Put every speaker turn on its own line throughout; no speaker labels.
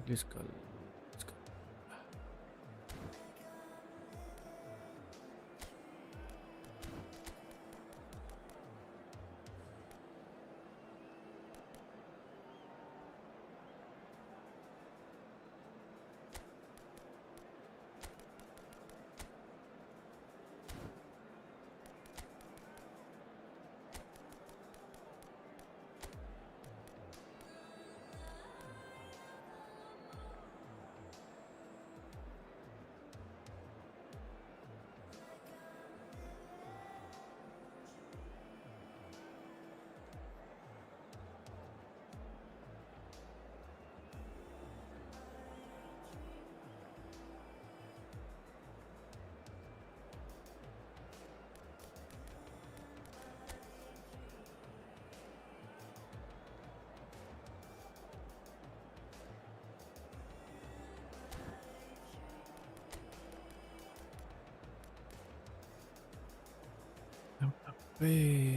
Liscal. Mbappé.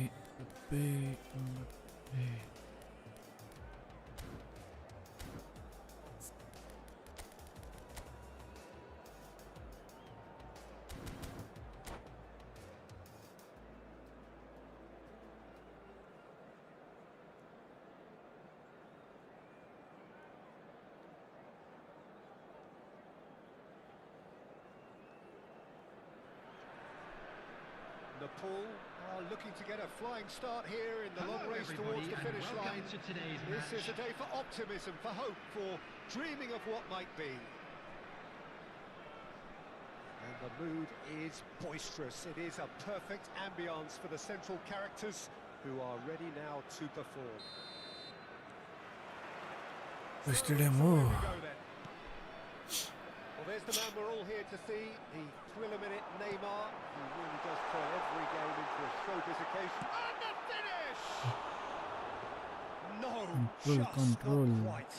Nepal are looking to get a flying start here in the long race towards the finish line. This is a day for optimism, for hope, for dreaming of what might be. And the mood is boisterous. It is a perfect ambience for the central characters who are ready now to perform. So away we go then. Well, there's the man we're all here to see, the thriller-minute Neymar, who really does turn every game into a showbiz occasion. And the finish! No, just not quite.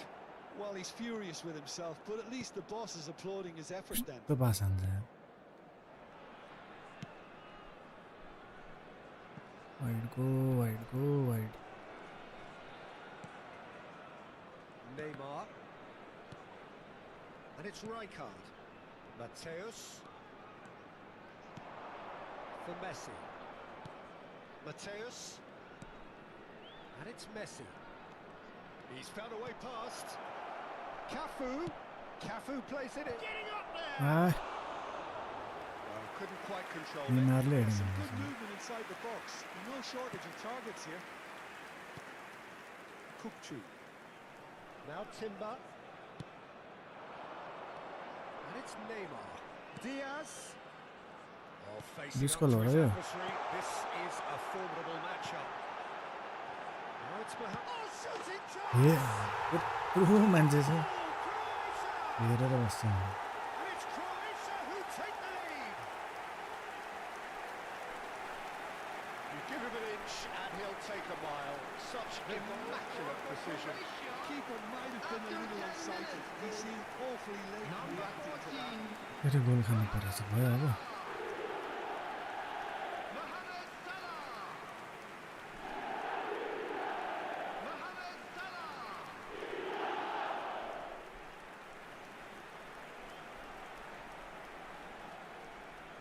Well, he's furious with himself, but at least the boss is applauding his effort then.
¿Qué pasa, Andrea? Wide.
Neymar. And it's Rijkaard. Mateus. For Messi. Mateus. And it's Messi. He's found a way past. Cafu plays it in. Getting up there! Well, couldn't quite control it.
Some good movement inside the box. No shortage of targets here.
Kukçu. Now Timber. And it's Neymar. Diaz. Oh, facing up to his adversary. This is a formidable matchup. Now it's oh, shooting chance!
Yeah, true Manchester.
And it's Croatia who take the lead. You give him an inch and he'll take a mile. Such immaculate precision.
Keeper might have been a little excited. He seemed awfully late reacting to that.
Very goal खाने परेछ भयो अब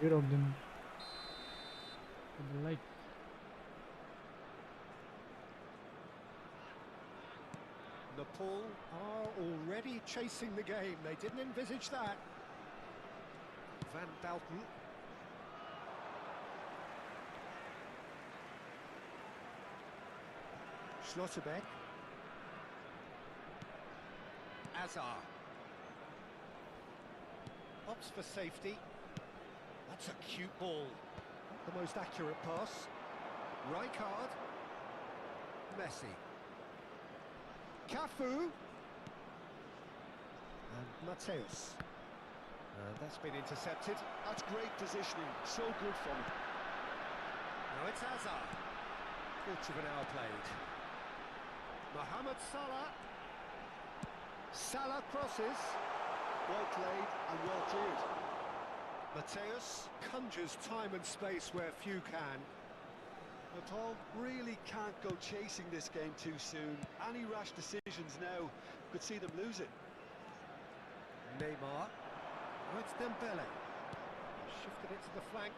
ये रोक देना like
Nepal are already chasing the game. They didn't envisage that. Van Dalton. Schlotterbeck. Azar. Opts for safety. That's a cute ball. Not the most accurate pass. Rijkaard. Messi. Cafu. And Mateus. That's been intercepted.
That's great positioning. So good from him.
Now it's Azar. Quarter of an hour played. Mohamed Salah. Salah crosses.
Well played and well cleared.
Mateus conjures time and space where few can.
Nepal really can't go chasing this game too soon. Any rash decisions now could see them lose it.
Neymar. Oh, it's Dembele. Shifted it to the flank.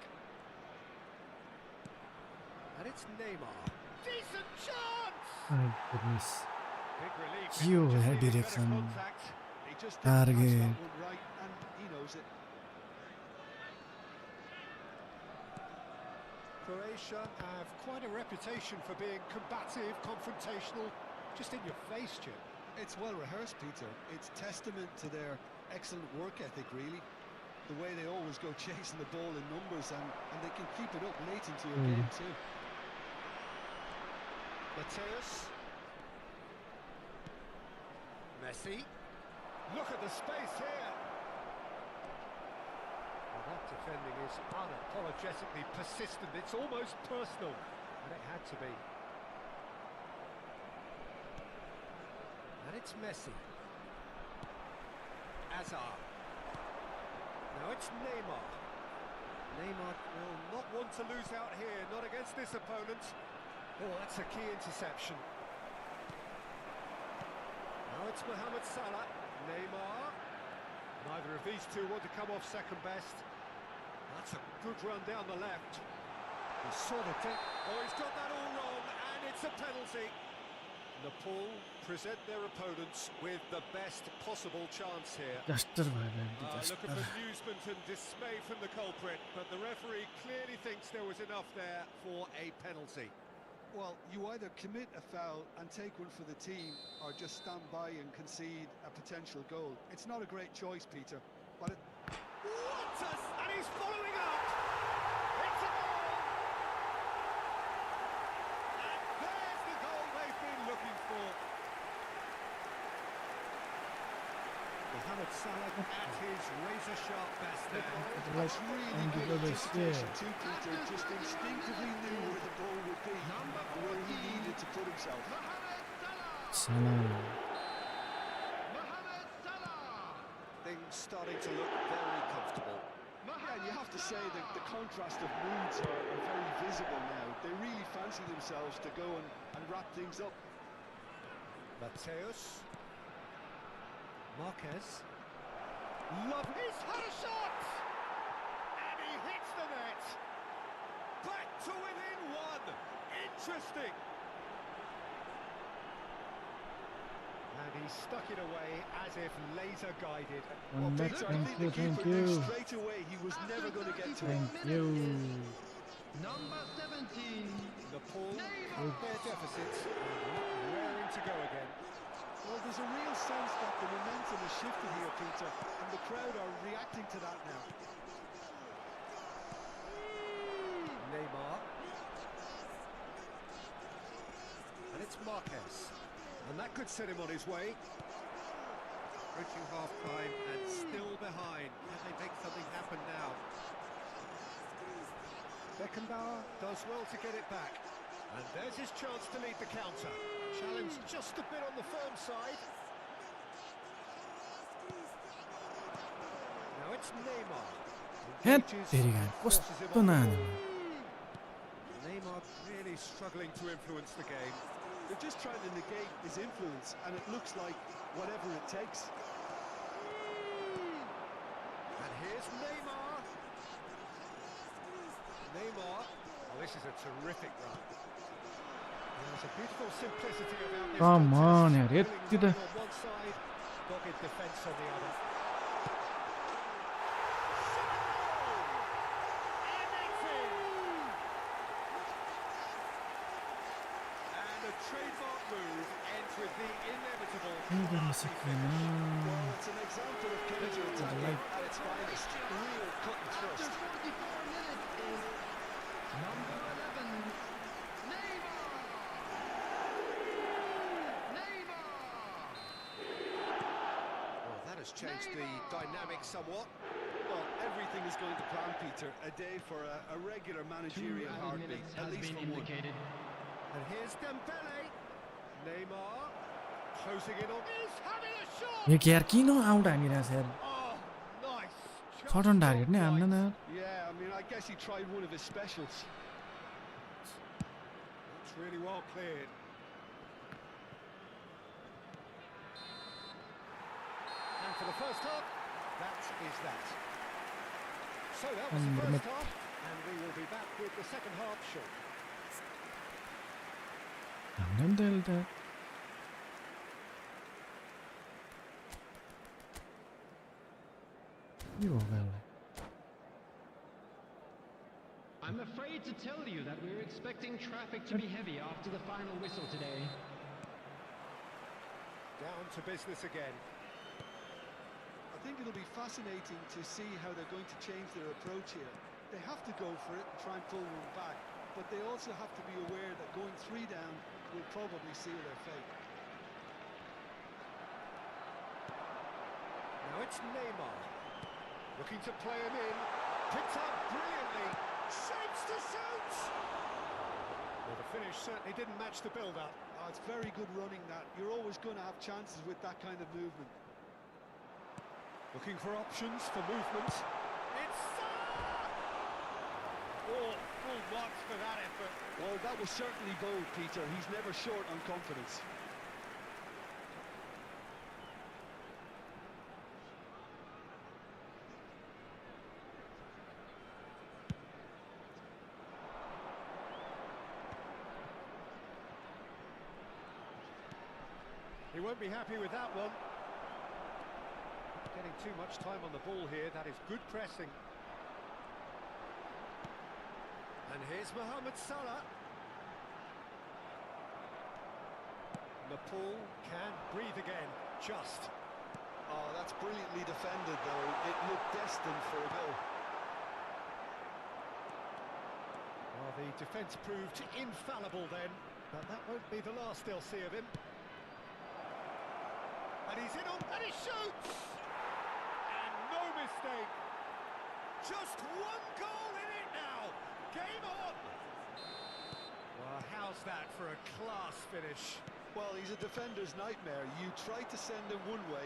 And it's Neymar. Decent chance!
My goodness.
Big relief.
You
Just
had
needed better
direction.
contact.
He just didn't catch
Target.
that one right, and he knows it.
Croatia have quite a reputation for being combative, confrontational, just in your face, Jim.
It's well rehearsed, Peter. It's testament to their excellent work ethic, really. The way they always go chasing the ball in numbers, and they can keep it up late into your game too.
Mateus. Messi. Look at the space here. Well, that defending is unapologetically persistent. It's almost personal, and it had to be. And it's Messi. Hazard. Now it's Neymar. Neymar will not want to lose out here, not against this opponent. Oh, that's a key interception. Now it's Mohamed Salah. Neymar. Neither of these two want to come off second best. That's a good run down the left. He sort of oh, he's got that all wrong, and it's a penalty. Nepal present their opponents with the best possible chance here.
Duster var
Look
duster.
at bemusement and dismay from the culprit, but the referee clearly thinks there was enough there for a penalty.
Well, you either commit a foul and take one for the team, or just stand by and concede a potential goal. It's not a great choice, Peter, but
And he's following up! It's a goal! And there's the goal they've been looking for. Mohamed Salah at his razor-sharp best there.
that's really
and
good
give it a
anticipation
steer.
too, Peter. Just instinctively knew where the ball would be and where he needed to put himself.
Salah.
Things starting to look very comfortable.
Yeah, and you have to say that the contrast of moods are very visible now. They really fancy themselves to go and wrap things up.
Mateus. Marquez. Love. He's had a shot! And he hits the net. Back to within one. Interesting. And he stuck it away as if laser guided.
One back,
Peter, I
thank
think
you,
the keeper
thank
knew
you.
straight away he was never going to get to it.
Thank you.
Number 17.
Nepal, their deficits, raring to go again.
Well, there's a real sense that the momentum has shifted here, Peter, and the crowd are reacting to that now.
Neymar. And it's Marquez. And that could set him on his way. Approaching half-time and still behind. Can they make something happen now? Beckenbauer does well to get it back. And there's his chance to lead the counter. Challenge just a bit on the firm side. Now it's Neymar.
Het
Engages
dirigan.
and forces him
Kosto
on.
na.
Neymar really struggling to influence the game.
They're just trying to negate his influence, and it looks like whatever it takes.
And here's Neymar. Neymar. Oh, this is a terrific run. There's a beautiful simplicity about this
Come
contest.
on, yaar,
Willing
yetti
running
de.
on one side, dogged defence on the other. And it's in. And a trademark move ends with the inevitable.
Ne demek
Well, it's an example of counter-attacking
Like-
at its finest. Real cut and
After
thrust.
44 minutes is number 11. Neymar! Neymar!
Well, that has changed the dynamic somewhat.
Well, everything is going to plan, Peter. A day for a regular managerial heartbeat, at least for one.
And here's Dembele. Neymar closing in on. He's having a shot.
ये यार किन out हानिरहेछ यार
Oh, nice. Just
shirt अन target नै
not
हान्न
right.
न यार
Yeah, I mean, I guess he tried one of his specials.
It's really well cleared. And for the first half, That is that. So that was the
Under
first
mid.
half, and we will be back with the second half shortly.
അങ്ങനെ എന്താ ഈ പോകാനുള്ള
I'm afraid to tell you that we're expecting traffic to be heavy after the final whistle today.
Down to business again.
I think it'll be fascinating to see how they're going to change their approach here. They have to go for it and try and pull one back, but they also have to be aware that going 3 down will probably seal their fate.
Now it's Neymar. Looking to play him in. Picked up brilliantly. Shapes to shoot! Well, the finish certainly didn't match the build-up.
Oh, it's very good running that. You're always going to have chances with that kind of movement.
Looking for options for movement. It's oh, full marks for that effort.
Well, that was certainly bold, Peter. He's never short on confidence.
He won't be happy with that one. Getting too much time on the ball here. That is good pressing. And here's Mohamed Salah. Nepal can breathe again. Just.
Oh, that's brilliantly defended, though. It looked destined for a goal.
Well, the defence proved infallible then, but that won't be the last they'll see of him. And he's in on, and he shoots! And no mistake. Just one goal in it now. Game on! Well, how's that for a class finish?
Well, he's a defender's nightmare. You try to send him one way,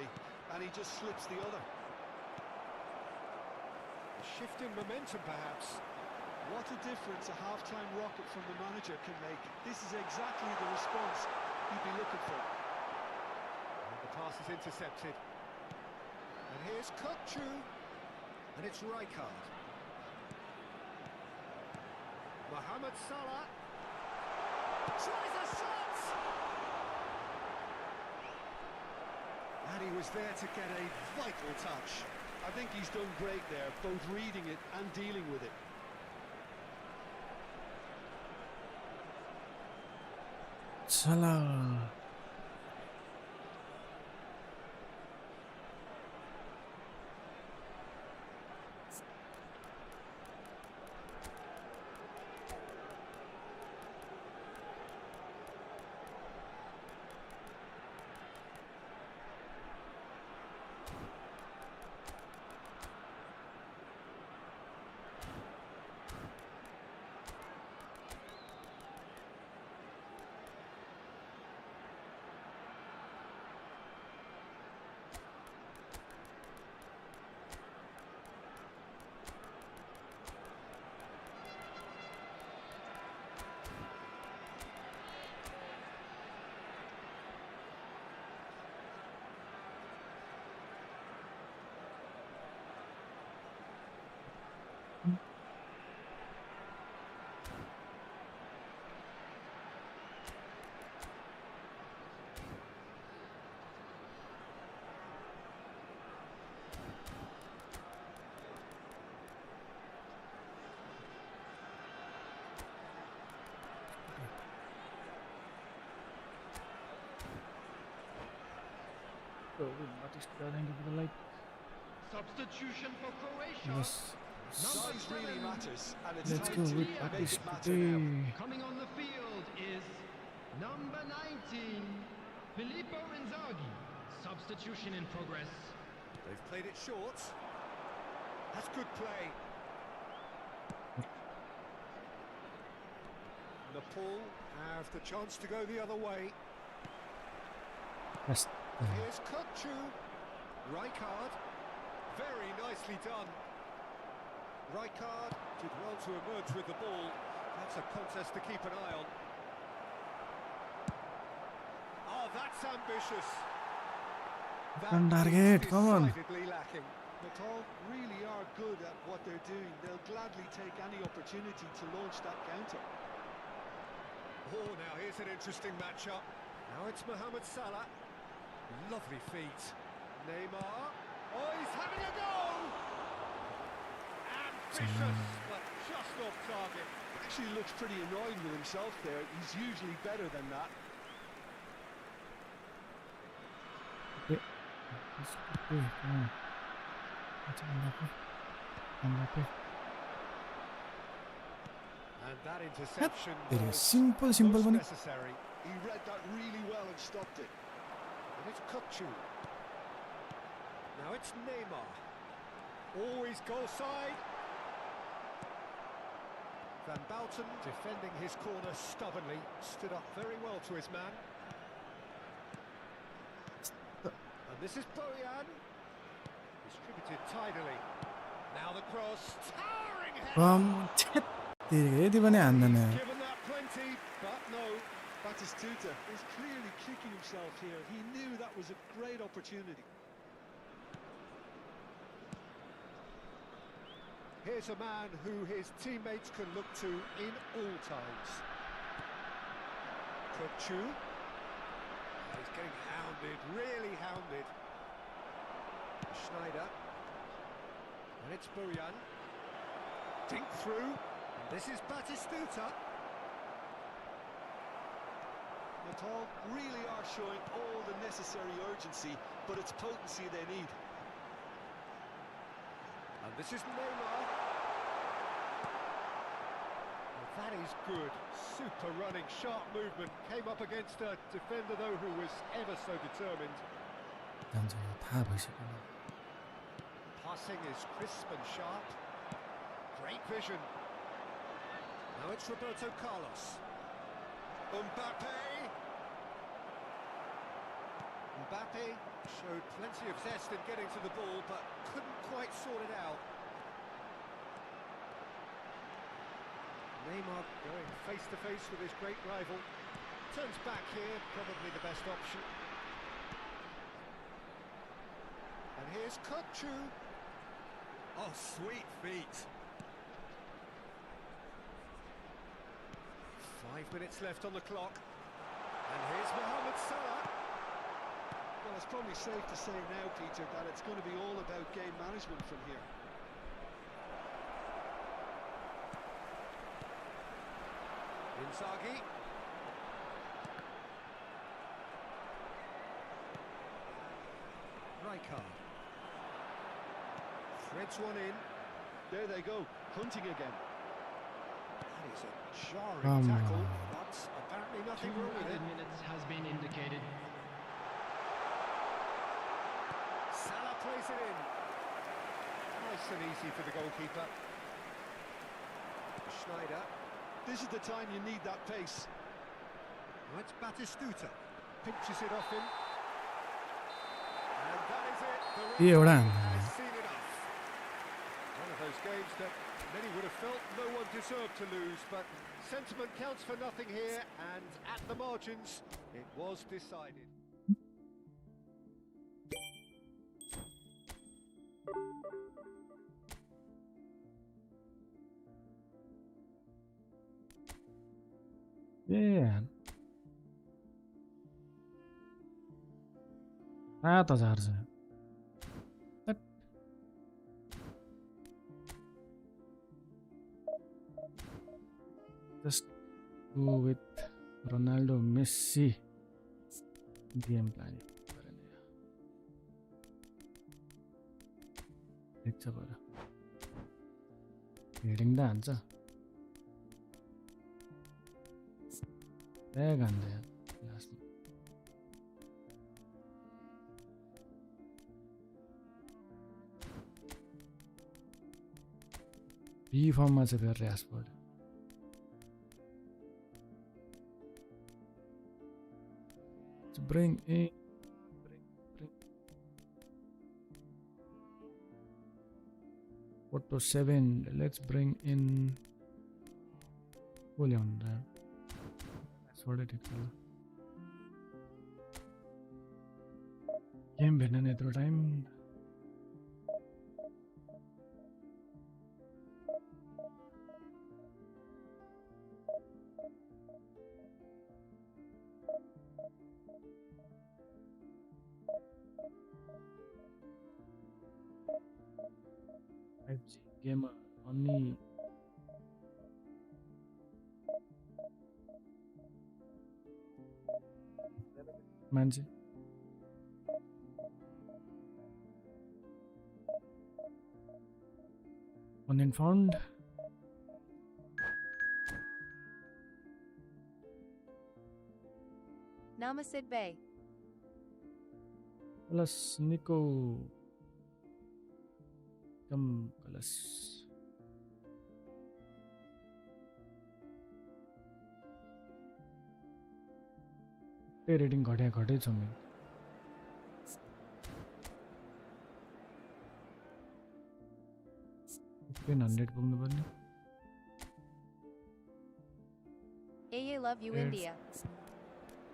and he just slips the other.
A shift in momentum, perhaps.
What a difference a half-time rocket from the manager can make. This is exactly the response he'd be looking for.
And the pass is intercepted. And here's Kukçu. And it's Rijkaard. Mohamed Salah. Tries a shot! And he was there to get a vital touch.
I think he's done great there, both reading it and dealing with it.
Salah. Oh, thank you for the light.
Substitution for Croatia.
Yes.
Size really matters, and it's
Let's
time
go
to
with
make
Patrice
it matter now.
today.
Coming on the field is number 19, Filippo Inzaghi. Substitution in progress.
They've played it short. That's good play. Nepal have the chance to go the other way.
Yes.
Here's Kukçu. Rijkaard. Very nicely done. Rijkaard did well to emerge with the ball. That's a contest to keep an eye on. Oh, that's ambitious. That
On target,
is
come on.
decidedly lacking.
Natal really are good at what they're doing. They'll gladly take any opportunity to launch that counter.
Oh, now here's an interesting matchup. Now it's Mohamed Salah. Lovely feet. Neymar. Oh, he's having a go! Ambitious, but just off target.
Actually looks pretty annoyed with himself there. He's usually better than that.
Oke. Oke. Mbappe.
And that interception
Very
was
simple
most
bunny.
necessary.
He read that really well and stopped it.
And it's Kukçu. Now it's Neymar. Always goal side. Van Bouten defending his corner stubbornly. Stood up very well to his man. And this is Bojan. Distributed tidily. Now the cross. Towering head.
이번에 안 나네.
He's given that plenty, but no.
Batistuta is clearly kicking himself here. He knew that was a great opportunity.
Here's a man who his teammates can look to in all times. Kukçu. He's getting hounded, really hounded. Schneider. And it's Bojan. Dink through. And this is Batistuta.
Natal really are showing all the necessary urgency, but it's potency they need.
And this is Neymar. Well, that is good. Super running, sharp movement. Came up against a defender, though, who was ever so determined.
다 보시구나.
Passing is crisp and sharp. Great vision. Now it's Roberto Carlos. Mbappe. Mbappe showed plenty of zest in getting to the ball, but couldn't quite sort it out. Neymar going face to face with his great rival. Turns back here, probably the best option. And here's Kukçu. Oh, sweet feet. 5 minutes left on the clock. And here's Mohamed Salah.
Well, it's probably safe to say now, Peter, that it's going to be all about game management from here.
Inzaghi. Rijkaard. Threads one in.
There they go, hunting again.
That is a jarring tackle, but apparently nothing
2
wrong with
added
it.
minutes has been indicated.
Salah plays it in. Nice and easy for the goalkeeper. Schneider.
This is the time you need that pace.
Now it's Batistuta. Pinches it off him. And that is it. The
एउटा
referee has seen enough. One of those games that many would have felt no one deserved to lose, but sentiment counts for nothing here, and at the margins, it was decided.
Yeah. त झार्छ. Just go with Ronaldo, Messi game plan. देख्छ बरु heading त हान्छ bag हान्छ लास्टमा B फर्ममा चाहिँ फेरि ऱ्यासफोर्ड bring in Photo 7. Let's bring in That's what it is. Game भेट्न यत्रो टाइम गेम अन्नी मान्छे one and found.
Namasid Bay.
Plus Nico. Come, Kalas. Rating घटे छ मेरो 100 पुग्नु पर्ने
AA love you
Yes.
India.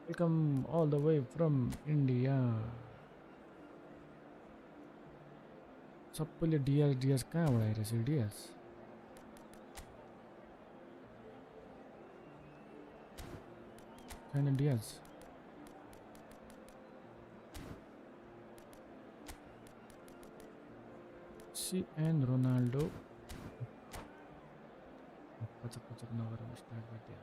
Welcome all the way from India. सबैले डिएस कहाँबाट आइरहेछ डिएस छैन डिएस मेसी एन्ड रोनाल्डो पचक नगरेर स्टार्ट गरिदियो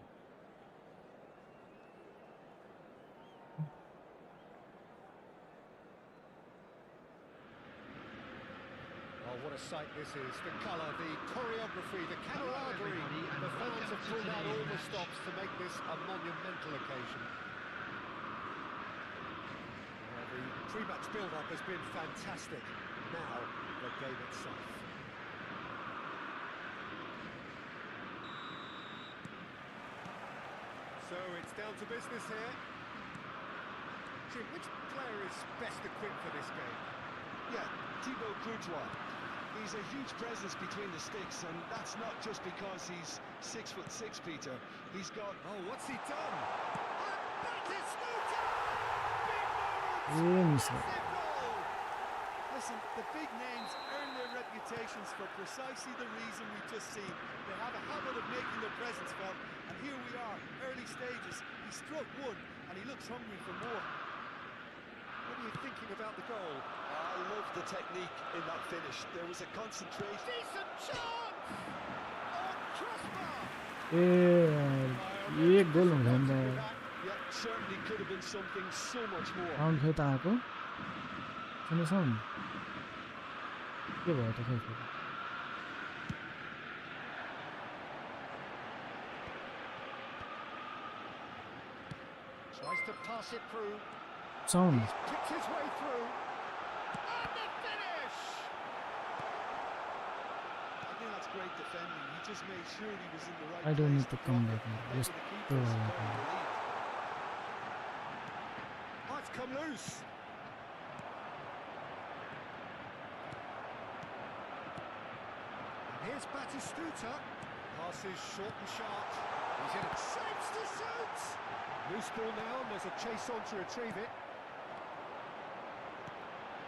Oh, what a sight this is. The colour, the choreography, the camaraderie. The fans have pulled out all the stops to make this a monumental occasion. The pre-match build-up has been fantastic. Now, the game itself. So it's down to business here. Jim, which player is best equipped for this game?
Yeah, Thibaut Courtois. He's a huge presence between the sticks, and that's not just because he's 6'6", Peter. He's got...
Oh, what's he done? And Batistuta! Big
Yeah,
moment!
Mr.
Massive goal!
Listen, the big names earn their reputations for precisely the reason we've just seen. They have a habit of making their presence felt, and here we are, early stages. He struck one, and he looks hungry for more.
What are you thinking about the goal?
I love the technique in that finish. There was a concentration.
Decent chance! On crossbar!
ए एक गोल हुँदैन
Yeah, certainly could have been something so much more.
Sound खै त आएको छैन sound के भयो त खै फेरि
Tries to pass it through.
Sound
He's picked his way through. And the finish!
I think that's great defending. He just made sure he was in the right
I don't
place
need to come
block
back now.
it,
Just
making the
throw
keepers
it
very
out.
relieved.
Oh, it's come loose. And here's Batistuta. Passes short and sharp. He's in it. Saves to shoot! Loose ball now, and there's a chase on to retrieve it.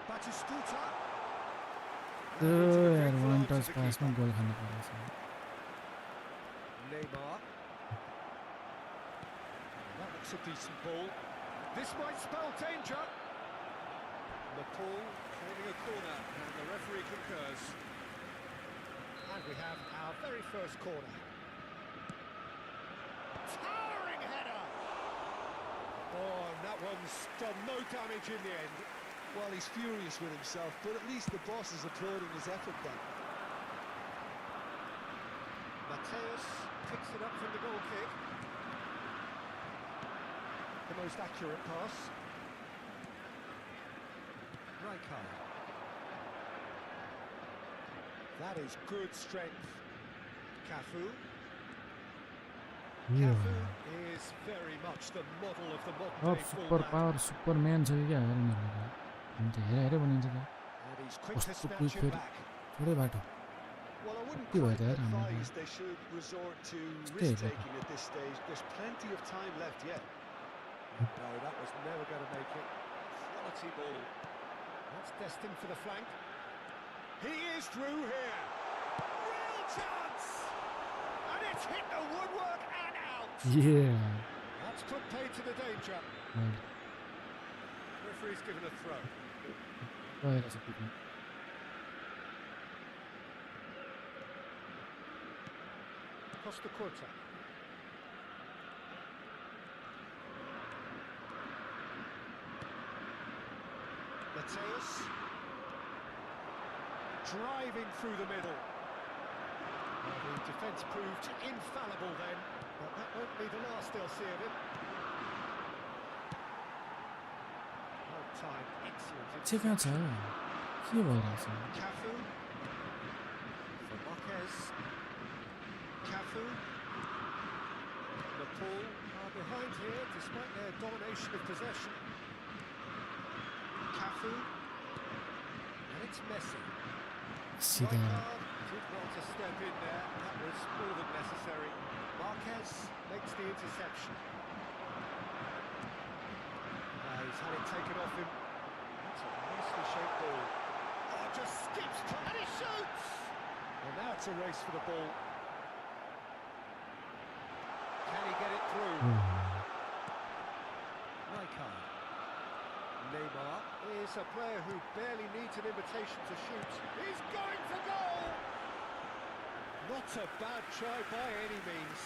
Batistuta.
यार वान touch पासमा गोल खानु परेछ
Neymar. That looks a decent ball. This might spell danger. Nepal training a corner, and the referee concurs. And we have our very first corner. Towering header! Oh, and that one's done no damage in the end.
Well, he's furious with himself, but at least the boss is applauding his effort then.
Mateus picks it up from the goal kick. The most accurate pass. Rijkaard. That is good strength. Cafu. Cafu is very much the model of the modern
अब
day
super
fullback.
Power Superman छ कि क्या हेर उनीहरू हामी त हेरे भनिन्छ त
And he's quick to
कस्तो
snatch
क्विक
it
फेरि
back.
छोडै बाटो
Well, I wouldn't
के भयो
quite
त यार हाम्रो
advise they should resort to
Stay
risk-taking at this stage. There's plenty of time left yet.
No, that was never going to make it. Quality ball. That's destined for the flank. He is through here. Real chance! And it's hit the woodwork and out.
Yeah.
That's put paid to the danger.
Right.
referee's given a throw.
Vai da sapere.
Costa Curta. Mateus. Driving through the middle. Well, the defence proved infallible then, but that won't be the last they'll see of him. Well timed, excellent.
제가자 키워라서.
Cafu. For Marquez. Cafu. Liverpool are behind here despite their domination of possession. Cafu. And it's Messi.
시대.
Did want to step in there, that was more than necessary. Marquez makes the interception. He's had it taken off him. That's a nicely shaped ball. Oh, just skips and he shoots! Well, now it's a race for the ball. Can he get it through? Rijkaard. Neymar is a player who barely needs an invitation to shoot. He's going for goal! Not a bad try by any means.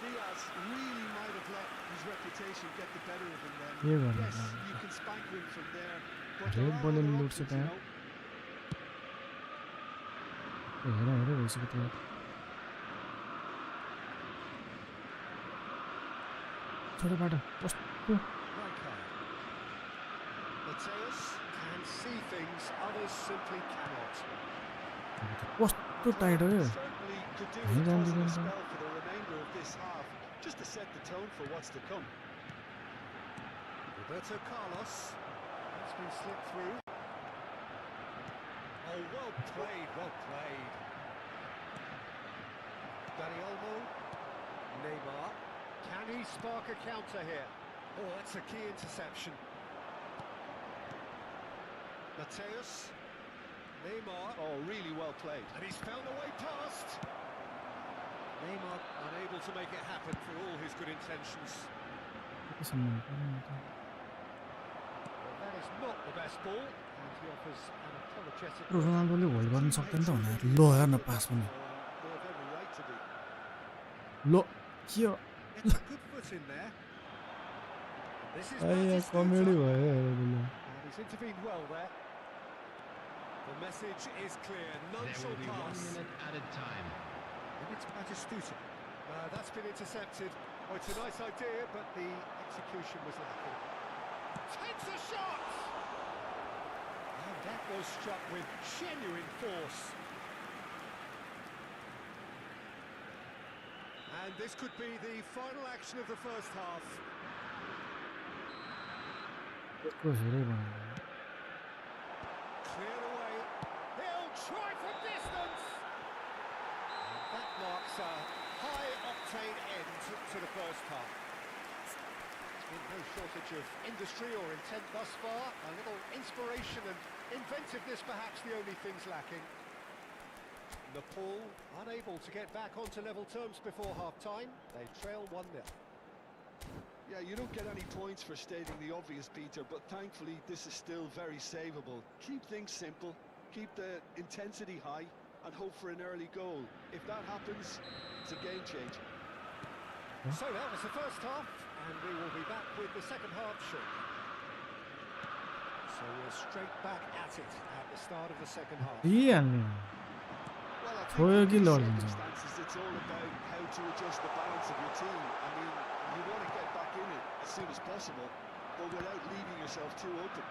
Diaz really might have let his reputation get the better of him then.
Yeah, well,
Yes, you can spank him from there, but
Red
there are
ball
other
in
options,
Lordship,
you
eh?
know.
Era isso que eu थोड़ा बाटा post
Rijkaard. Mateus can see things others simply cannot.
Post तो tight हो गयो
Certainly could do
Hey,
with
Randy
causing a
Benton.
spell for the remainder of this half, just to set the tone for what's to come.
Roberto Carlos. That's been slipped through. Oh, well played, well played. Dani Olmo. Neymar. Can he spark a counter here? Oh, that's a key interception. Mateus. Neymar.
Oh, really well played.
And he's found a way past. Neymar unable to make it happen for all his good intentions.
सम्मान
Well, that is not the best ball, and he offers an apologetic.
रोनाल्डोले hold गर्न सक्दैन त भने लो हेर न पास पनि
They have every right to be.
लो के हो
Gets a good foot in there. This is
आया
Batistuta.
कमेडी भयो हेर
And he's intervened well there. The message is clear. None
There
shall
will be 1
pass.
minute added time.
And it's Batistuta. That's been intercepted. Oh, it's a nice idea, but the execution was lacking. Takes a shot! And that was struck with genuine force. And this could be the final action of the first half.
यसको धेरै बनायो
Cleared away. He'll try from distance. And that marks a high-octane end to the first half. There's been no shortage of industry or intent thus far. A little inspiration and inventiveness, perhaps the only things lacking. Nepal unable to get back onto level terms before half-time. They trail 1-0.
Yeah, you don't get any points for stating the obvious, Peter, but thankfully this is still very savable. Keep things simple, keep the intensity high, and hope for an early goal. If that happens, it's a game changer.
So that was the first half, and we will be back with the second half shortly. So we're straight back at it at the start of the second half.
दिइहाल्ने
Well, I
Throw
think
your
in these
gill on.
circumstances, it's all about how to adjust the balance of your team. I mean, you want to get back in it as soon as possible, but without leaving yourself too open.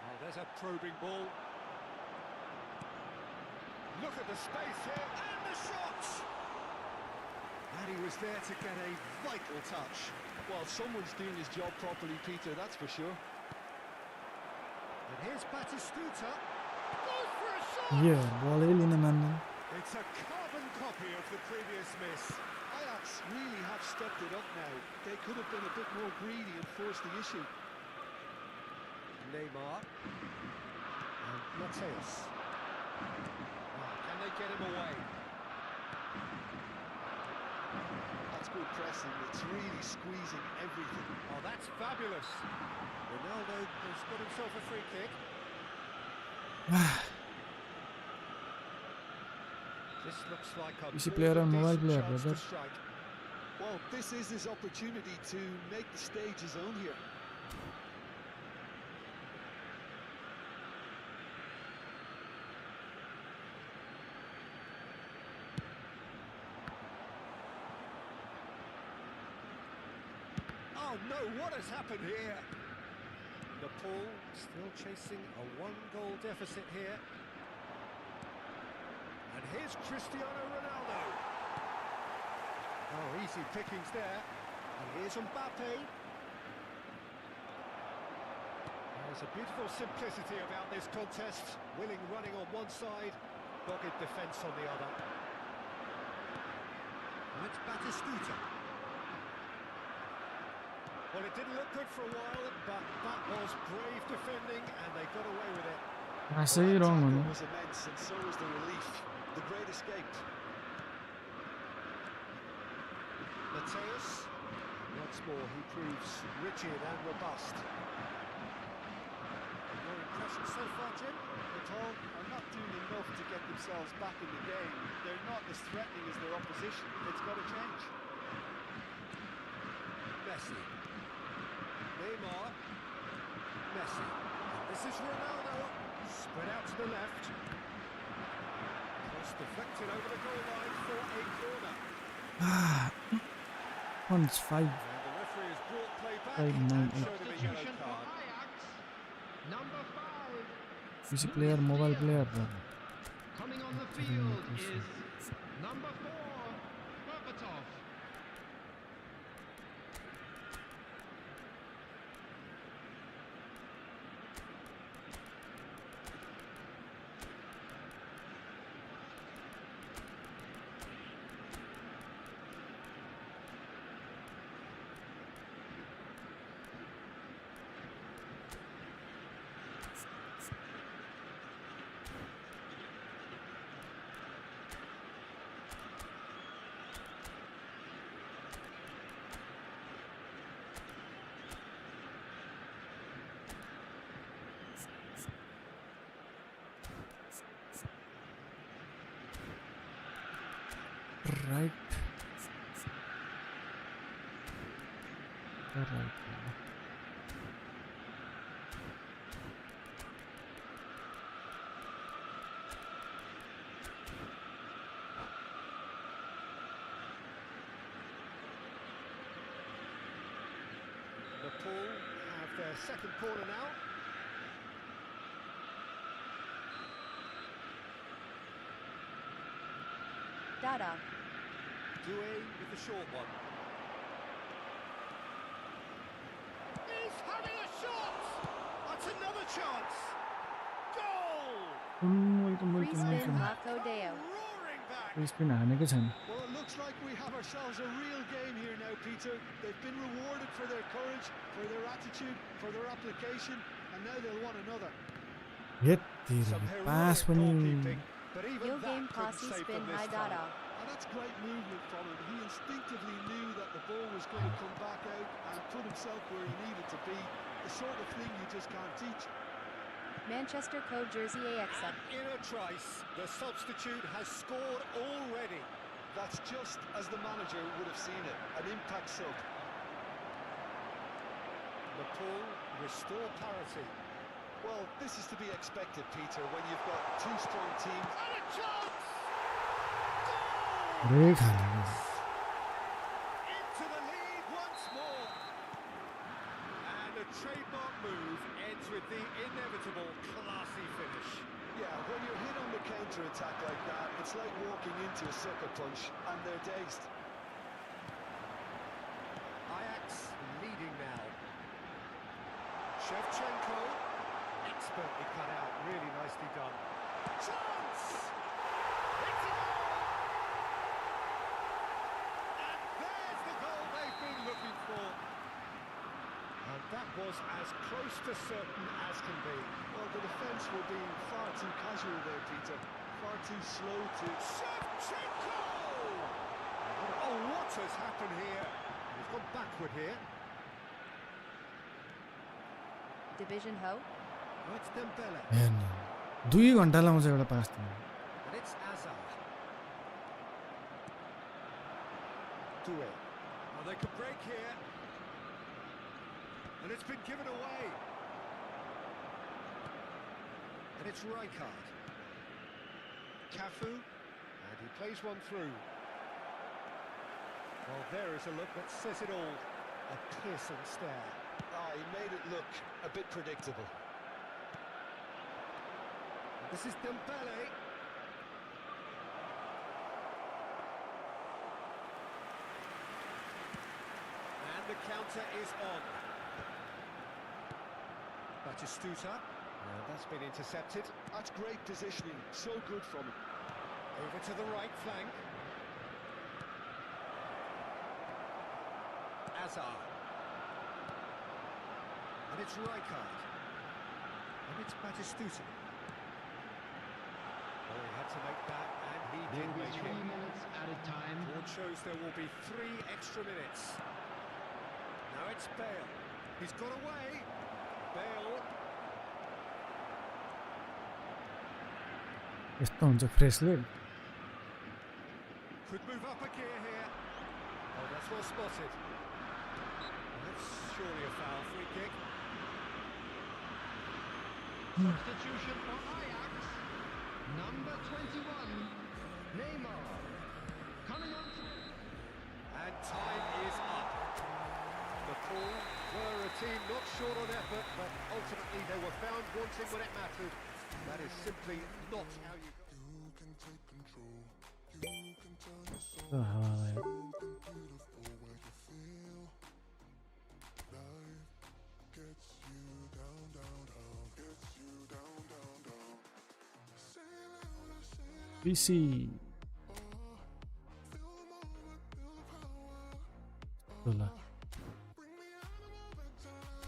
Oh, there's a probing ball. Look at the space here, and the shot! And he was there to get a vital touch.
Well, someone's doing his job properly, Peter, that's for sure.
And here's Batistuta. Goes for a shot!
यो बलै लिन मान्दैन
It's a carbon copy of the previous miss.
Ajax really have stepped it up now. They could have been a bit more greedy and forced the issue.
Neymar. And Mateus. Can they get him away?
That's good pressing. It's really squeezing everything.
Oh, that's fabulous. Ronaldo has got himself a free kick. This looks like a
PC
more
player or
than
mobile
decent
player,
chance
brother?
to strike.
Well, this is his opportunity to make the stage his own here.
Oh no, what has happened here? Nepal still chasing a one-goal deficit here. And here's Cristiano Ronaldo. Oh, easy pickings there. And here's Mbappe. There's a beautiful simplicity about this contest. Willing running on one side, dogged defence on the other. And it's Batistuta. Well, it didn't look good for a while, but that was brave defending, and they got away with it.
सही
That
wrong
tackle
हुनु
was immense, and so was the relief. The great escape. Mateus. Once more, he proves rigid and robust.
Your impression so far, Jim?
Nepal are not doing enough to get themselves back in the game. They're not as threatening as their opposition. It's got to change.
Messi. Neymar. Messi. And this is Ronaldo. Spread out to the left. Cross deflected over the goal line for a corner.
Points 5
And the referee has brought play back
5 9
and
8
showed him a yellow
Substitution for
card.
Ajax. Number 5.
PC player mobile player brother.
Coming on the field is number 4, Berbatov.
Right. Right.
Nepal have their second corner now.
Dada.
Doué with the short one. He's having a shot! That's another chance! Goal!
Free spin Marco Deo.
Roaring back!
Free spin हानेको छैन
Well, it looks like we have ourselves a real game here now, Peter. They've been rewarded for their courage, for their attitude, for their application, and now they'll want another.
हेत
Some
तेरो
heroic
पास पनि
goalkeeping, but even
Yo
that
game
couldn't
posse
save
spin
them this
high
time.
Dada.
And that's great movement from him. He instinctively knew that the ball was going to come back out and put himself where he needed to be. The sort of thing you just can't teach.
Manchester code jersey AXA.
And in a trice, the substitute has scored already.
That's just as the manager would have seen it. An impact sub.
Nepal restore parity.
Well, this is to be expected, Peter, when you've got two strong teams.
And a chance!
पुरै खाले
Into the lead once more. And a trademark move ends with the inevitable classy finish.
Yeah, when you're hit on the counter-attack like that, it's like walking into a sucker punch, and they're dazed.
Ajax leading now. Shevchenko, expertly cut out, really nicely done. Chance! It's a goal! And there's the goal they've been looking for. And that was as close to certain as can be.
Well, the defence were being far too casual there, Peter. Far too slow to...
Shevchenko! Oh, what has happened here? He's gone backward here.
Division Ho.
Oh, it's Dembele.
हेर्नु 2 घण्टा लाउँछ एउटा पास दिनु
And it's Azar. Doué. Oh, they could break here. And it's been given away. And it's Rijkaard. Cafu. And he plays one through. Well, there is a look that says it all. A piercing stare.
Ah, he made it look a bit predictable.
This is Dembele. And the counter is on. Batistuta. And that's been intercepted.
That's great positioning. So good from him.
Over to the right flank. Azar. And it's Rijkaard. And it's Batistuta. Oh, he had to make that, and he did make
3
it.
minutes added time.
Board shows there will be 3 extra minutes. Now it's Bale. He's got away. Bale.
यस्तो हुन्छ fresh leg
Could move up a gear here. Oh, that's well spotted. Well, that's surely a foul. Free kick.
Substitution for Ajax. Number 21, Neymar. Coming on.
And time is up. The Paul were a team not short on effort, but ultimately they were found wanting when it mattered. That is simply not how you got.
हावा आयो पिसी ल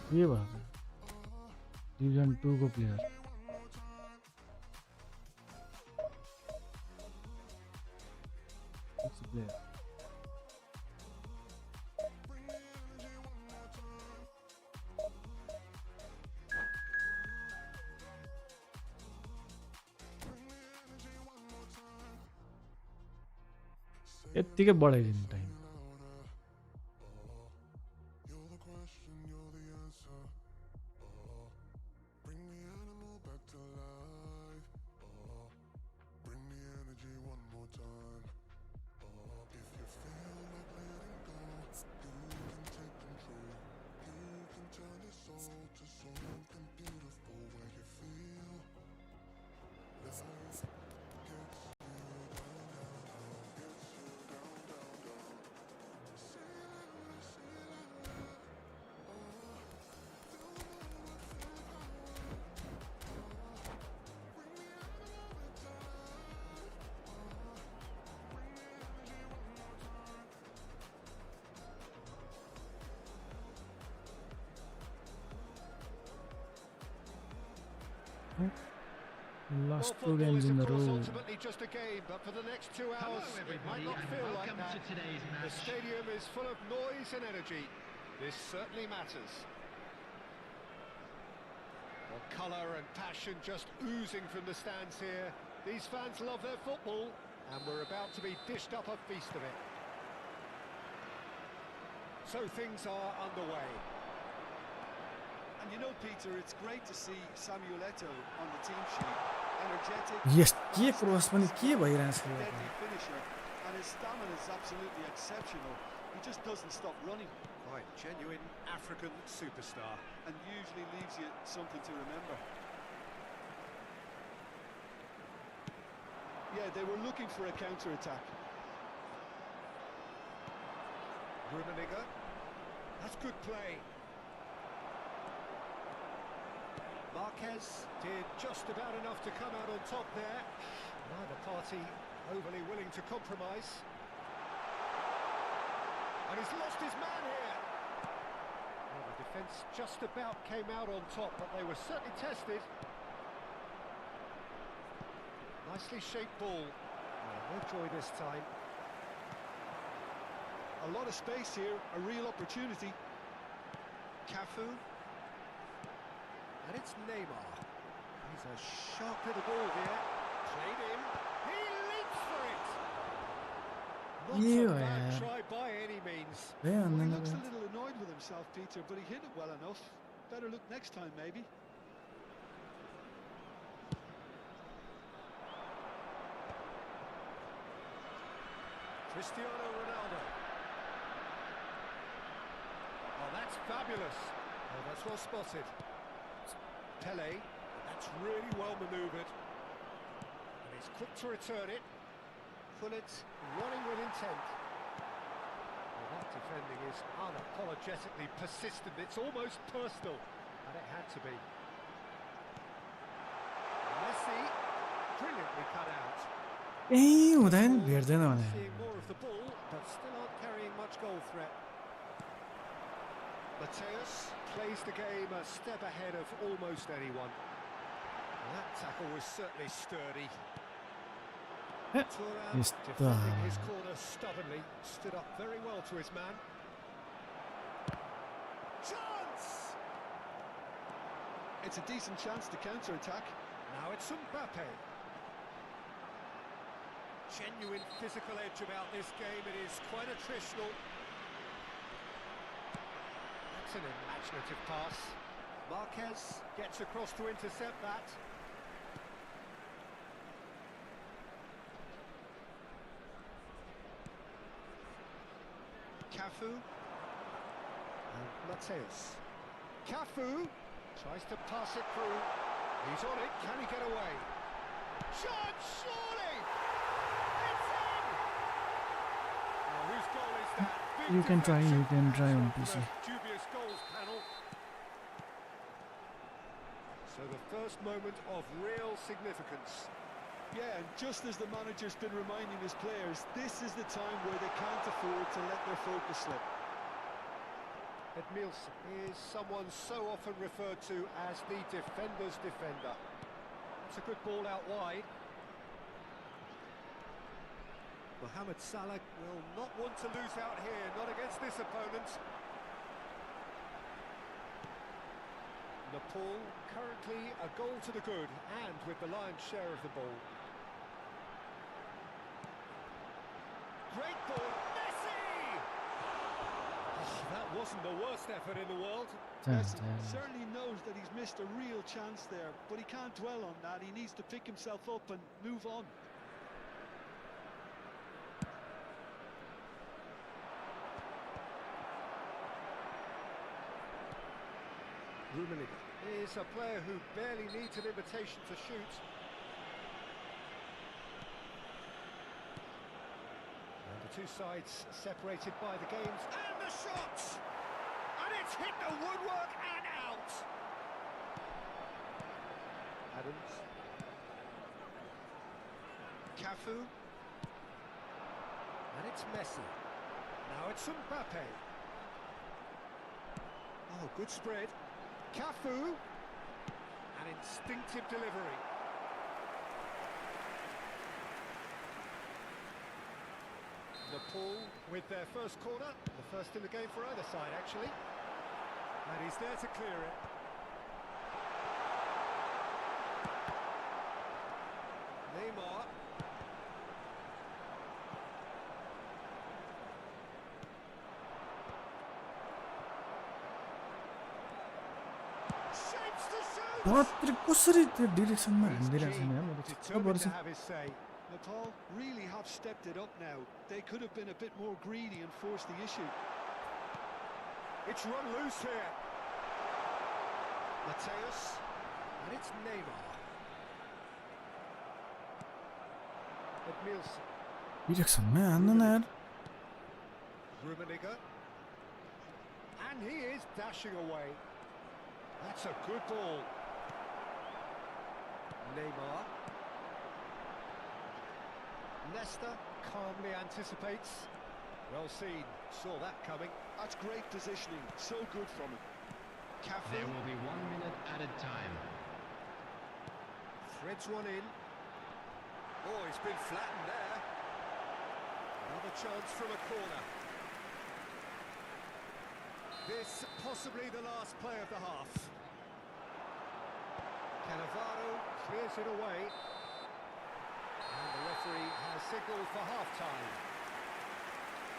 के भयो division 2 को player यतिकै बढाइदिनु time Last 2 games in a row.
Ultimately just a game, but for the next 2 hours, it might not feel like
Welcome
that.
to today's
The
match.
stadium is full of noise and energy. This certainly matters. Well, colour and passion just oozing from the stands here. These fans love their football, and we're about to be dished up a feast of it. So things are underway.
And you know, Peter, it's great to see Samuel Eto'o on the team sheet. Energetic,
Yes, के cross पनि के भइरहेछ
deadly finisher, and his stamina is absolutely exceptional. He just doesn't stop running,
Right, genuine African superstar.
and usually leaves you something to remember. Yeah, they were looking for a counter-attack.
Rummenigge. That's good play. Marquez did just about enough to come out on top there. Neither party overly willing to compromise. And he's lost his man here. Well, the defence just about came out on top, but they were certainly tested. Nicely shaped ball. No joy this time.
A lot of space here, a real opportunity. Cafu.
And it's Neymar. He's a sharp little ball here. Played in. He leaps for it. Not
İyi
a
o
bad
ya.
try by any means.
Ve
Well, he
anlamda
looks a
ben.
little annoyed with himself, Peter, but he hit it well enough. Better look next time, maybe.
Cristiano Ronaldo. Oh, that's fabulous. Oh, that's well spotted. Pele. That's really well manoeuvred. And he's quick to return it. Pullet running with intent. Well, that defending is unapologetically persistent. It's almost personal. And it had to be. Messi. Brilliantly cut out.
Udain bir yerden o ne?
Seeing more of the ball, but still aren't carrying much goal threat. Mateus plays the game a step ahead of almost anyone. Well, that tackle was certainly sturdy. Thuram defending his corner stubbornly, stood up very well to his man. Chance!
It's a decent chance to counter-attack.
Now it's Mbappe. Genuine physical edge about this game. It is quite attritional. That's an imaginative pass. Marquez gets across to intercept that. Cafu. And Mateus. Cafu tries to pass it through. He's on it. Can he get away? Chance, surely! It's in! Now, whose goal is that? Big
You can try
deflection.
on PC.
Dubious goals panel. So the first moment of real significance.
Yeah, and just as the manager's been reminding his players, this is the time where they can't afford to let their focus slip.
Edmilson is someone so often referred to as the defender's defender. It's a good ball out wide. Mohamed Salah will not want to lose out here, not against this opponent. Nepal currently a goal to the good, and with the lion's share of the ball. Great ball, Messi! Oh, that wasn't the worst effort in the world.
Messi certainly knows that he's missed a real chance there, but he can't dwell on that. He needs to pick himself up and move on.
Rummenigge is a player who barely needs an invitation to shoot. And the two sides separated by the games, and the shots! And it's hit the woodwork and out! Adams. Cafu. And it's Messi. Now it's Mbappe. Oh, good spread. Cafu, an instinctive delivery. Nepal with their first corner, the first in the game for either side actually. And he's there to clear it. Neymar. Determined to have his say.
Nepal really have stepped it up now. They could have been a bit more greedy and forced the issue.
It's run loose here. Mateus. And it's Neymar. Edmilson.
Diyeceksin mi? Anladın.
Rummenigge. And he is dashing away. That's a good ball. Neymar. Leicester calmly anticipates. Well seen, saw that coming.
That's great positioning, so good from him. Cafu.
There will be 1 minute added time.
Threads one in. Oh, he's been flattened there. Another chance from a corner. This possibly the last play of the half. Cannavaro clears it away. And the referee has signalled for half-time.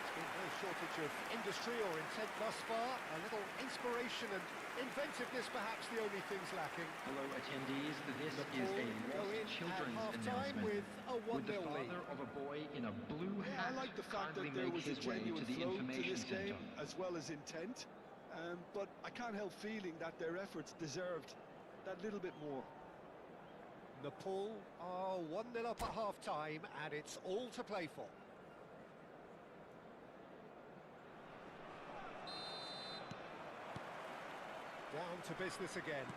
There's been no shortage of industry or intent thus far. A little inspiration and inventiveness, perhaps the only things lacking.
Hello attendees, this
The
is a
Pool go in
Lost Children's
at half-time
announcement.
with a
Would the
1-0 lead.
father of a boy in a blue
Yeah, I
hat
like the fact
kindly
that there
make
was a
his way
genuine
to the
flow to
information
this
center?
game, as well as intent. But I can't help feeling that their efforts deserved that little bit more.
Nepal are 1-0 up at half-time, and it's all to play for. Down to business again.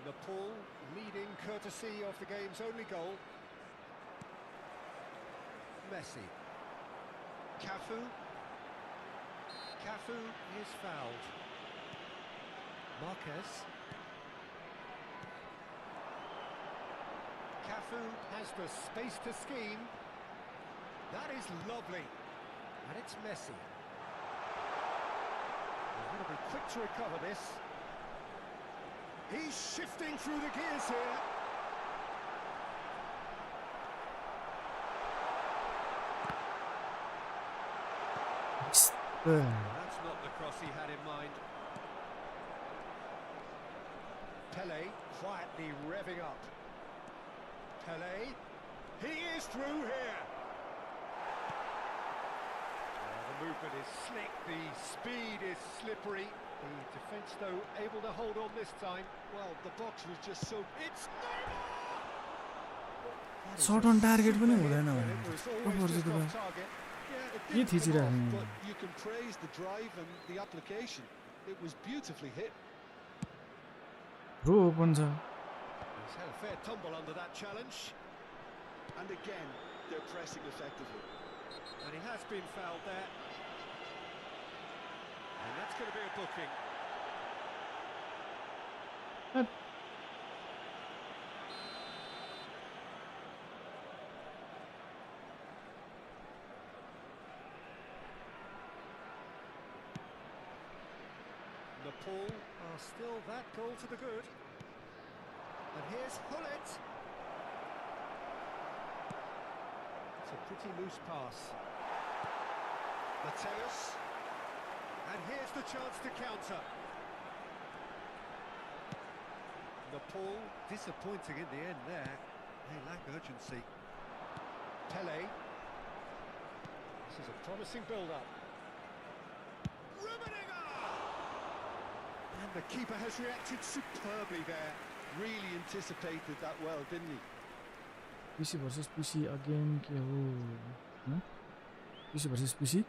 Nepal leading courtesy of the game's only goal. Messi. Cafu. Cafu is fouled. Marquez. Cafu has the space to scheme. That is lovely. And it's Messi. He's going to be quick to recover this. He's shifting through the gears here. That's not the cross he had in mind. Pele quietly revving up. Pele, he is through here. The movement is slick, the speed is slippery. The defence, though, able to hold on this time.
Well, the box was just so...
It's Neymar!
Shot on target पनि
Super
हुँदैन
hit,
भने
but it was
कस्तो
always
पर्छ
just
त्यो
off
त
target.
Yeah, it
के
did come
थिचिरहेको
off,
नि
but you can praise the drive and the application. It was beautifully hit.
रो ओपन छ
He's had a fair tumble under that challenge.
And again, they're pressing effectively.
And he has been fouled there. And that's going to be a booking.
But
Nepal are still that goal to the good. And here's Hullet. It's a pretty loose pass. Mateus. And here's the chance to counter. Nepal disappointing in the end there. They lack urgency. Pele. This is a promising build-up. And the keeper has reacted superbly there.
Really anticipated that well, didn't he?
PC versus PC again के हो PC versus PC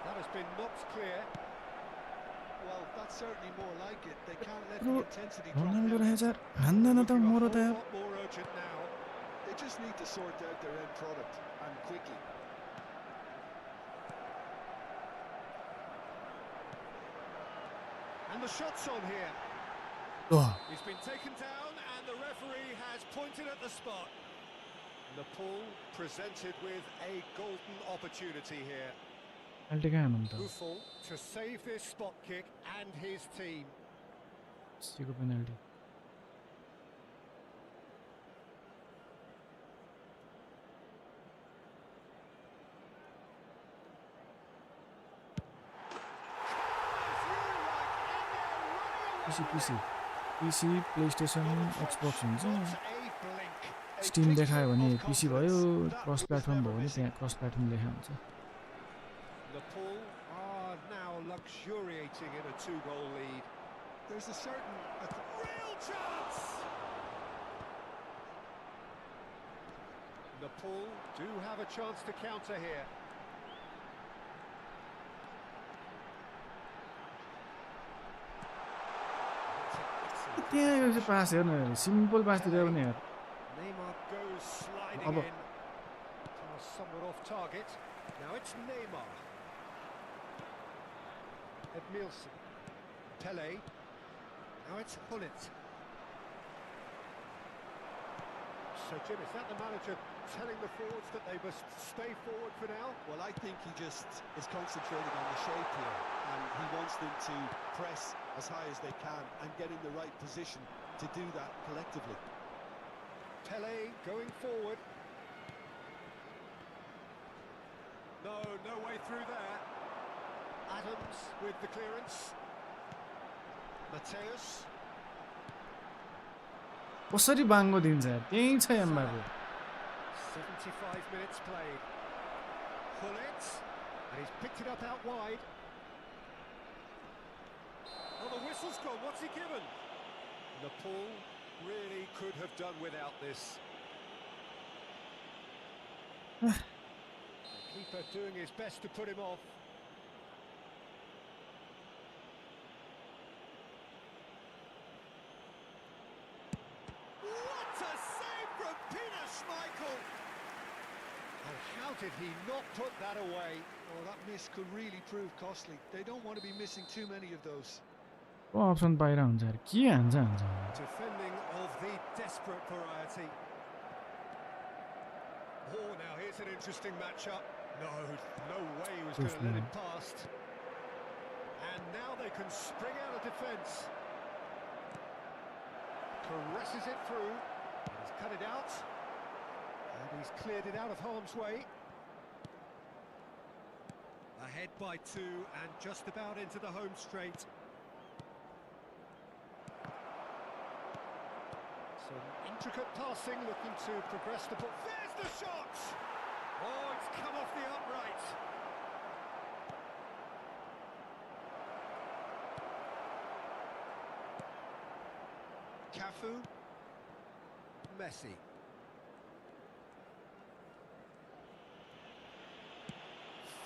That has been knocked clear.
Well, that's certainly more like it. They can't let
Bro,
the intensity drop
Ronaldo
down.
रहेछ हान्दैन त
Looking a
मरो त
whole
यार
lot more urgent now.
They just need to sort out their end product, and quickly.
And the shot's on here.
Oh,
He's been taken down and the referee has pointed at the spot. Nepal presented with a golden opportunity here.
penalty कहाँ हान्नु त
Buffon to save this spot kick and his team.
Seiko penalty PC PlayStation Xbox हुन्छ steam देखायो भने PC भयो cross platform भयो भने त्यहाँ क्रस प्लेटफर्म लेखा हुन्छ
Nepal are now luxuriating in a 2-goal lead.
There's a certain...
Real chance! Nepal do have a chance to counter here.
त्यहाँ एउटा पास हेर्न सिम्पल पास दिँदा पनि यार
Neymar goes sliding
Aba.
in. Pass somewhat off target. Now it's Neymar. Edmilson. Pele. Now it's Hullet. So, Jim, is that the manager telling the forwards that they must stay forward for now.
Well, I think he just is concentrating on the shape here, and he wants them to press as high as they can and get in the right position to do that collectively.
Pele going forward. No way through there. Adams with the clearance. Mateus.
कसरी बाङ्गो दिन्छ त्यही छ Mbappe
75 minutes played. Hullet, and he's picked it up out wide. Oh, the whistle's gone. What's he given? Nepal really could have done without this. The keeper doing his best to put him off. What a save from Peter Schmeichel! And how did he not put that away?
Oh, that miss could really prove costly. They don't want to be missing too many of those.
Option बाहिर हुन्छ अरे के हान्छ
Defending of the desperate variety. Oh, now here's an interesting matchup. No way he was going to let it past. And now they can spring out of defence. Caresses it through. He's cut it out. And he's cleared it out of harm's way. Ahead by 2 and just about into the home straight. Some intricate passing, looking to progress the ball. There's the shot! Oh, it's come off the upright. Cafu. Messi.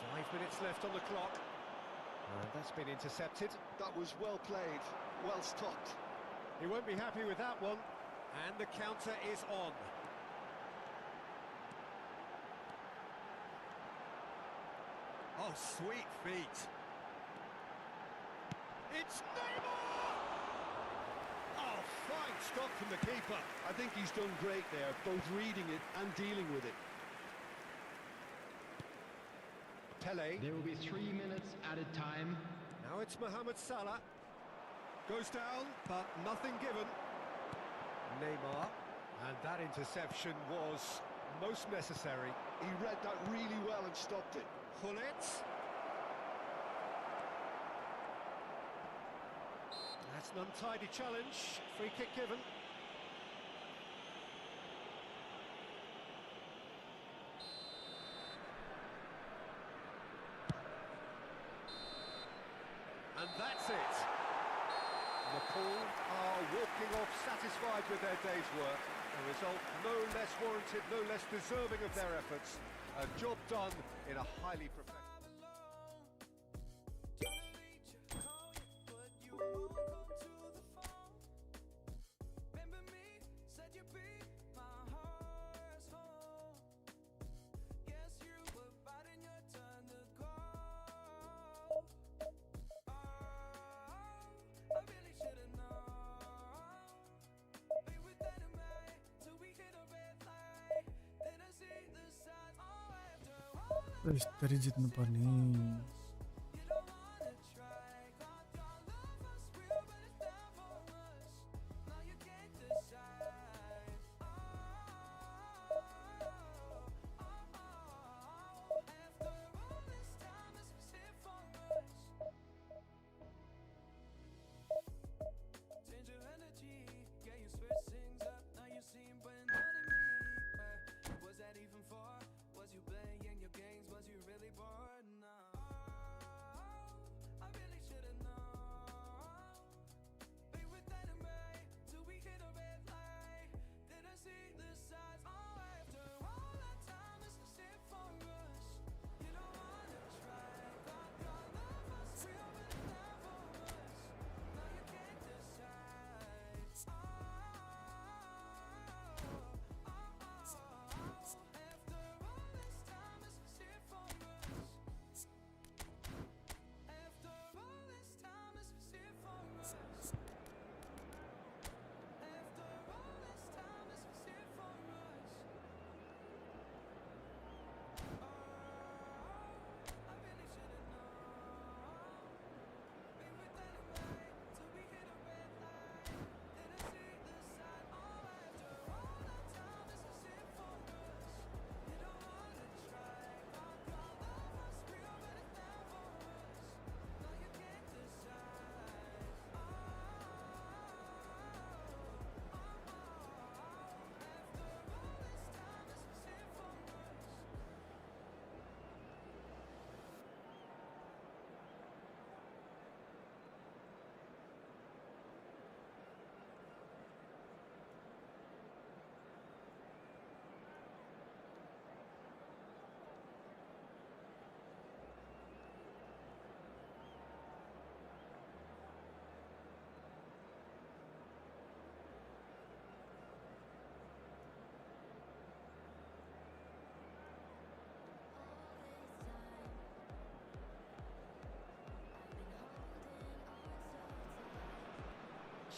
Five minutes left on the clock. That's been intercepted.
That was well played, well stopped.
He won't be happy with that one. And the counter is on. Oh, sweet feet. It's Neymar! Oh, fine stop from the keeper.
I think he's done great there, both reading it and dealing with it.
Pele.
There will be 3 minutes added time.
Now it's Mohamed Salah. Goes down, but nothing given. Neymar. And that interception was most necessary.
He read that really well and stopped it.
Hullet. That's an untidy challenge. Free kick given. And that's it. Nepal are walking off satisfied with their day's work. A result no less warranted, no less deserving of their efforts. A job done in a highly professional...
यस्तरी जित्नु पर्ने
Was that even for? Was you playing your games? Was you really bored? No.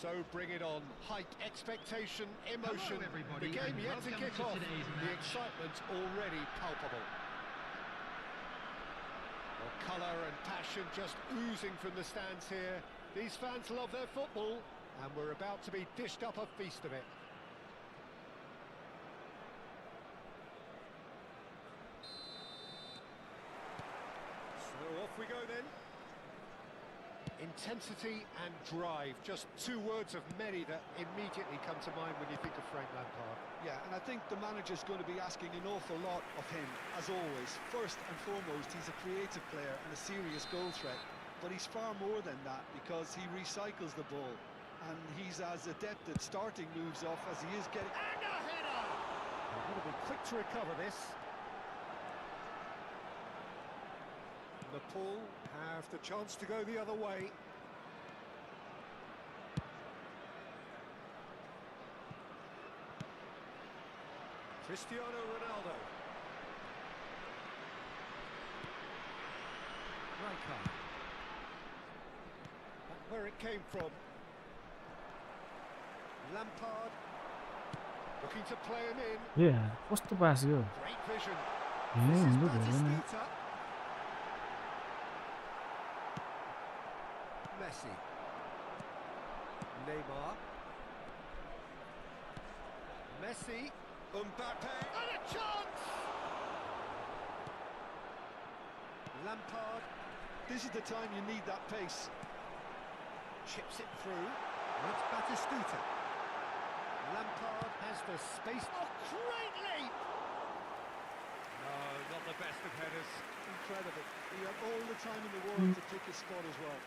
So bring it on. Height, expectation, emotion.
Hello, everybody,
The game
and
yet to
welcome
kick
to
off.
today's
The
match.
excitement already palpable. Well, colour and passion just oozing from the stands here. These fans love their football, and we're about to be dished up a feast of it. So off we go then. Intensity and drive, just two words of many that immediately come to mind when you think of Frank Lampard.
Yeah, and I think the manager's going to be asking an awful lot of him, as always. First and foremost, he's a creative player and a serious goal threat, but he's far more than that because he recycles the ball, and he's as adept at starting moves off as he is getting...
And a header! They're going to be quick to recover this. Nepal have the chance to go the other way. Cristiano Ronaldo. Rijkaard. That's where it came from. Lampard. Looking to play him in.
Yeah, कस्तो पास यो
Great vision.
A
This is
हुँदो धेरै नै
Batistuta. Messi. Neymar. Messi. Mbappe. And a chance! Lampard.
This is the time you need that pace.
Chips it through. It's Batistuta. Lampard has the space. Oh, great leap! No, not the best of headers.
Incredible. You have all the time in the world to pick his spot as well.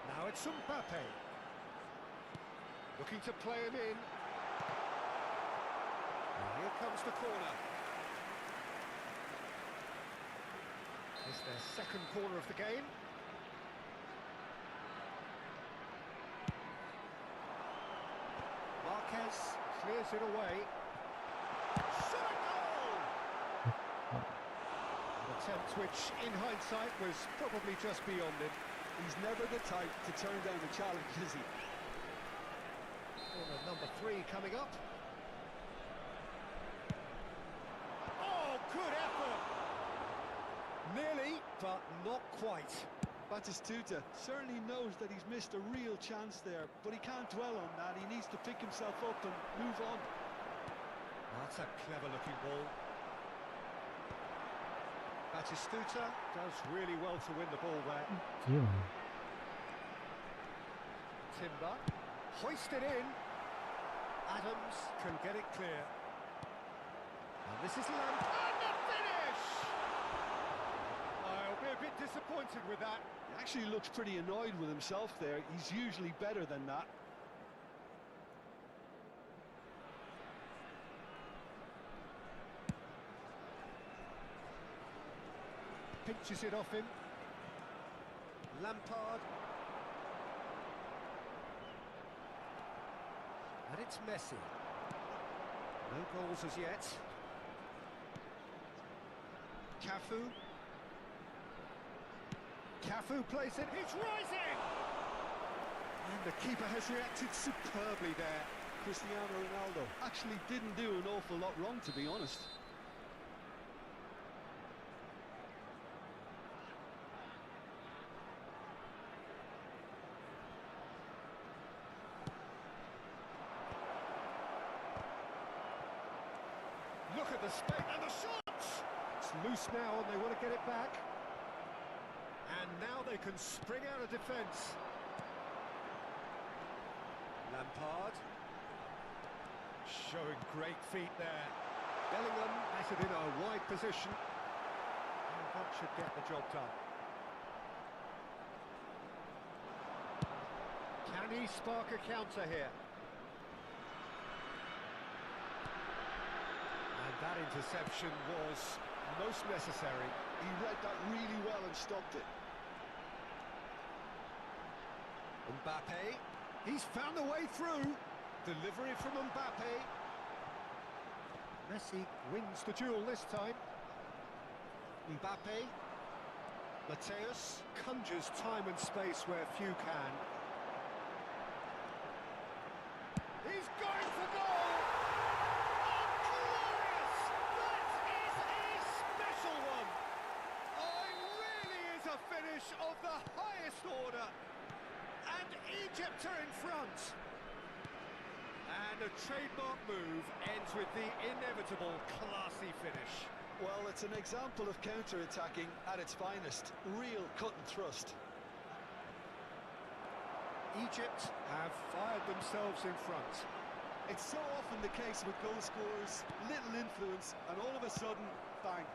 Now it's Mbappe. Looking to play him in. And here comes the corner. It's their second corner of the game. Marquez clears it away. Shot a goal! An attempt which, in hindsight, was probably just beyond him.
He's never the type to turn down a challenge, is he?
Corner number 3 coming up. Oh, good effort! Nearly, but not quite.
Batistuta certainly knows that he's missed a real chance there, but he can't dwell on that. He needs to pick himself up and move on.
That's a clever-looking ball. Batistuta does really well to win the ball there.
के हो
Timber, hoisted in. Adams can get it clear. And this is Lampard. And the finish! I'll be a bit disappointed with that.
He actually looks pretty annoyed with himself there. He's usually better than that.
Pinches it off him. Lampard. And it's Messi. No goals as yet. Cafu. Cafu plays it. He's rising! And the keeper has reacted superbly there.
Cristiano Ronaldo actually didn't do an awful lot wrong, to be honest.
Look at the space and the shot! It's loose now and they want to get it back. And now they can spring out of defence. Lampard. Showing great feet there. Bellingham has it in a wide position. And that should get the job done. Can he spark a counter here? And that interception was most necessary.
He read that really well and stopped it.
Mbappe, he's found a way through. Delivery from Mbappe. Messi wins the duel this time. Mbappe. Mateus conjures time and space where few can. He's going for goal! Oh, glorious! That is a special one! Oh, it really is a finish of the highest order. And Egypt are in front. And a trademark move ends with the inevitable classy finish.
Well, it's an example of counter-attacking at its finest. Real cut and thrust.
Egypt have fired themselves in front.
It's so often the case with goal scorers, little influence, and all of a sudden, bang.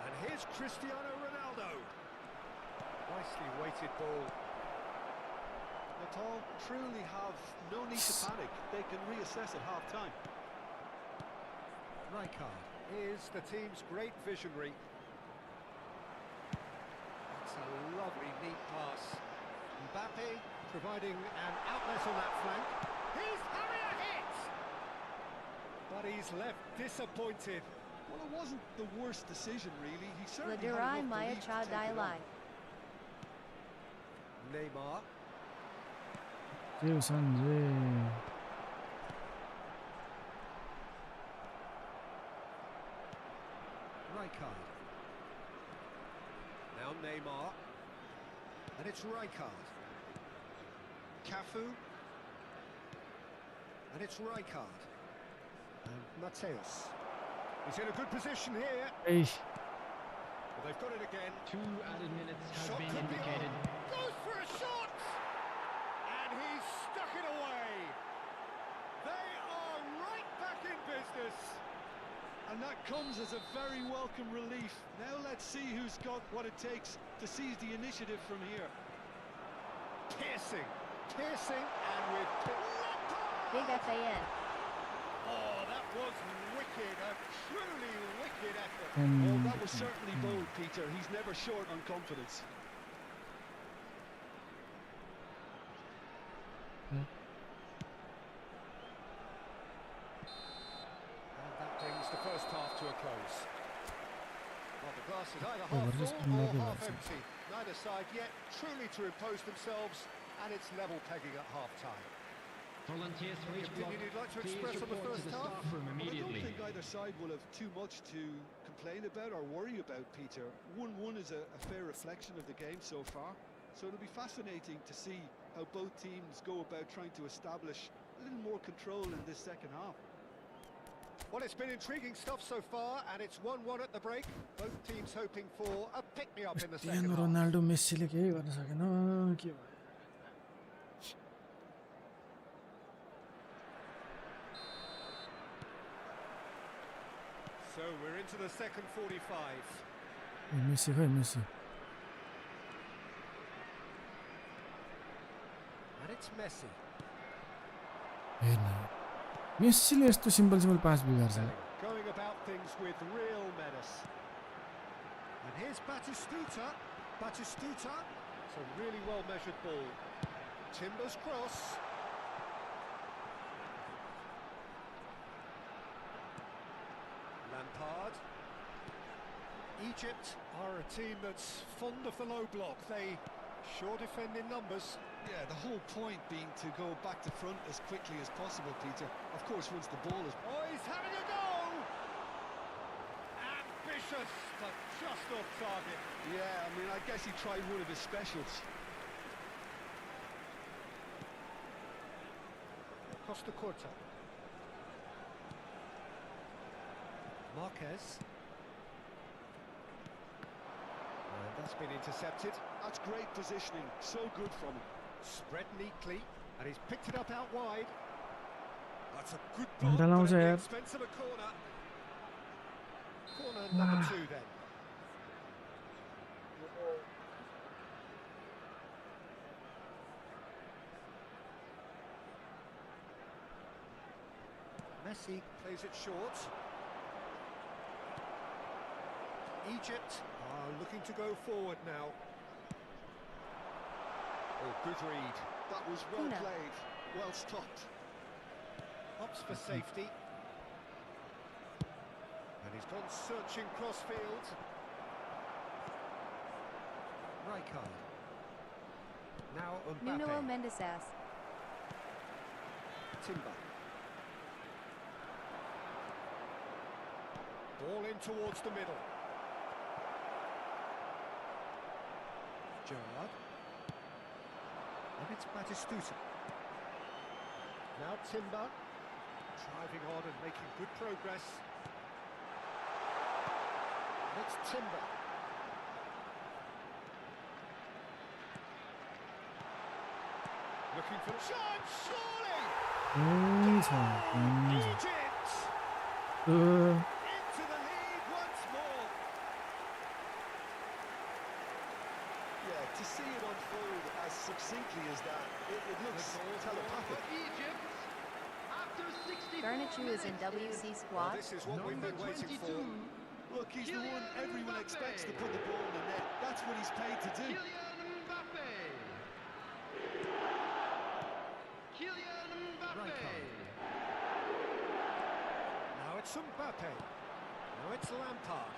And here's Cristiano Ronaldo. Nicely weighted ball.
Natal truly have no need to panic. They can reassess at half-time.
Rijkaard is the team's great visionary. That's a lovely, neat pass. Mbappe providing an outlet on that flank. He's having a hit! But he's left disappointed.
Well, it wasn't the worst decision, really. He certainly had
Ladurai
enough
Maya
belief to take
Chadai
it
Lai.
on.
Neymar.
Sanjay.
Rijkaard. Now Neymar. And it's Rijkaard. Cafu. And it's Rijkaard. And Mateus. He's in a good position here.
Hey.
Well, they've got it again.
2 added minutes has
Shot
been
could be
indicated.
on. Goes for a shot! And he's stuck it away. They are right back in business.
And that comes as a very welcome relief. Now let's see who's got what it takes to seize the initiative from here.
Piercing, and with...
Big FAN.
Oh, that was wicked, a truly wicked effort.
Oh, that was certainly bold, Peter. He's never short on confidence.
And that brings the first half to a close. Well, the glass is either half full or half empty. Neither side yet truly to impose themselves, and it's level pegging at half-time.
Volunteers for each block.
Opinion you'd like to
Please
express on the
report to
first
the
half?
staff room
Well, I don't
immediately.
think either side will have too much to complain about or worry about, Peter. 1-1 is a fair reflection of the game so far. So it'll be fascinating to see how both teams go about trying to establish a little more control in this second half.
Well, it's been intriguing stuff so far, and it's 1-1 at the break. Both teams hoping for a pick-me-up in the second
Cristiano
half.
Ronaldo मेस्सीले केही गर्न सकेन के भयो
So we're into the second 45.
Messi खै Messi
And it's Messi.
हेर्न मेस्सीले यस्तो simple पास बिगार्छ
Going about things with real menace. And here's Batistuta. Batistuta. It's a really well-measured ball. Timber's cross. Lampard. Egypt are a team that's fond of the low block. They sure defend in numbers.
Yeah, the whole point being to go back to front as quickly as possible, Peter. Of course, once the ball is...
Oh, he's having a go! Ambitious, but just off target.
Yeah, I mean, I guess he tried one of his specials.
Costa Corta. Marquez. And that's been intercepted.
That's great positioning. So good from him.
Spread neatly, and he's picked it up out wide. That's a good
Anda
ball,
launch
but at the
यार
expense of a corner. Corner number 2 then. Messi plays it short. Egypt are looking to go forward now. Oh, good read.
That was well
Kuna.
played. Well stopped.
Opts for safety. And he's gone searching crossfield. Rijkaard. Now
Nuno
Mbappe.
Mendes.
Timber. Ball in towards the middle. Gerrard. And it's Batistuta. Now Timber. Driving on and making good progress. And it's Timber. Looking for the shot, surely! Egypt! Into the lead once more.
Yeah, to see it unfold as succinctly as that, it looks telepathic.
Egypt, after 64
Garnacho is in
minutes,
WC
Well,
squad.
this is what we've
number
been waiting
22,
for.
Look, he's the one everyone expects to put the ball in the net. That's what he's paid to do.
Kylian Mbappe. Kylian Mbappe.
Now it's Mbappe. Now it's Lampard.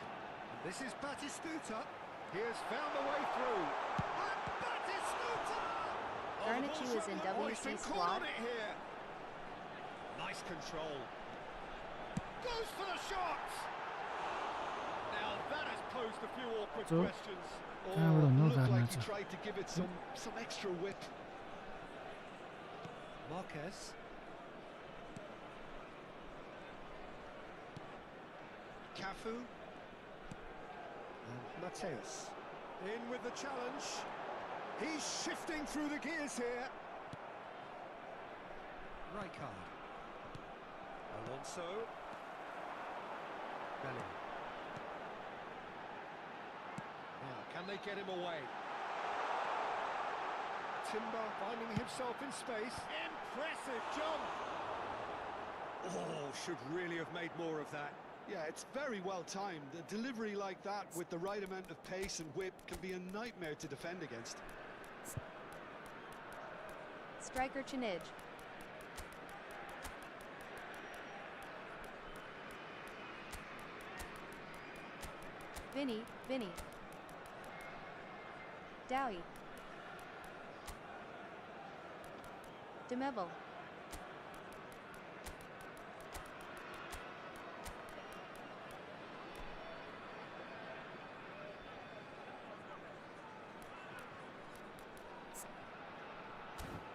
And this is Batistuta. He has found a way through. And Batistuta!
Garnacho is in
He's been
WC
caught
squad.
on it here. Nice control. Goes for the shot. Now that has posed a few awkward
So-
questions.
कहाँबाट हुनु
Looked like he
Garnacho?
tried to give it some extra whip.
Marquez. Cafu. And Mateus. In with the challenge. He's shifting through the gears here. Rijkaard. Alonso. Bellingham. Now, can they get him away? Timber finding himself in space. Impressive jump! Oh, should really have made more of that.
Yeah, it's very well timed. A delivery like that with the right amount of pace and whip can be a nightmare to defend against.
Striker Chinij. Vinny. Dowie. Demevel.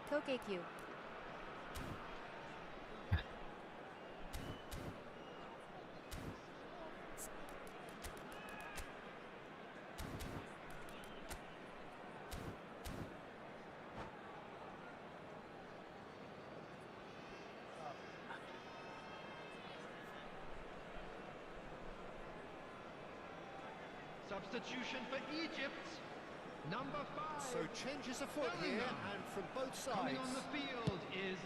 Kokekyu.
Substitution for Egypt. Number 5.
So changes afoot here, and from both
Coming
sides.
on the field is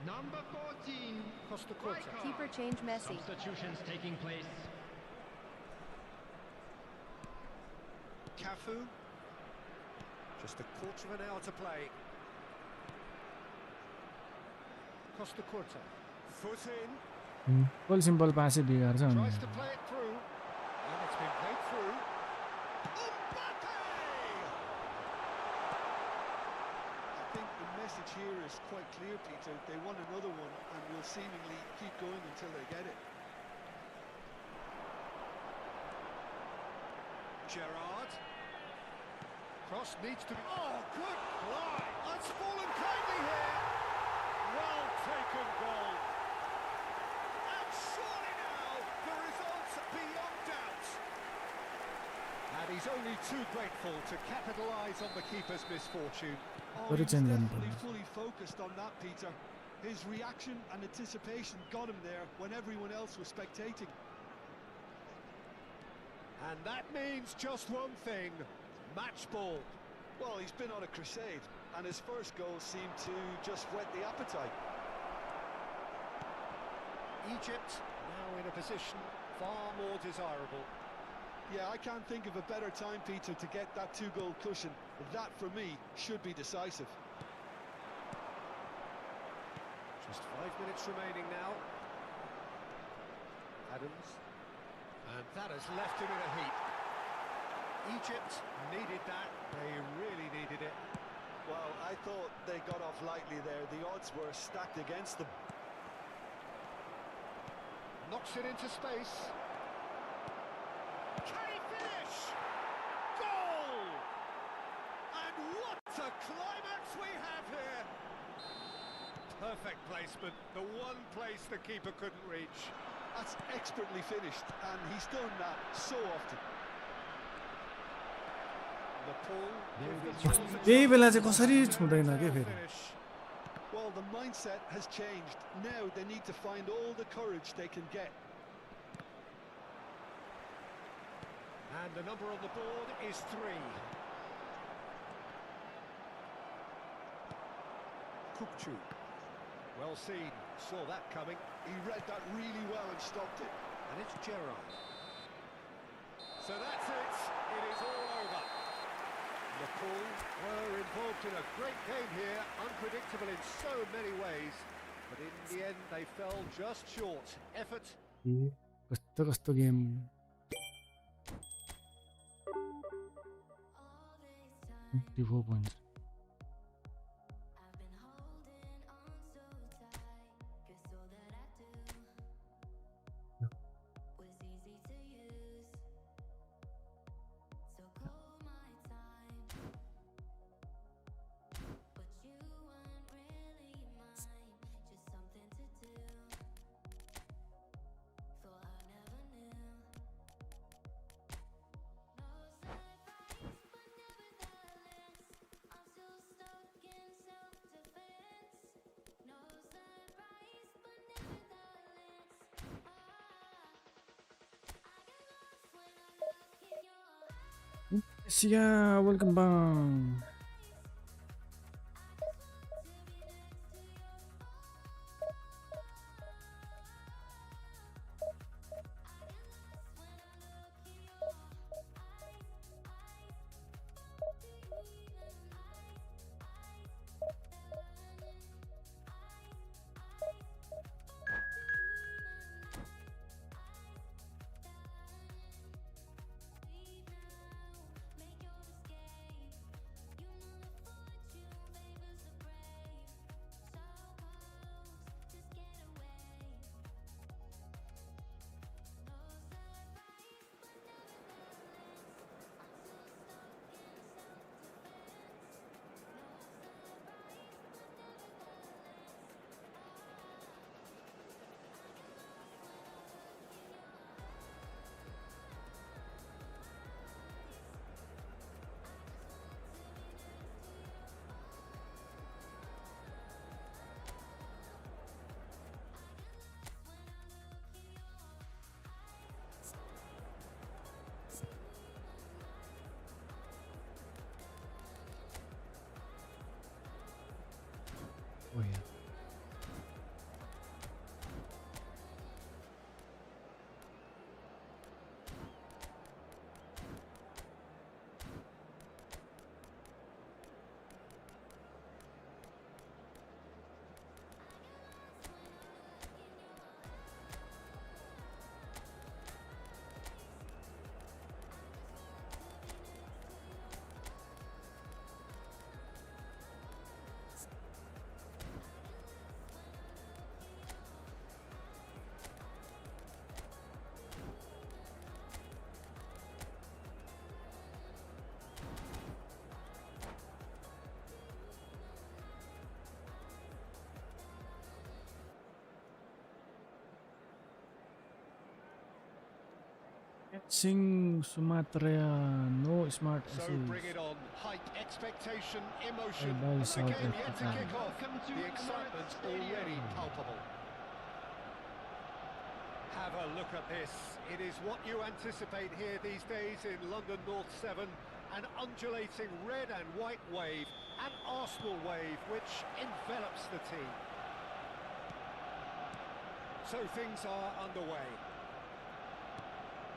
number 14.
Costa Curta.
Rijkaard.
Keeper change Messi.
Substitutions taking place.
Cafu. Just a quarter of an hour to play. Costa Curta. Foot in.
Simple simple पासै बिगार्छ अनि
Tries to play it through. And it's been played through. Mbappe!
I think the message here is quite clear, Peter. They want another one and will seemingly keep going until they get it.
Gerrard. Cross needs to be... Oh, good fly! It's fallen kindly here. Well taken goal. And surely now, the result's beyond doubt. And he's only too grateful to capitalise on the keeper's misfortune.
Oh,
Very
he was
genuine
definitely
play.
fully focused on that, Peter. His reaction and anticipation got him there when everyone else was spectating.
And that means just one thing. Match ball.
Well, he's been on a crusade, and his first goal seemed to just whet the appetite.
Egypt now in a position far more desirable.
Yeah, I can't think of a better time, Peter, to get that two-goal cushion. That, for me, should be decisive.
Just 5 minutes remaining now. Adams. And that has left him in a heap. Egypt needed that. They really needed it.
Well, I thought they got off lightly there. The odds were stacked against them.
Knocks it into space. Can he finish? Goal! And what a climax we have here! Perfect placement, the one place the keeper couldn't reach.
That's expertly finished, and he's done that so often.
त्यही बेला चाहिँ कसरी छुँदैन के फेरि
Well, the mindset has changed. Now they need to find all the courage they can get.
And the number on the board is 3. Kupchu. Well seen, saw that coming.
He read that really well and stopped it.
And it's Gerrard. So that's it. It is all over. Liverpool were involved in a great game here, unpredictable in so many ways, but in the end they fell just short. Effort.
कस्तो कस्तो game 54 points. Yeah, welcome back. Oh yeah. Sing Sumatra, no smart
So
asses.
bring it on. Hype, expectation, emotion.
Bye,
And the
South
game yet to
Africa.
kick off. The excitement's already palpable. Have a look at this. It is what you anticipate here these days in London North 7. An undulating red and white wave, an Arsenal wave which envelops the team. So things are underway.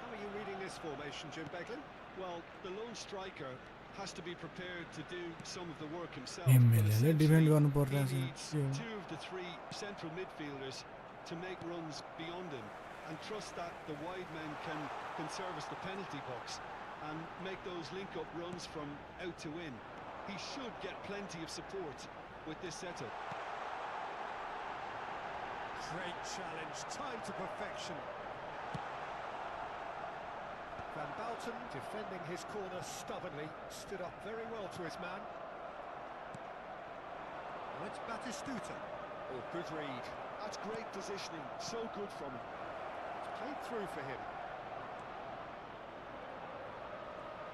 How are you reading this formation, Jim Beglin?
Well, the lone striker has to be prepared to do some of the work himself.
एमएलएले defend गर्नु
He
पर्छ
needs two of the three central midfielders to make runs beyond him and trust that the wide men can can service the penalty box and make those link-up runs from out to in. He should get plenty of support with this setup.
Great challenge, time to perfection. Van Bouten defending his corner stubbornly, stood up very well to his man. Well, it's Batistuta. Oh, good read.
That's great positioning, so good from him.
It's played through for him.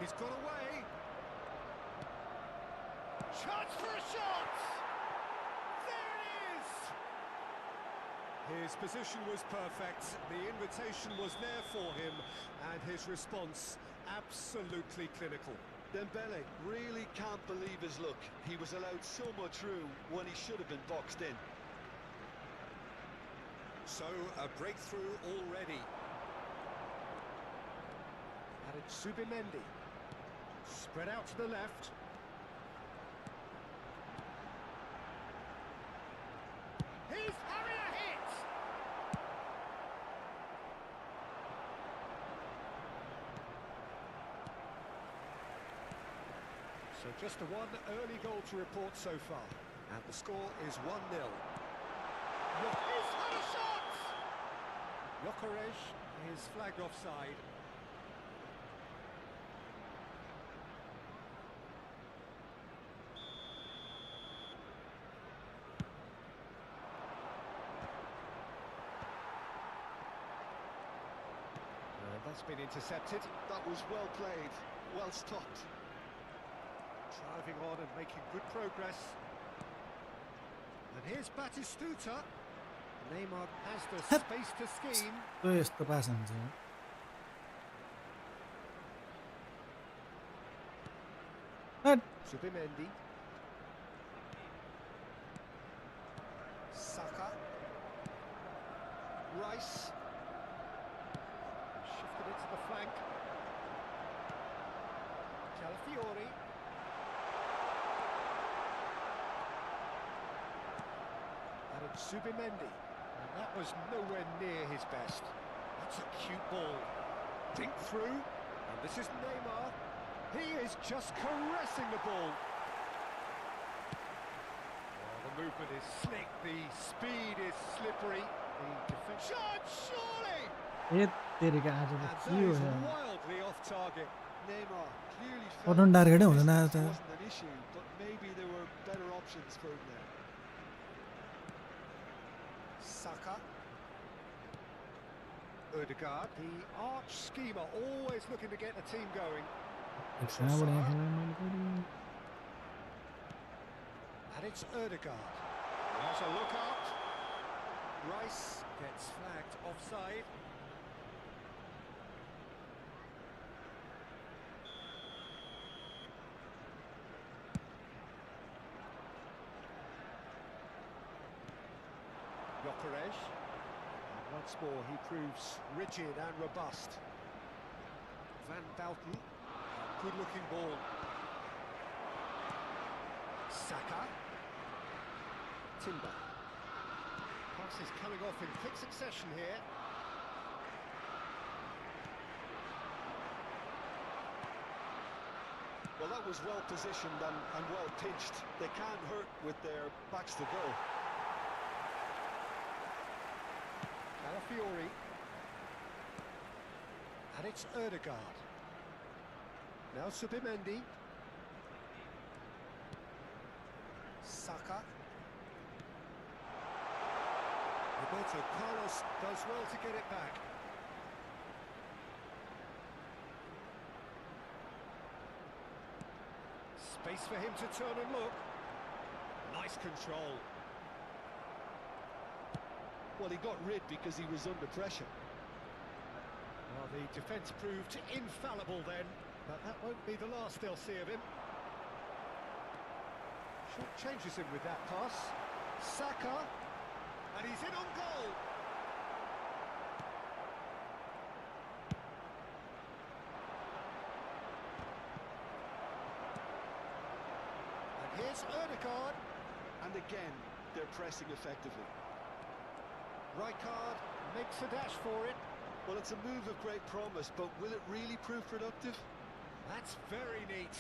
He's got away. Chance for a shot! There it is! His position was perfect, the invitation was there for him, and his response absolutely clinical.
Dembele really can't believe his luck. He was allowed so much room when he should have been boxed in.
So, a breakthrough already. And it's Subimendi. Spread out to the left. He's having a hit! So just the one early goal to report so far. And the score is 1-0. He's had a shot! Gyökeres is flagged offside. And that's been intercepted.
That was well played, well stopped.
Driving on and making good progress. And here's Batistuta. Neymar has the space to scheme.
To यस्तो पास हुन्छ हट
Subimendi. Saka. Rice. Shifted it to the flank. Calafiori. And it's Subimendi. And that was nowhere near his best. That's a cute ball. Dink through. And this is Neymar. He is just caressing the ball. Oh, the movement is slick. The speed is slippery. The defense... Shot, surely!
ए तेरिका आज
And
त
that
के हो
is
यार
wildly off target.
Neymar clearly felt
Patan टार्गेटै
that
हुँदैन आज
distance
त
wasn't an issue, but maybe there were better options for him there.
Saka. Ødegaard, the arch schemer, always looking to get the team going.
एकछिनबाट यहाँ खेला मैले फेरि
And it's Ødegaard. There's a look up. Rice gets flagged offside. Gyökeres. And once more he proves rigid and robust. Van Bouten. Good looking ball. Saka. Timber. Passes coming off in quick succession here.
Well, that was well positioned and well pitched. They can't hurt with their backs to goal.
Calafiori. And it's Ødegaard. Now Subimendi. Saka. Roberto Carlos does well to get it back. Space for him to turn and look. Nice control.
Well, he got rid because he was under pressure.
Well, the defence proved infallible then, but that won't be the last they'll see of him. Short changes him with that pass. Saka, and he's in on goal. And here's Ødegaard.
And again, they're pressing effectively.
Rijkaard makes a dash for it.
Well, it's a move of great promise, but will it really prove productive?
That's very neat.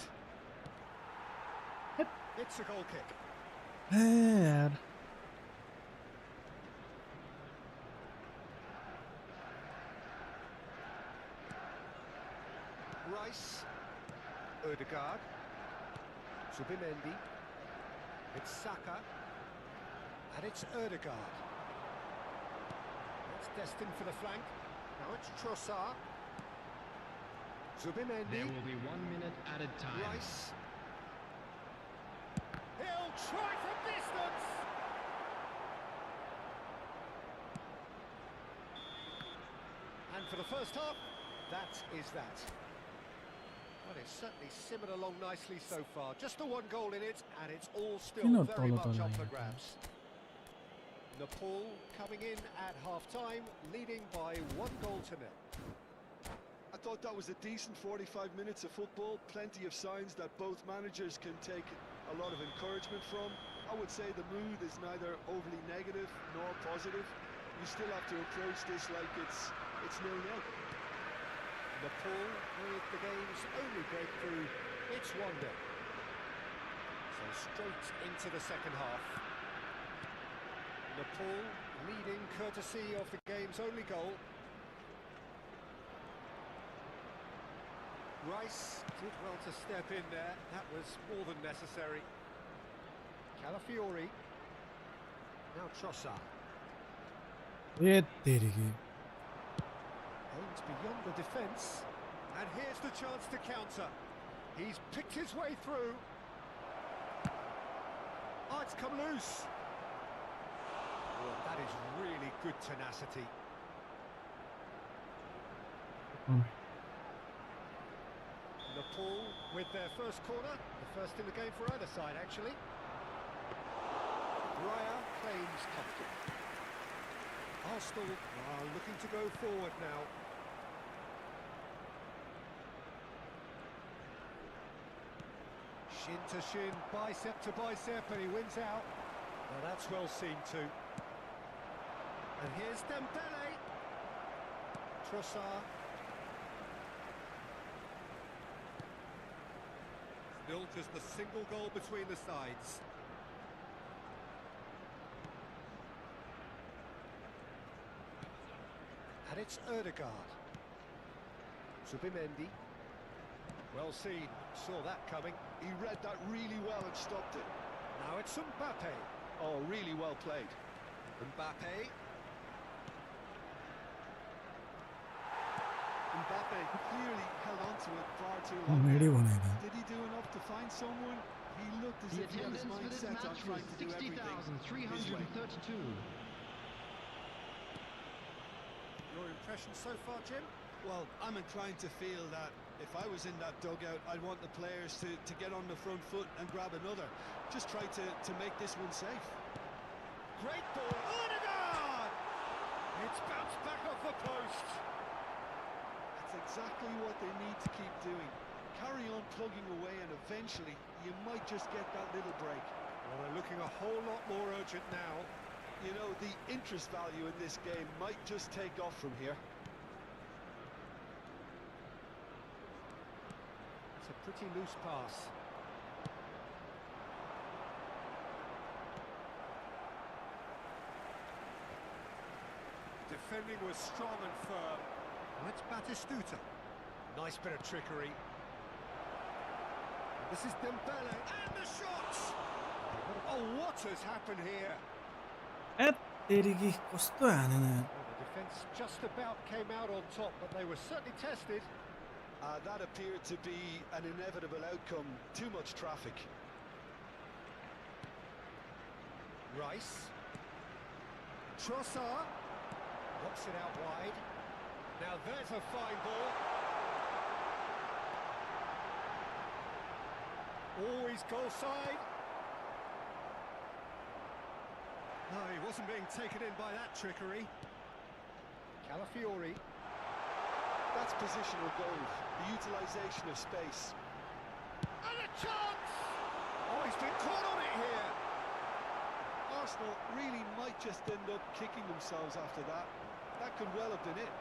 It's a goal kick.
है यार
Rice, Ødegaard, Zubimendi, it's Saka, and it's Ødegaard. It's destined for the flank. Now it's Trossard. Zubimendi.
There will be 1 minute added time.
Rice. He'll try from distance. And for the first half, that is that. Well, it's certainly simmered along nicely so far. Just the one goal in it, and it's all still
Kiन
very
tolo
much
tolo
up for
यहाँ?
grabs. Nepal coming in at half-time, leading by 1-0.
I thought that was a decent 45 minutes of football. Plenty of signs that both managers can take a lot of encouragement from. I would say the mood is neither overly negative nor positive. You still have to approach this like it's 0-0.
Nepal with the game's only breakthrough. It's 1-0. So straight into the second half. Nepal leading courtesy of the game's only goal. Rice did well to step in there. That was more than necessary. Calafiori. Now Trossard.
ये तेरी की
Aims beyond the defence. And here's the chance to counter. He's picked his way through. Oh, it's come loose. Well, that is really good tenacity. Nepal with their first corner. The first in the game for either side, actually. Raya claims comfort. Arsenal are looking to go forward now. Shin to shin, bicep to bicep, and he wins out. Well, that's well seen too. And here's Dembele. Trossard. Still just a single goal between the sides. And it's Ødegaard. Zubimendi. Well seen, saw that coming.
He read that really well and stopped it.
Now it's Mbappe.
Oh, really well played.
Mbappe.
Mbappe clearly held on to it far too
वो
long.
मेरी बनाई थी
Did he do enough to find someone? He looked as
The
if he had his
attendance for
mind
this
set on
match was
trying to do everything his way.
60,332.
Your impression so far, Jim?
Well, I'm inclined to feel that if I was in that dugout, I'd want the players to get on the front foot and grab another. Just try to make this one safe.
Great ball. Ødegaard! It's bounced back off the post.
That's exactly what they need to keep doing. Carry on plugging away and eventually you might just get that little break.
Well, they're looking a whole lot more urgent now.
You know, the interest value in this game might just take off from here.
It's a pretty loose pass. Defending was strong and firm. And it's Batistuta. Nice bit of trickery. This is Dembele, and the shot! Oh, what has happened here?
ए तेरी की कस्तो हानेन यार
Well, the defence just about came out on top, but they were certainly tested.
That appeared to be an inevitable outcome. Too much traffic.
Rice. Trossard. Knocks it out wide. Now there's a fine ball. Always goal side. No, he wasn't being taken in by that trickery. Calafiori.
That's positional goal. The utilisation of space.
And a chance! Oh, he's been caught on it here.
Arsenal really might just end up kicking themselves after that. That could well have been it.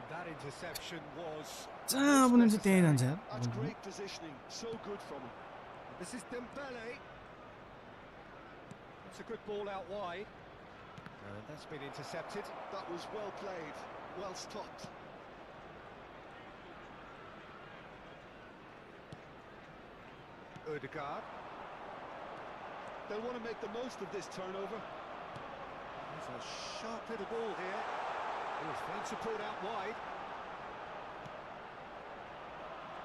And that interception was...
जहाँ पनि चाहिँ त्यहीँ जान्छ यार
That's great positioning. So good from him.
This is Dembele. That's a good ball out wide. And that's been intercepted.
That was well played. Well stopped.
Ødegaard.
They'll want to make the most of this turnover.
There's a sharp little ball here. Oh, fine support out wide.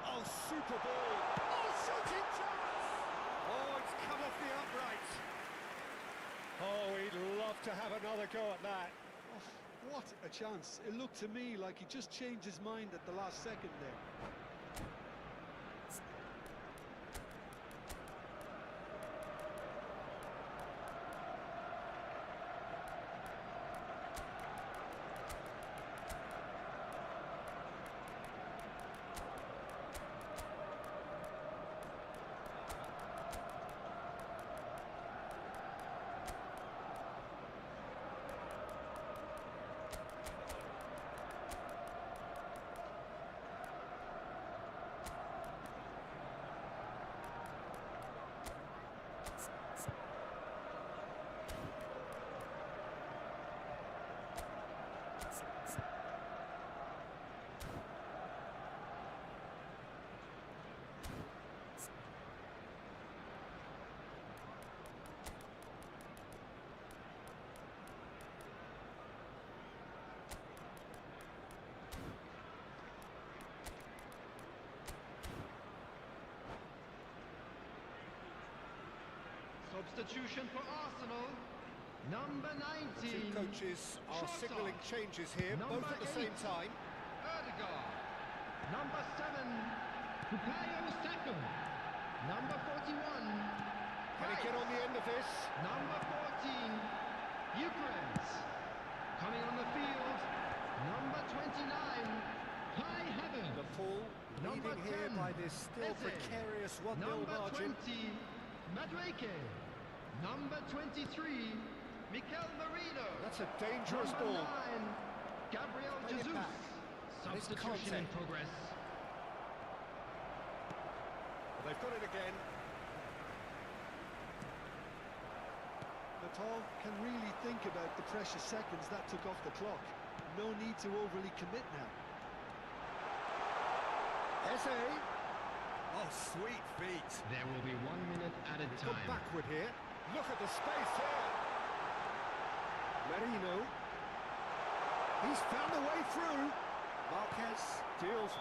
Oh, super ball. Oh, shooting chance! Oh, it's come off the upright. Oh, he'd love to have another go at that.
Oh, what a chance. It looked to me like he just changed his mind at the last second there.
Substitution for Arsenal, number
The two
19.
coaches are
Trossard.
signalling changes here,
Number
both at the same
8.
time.
Ødegaard. Number 7, Bukayo Saka. Number 41,
Can he get on the end of this?
number 14, Ukraine. Coming on the field, number 29, Kai Havertz.
The Paul
Number
leading here
10,
by this still
Messi.
precarious 1-0
Number
margin.
20, Madueke. Number 23, Mikel Merino.
That's a dangerous
Number
ball.
9, Gabriel
Play it
Jesus.
back. And it's
Substitution in
Conte.
progress.
They've got it again.
Natal can really think about the precious seconds that took off the clock. No need to overly commit now.
Eze. Oh, sweet feet.
There will be 1 minute added
Go
time.
backward here. Look at the space here. Merino. He's found a way through. Marquez deals.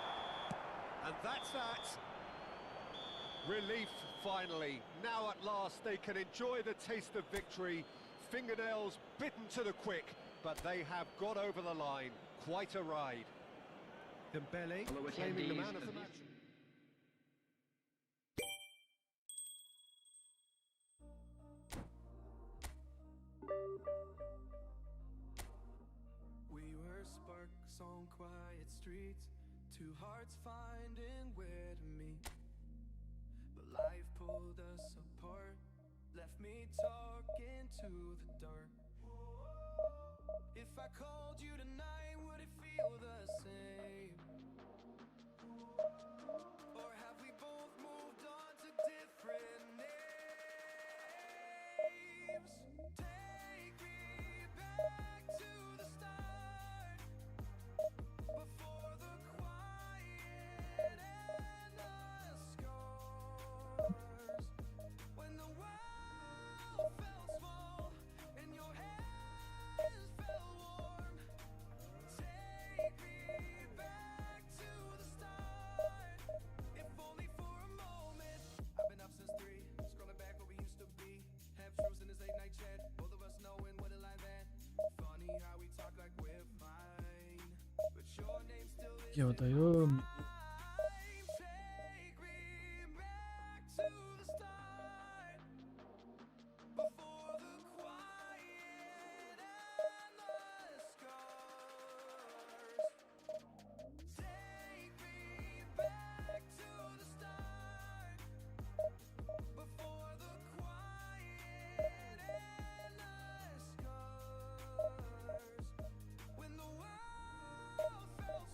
And that's that. Relief, finally. Now at last they can enjoy the taste of victory. Fingernails bitten to the quick, but they have got over the line. Quite a ride. Dembele
Fellow
claiming the
attendees
man of the
of
match.
We were sparks on quiet streets, two hearts finding where to meet. But life pulled us apart, left me talking to the dark. If I called you tonight, would it feel the same? Or have we both moved on to different names? Take me back to the start, before the quiet and the scars. When the world felt small and your hands felt warm. Take me back to the start, if only for a moment. I've been up since 3, scrolling back where we used to be. Half truths in this late night chat, both of us knowing what it like that. Funny how we talk like we're fine, but your name still is
के हो त यो
mine. Take me back to the start, before the quiet and the scars. Take me back to the start, before the quiet and the scars. When the world felt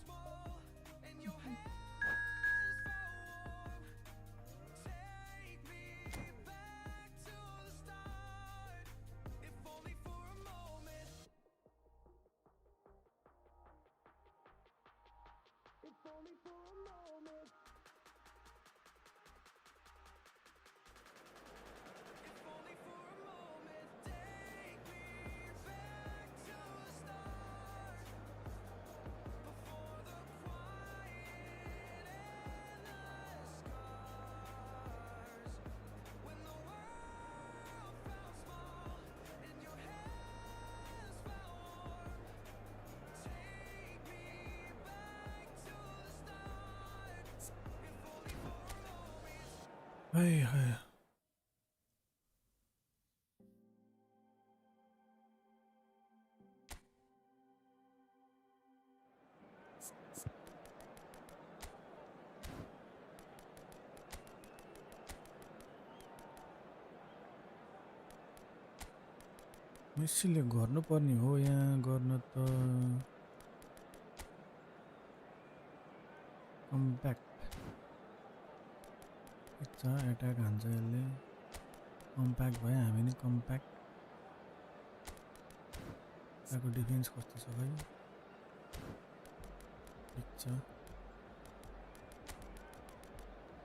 हाय हाय मेसीले गर्नुपर्ने हो यहाँ गर्न त comeback अच्छा attack हान्छ यसले compact भयो हामी नि कम्प्याक्ट यहाँको डिफेन्स कस्तो छ भाइ ठिक छ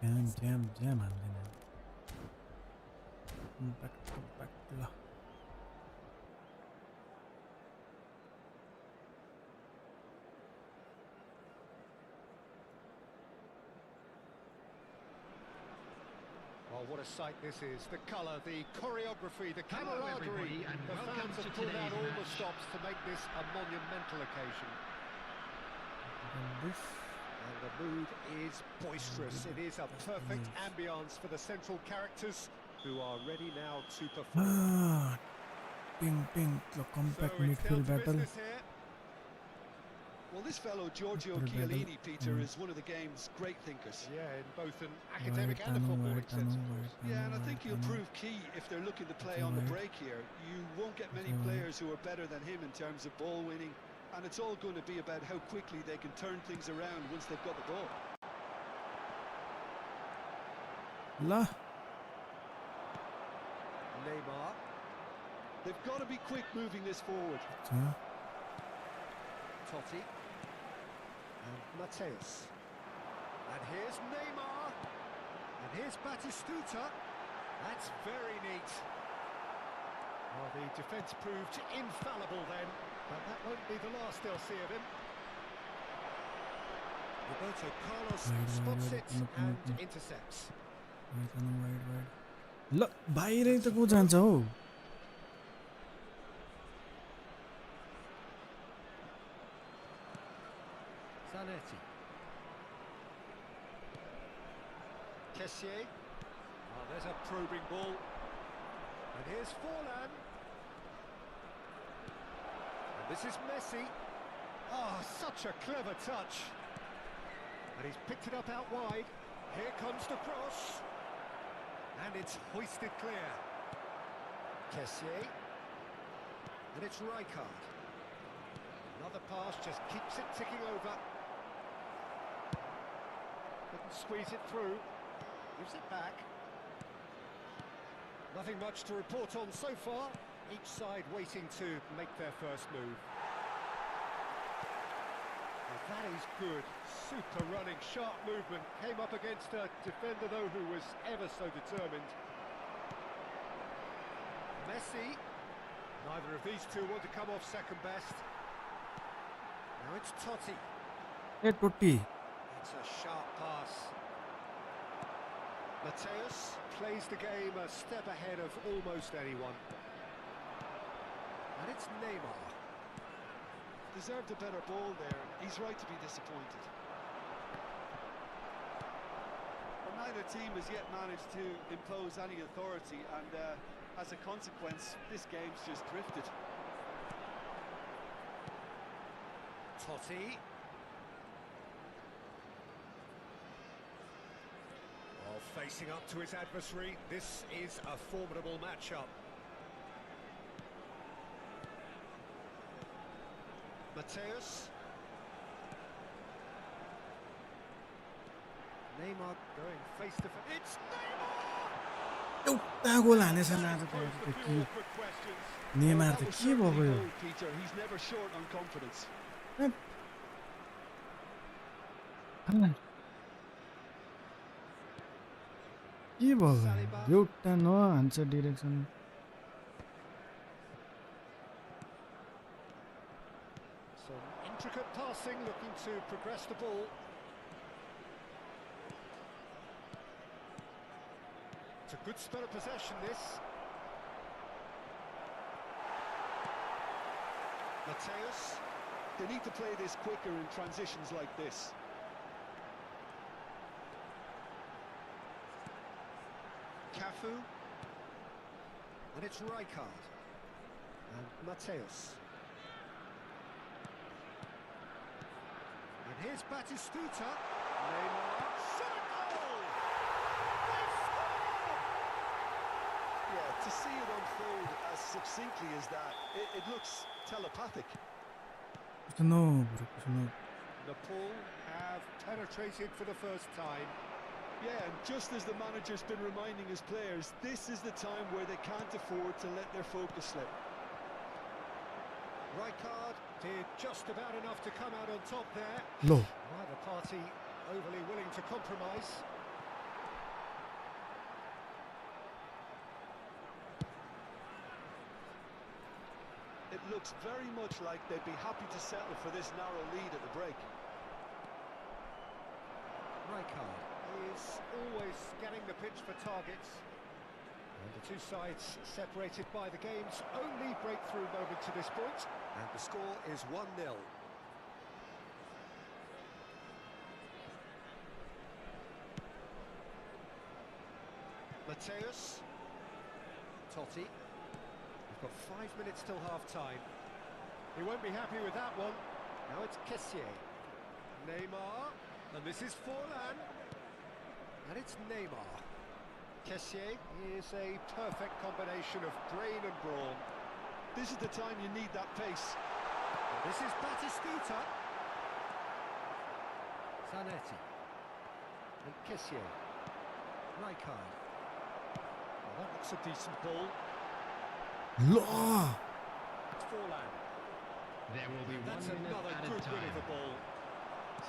ज्याम ज्याम ज्याम हाल्दैन कम्प्याक्ट ल
Oh, what a sight this is. The colour, the choreography, the
Hello, everybody,
camaraderie.
and
The
welcome
fans
to
have pulled out
today's
all the
match.
stops to make this a monumental occasion.
this
And the mood is boisterous. It is a perfect ambience for the central characters who are ready now to perform.
ping ping the compact
So it's
midfield
down to
battle
business here.
Well, this fellow Giorgio
Midfield battle.
Chiellini, Peter, is one of the game's great thinkers.
Yeah, in both an academic
White
and a
tanu,
footballing
white
sense,
tanu,
of course.
white tanu,
Yeah, and I think
white
he'll
tanu.
prove key if they're looking to play
Okay,
on the
right.
break here. You won't get many
Okay, right.
players who are better than him in terms of ball winning, and it's all going to be about how quickly they can turn things around once they've got the ball.
La
Neymar.
They've got to be quick moving this forward.
छ
Totti. And Mateus. And here's Neymar. And here's Batistuta. That's very neat. Well, the defence proved infallible then, but that won't be the last they'll see of him. Roberto Carlos spots it and intercepts.
white tanu, white ल बाहिरै त को जान्छ हौ
Zanetti. Kessié. Oh, there's a probing ball. And here's Forlan. And this is Messi. Oh, such a clever touch. And he's picked it up out wide. Here comes the cross. And it's hoisted clear. Kessié. And it's Rijkaard. Another pass just keeps it ticking over. Couldn't squeeze it through. Gives it back. Nothing much to report on so far. Each side waiting to make their first move. Well, that is good. Super running, sharp movement. Came up against a defender, though, who was ever so determined. Messi. Neither of these two want to come off second best. Now it's Totti.
ए टोटी
It's a sharp pass. Mateus plays the game a step ahead of almost anyone. And it's Neymar.
Deserved a better ball there. He's right to be disappointed. Well, neither team has yet managed to impose any authority, and as a consequence, this game's just drifted.
Totti. Well, facing up to his adversary, this is a formidable matchup. Mateus. Neymar going face to face. It's Neymar!
एउटा गोल हानेछ आज त
Both the
के
few awkward questions.
Neymar
That
त
was
के भएको
certainly
yo
gold, Peter. He's never short on confidence.
के भयो एउटा नहान्छ direction
Some intricate passing, looking to progress the ball. It's a good spell of possession, this. Mateus.
They need to play this quicker in transitions like this.
Cafu. And it's Rijkaard. And Mateus. And here's Batistuta. Neymar. Shot a goal! They score!
Yeah, to see it unfold as succinctly as that, it looks telepathic.
No,
Nepal have penetrated for the first time.
Yeah, and just as the manager's been reminding his players, this is the time where they can't afford to let their focus slip.
Rijkaard did just about enough to come out on top there.
low.
Neither party overly willing to compromise.
It looks very much like they'd be happy to settle for this narrow lead at the break.
Rijkaard is always scanning the pitch for targets. And the two sides separated by the game's only breakthrough moment to this point. And the score is 1-0. Mateus. Totti. We've got 5 minutes till half-time. He won't be happy with that one. Now it's Kessié. Neymar. And this is Forlan. And it's Neymar. Kessié is a perfect combination of brain and brawn.
This is the time you need that pace.
And this is Batistuta. Zanetti. And Kessié. Rijkaard. Well, that looks a decent ball.
Low.
It's Forlan.
There will be 1
That's
minute
another
added
good win
time.
of the ball.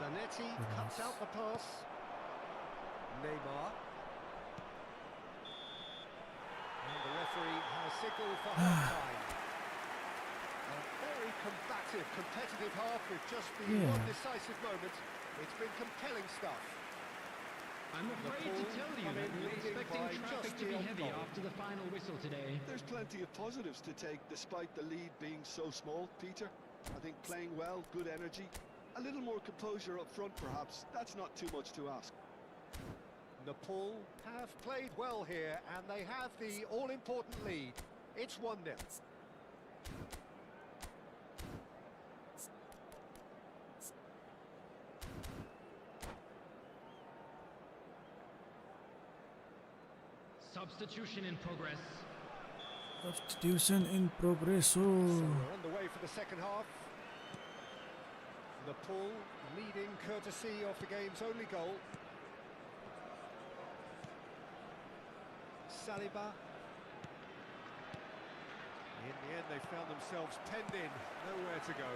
Zanetti cuts out the pass. Neymar. And the referee has signalled for half-time. A very combative, competitive half with just the one decisive moment. It's been compelling stuff.
I'm afraid to tell you that we're expecting traffic to be heavy after the final whistle today.
There's plenty of positives to take despite the lead being so small, Peter. I think playing well, good energy. A little more composure up front, perhaps. That's not too much to ask.
Nepal have played well here, and they have the all-important lead. It's 1-0.
Substitution in progress.
Substitution in progress.
So we're underway for the second half. Nepal leading courtesy of the game's only goal. Saliba. In the end, they found themselves penned in, nowhere to go.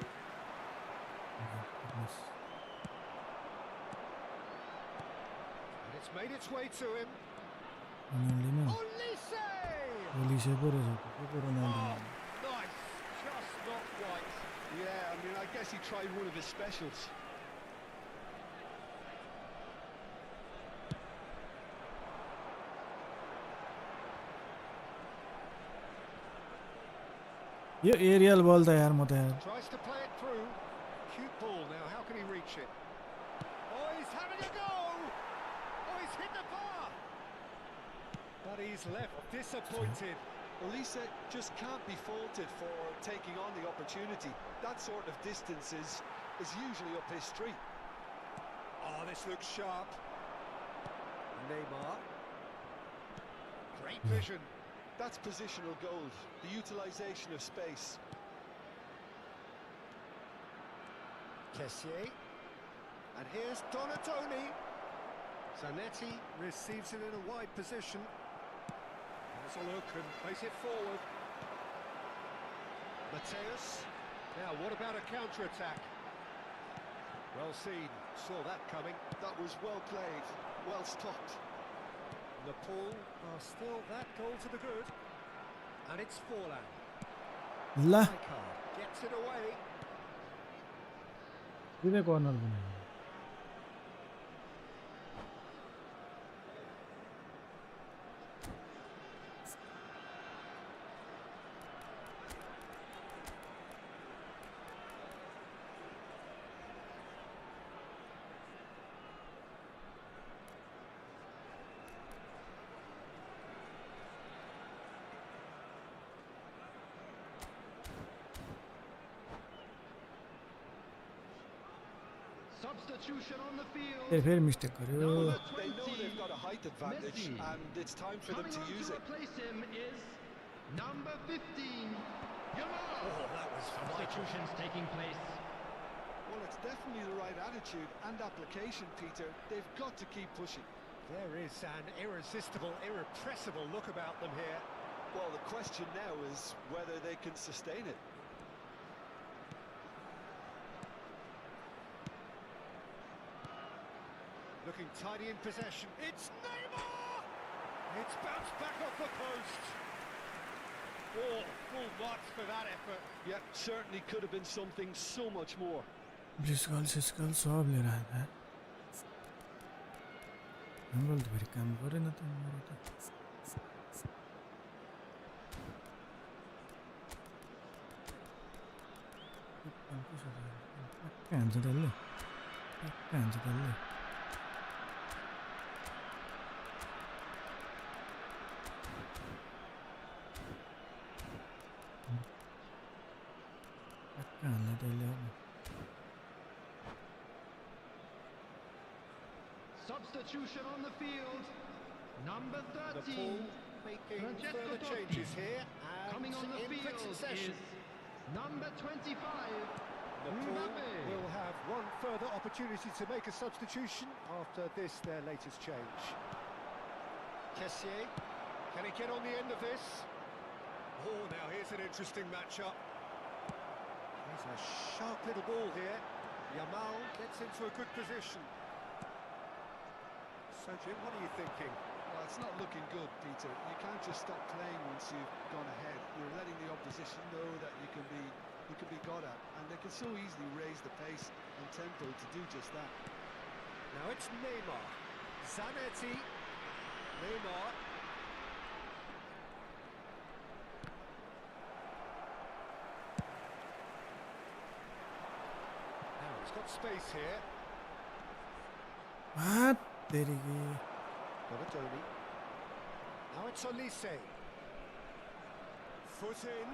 And it's made its way to him. Olise!
Olise परेछ
Oh, nice, just not quite.
Yeah, I mean, I guess he tried one of his specials.
यो aerial ball त यार म त यार
Tries to play it through. Cute ball now, how can he reach it? Oh, he's having a go! Oh, he's hit the bar! But he's left disappointed.
Olise just can't be faulted for taking on the opportunity. That sort of distance is usually up his street.
Oh, this looks sharp. Neymar. Great vision.
That's positional gold, the utilisation of space.
Kessié. And here's Donatoni. Zanetti receives it in a wide position. Has a look and plays it forward. Mateus. Now, what about a counter-attack? Well seen, saw that coming.
That was well played, well stopped.
Nepal are still that goal to the good. And it's Forlan.
ल
Icard gets it away.
सिधै corner बनायो
Substitution on the field.
फेरि mistake गर्यो
Number
They know
20,
they've got a height advantage,
Messi.
and it's time for them
Coming
to
on
use
to
it.
replace him is number 15, Yamal.
Oh, that was vital.
Substitutions taking place.
Well, it's definitely the right attitude and application, Peter. They've got to keep pushing.
There is an irresistible, irrepressible look about them here.
Well, the question now is whether they can sustain it.
Looking tidy in possession. It's Neymar! It's bounced back off the post. Oh, full marks for that effort.
Yeah, certainly could have been something so much more.
ब्लिस्कल सिस्कल सब लिएर आयो यार हाम्रो त फेरि काम गरेन त मेरो त पक्का हान्छ त्यसले पक्का हान्छ त्यसले पक्का हान्ला त्यसले अब
Substitution on the field. Number
Nepal
13.
making
Francesco
further
Totti.
changes here. And
Coming on the
in quick
field
succession.
is number 25.
Nepal
Mbappe.
will have one further opportunity to make a substitution after this, their latest change. Kessié, can he get on the end of this? Oh, now here's an interesting matchup. Here's a sharp little ball here. Yamal gets into a good position. So, Jim, what are you thinking?
Well, it's not looking good, Peter. You can't just stop playing once you've gone ahead. You're letting the opposition know that you can be got at, and they can so easily raise the pace and tempo to do just that.
Now it's Neymar. Zanetti. Neymar. Now he's got space here.
हात तेरिकी
Donatoni. Now it's Olise. Foot in.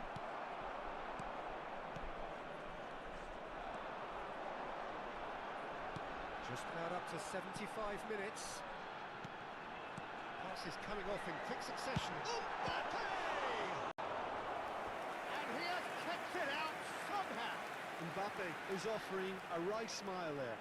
Just about up to 75 minutes. Pass is coming off in quick succession. Mbappe! And he has kept it out somehow.
Mbappe is offering a wry smile there.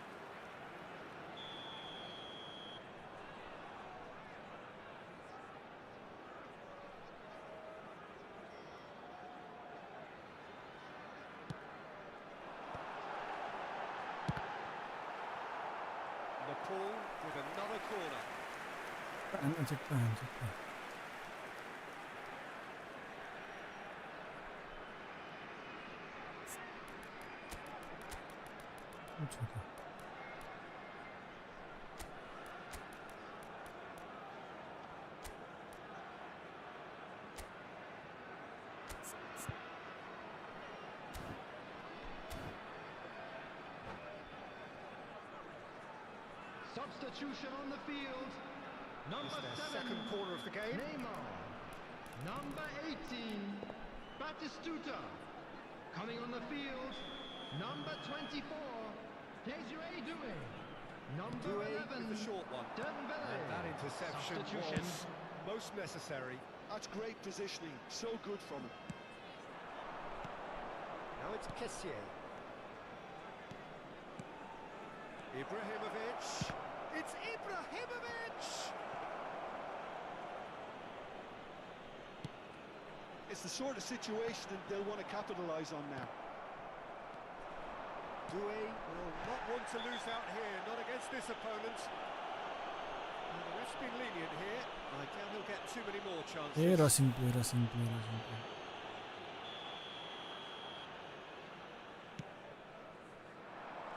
Nepal with another corner.
पानी चिप्पा चिप्पा छोटा
Substitution on the field. Number
It's their
7.
second corner of the game.
Neymar. Number 18. Batistuta. Coming on the field. Number 24. Desiree Doué. Number
Doué
11.
with the short one.
Dembele.
And that interception
Substitution.
was most necessary.
That's great positioning, so good from him.
Now it's Kessié. Ibrahimovic. It's Ibrahimovic!
It's the sort of situation that they'll want to capitalise on now.
Due will not want to lose out here, not against this opponent. And the ref's been lenient here. I doubt he'll get too many more chances.
A rushing play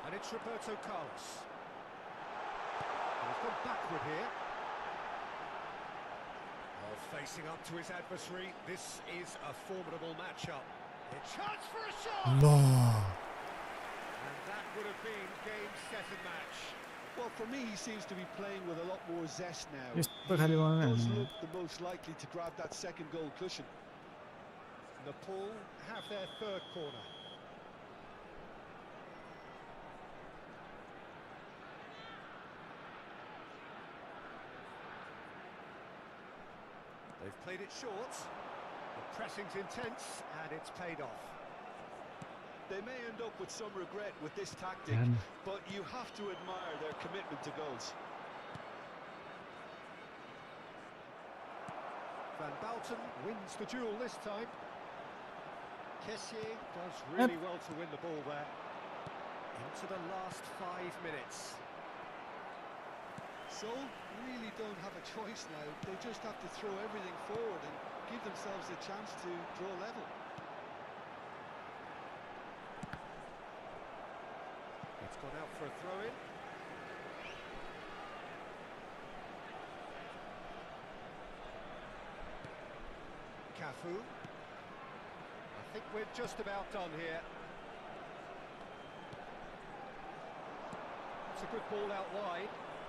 And it's Roberto Carlos. And he's gone backward here. Oh, facing up to his adversary. This is a formidable matchup. A chance for a shot!
ल
And that would have been game, set and match.
Well, for me, he seems to be playing with a lot more zest now.
यस्तो खाले बनाउनु
Does
हामी
look the most likely to grab that second goal cushion.
Nepal have their third corner. They've played it short. The pressing's intense and it's paid off.
They may end up with some regret with this tactic,
Man.
but you have to admire their commitment to goals.
Van Bouten wins the duel this time. Kessier does really well to win the ball there. Into the last 5 minutes.
So, really don't have a choice now. They just have to throw everything forward and give themselves a chance to draw level.
It's gone out for a throw-in. Cafu. I think we're just about done here. It's a good ball out wide.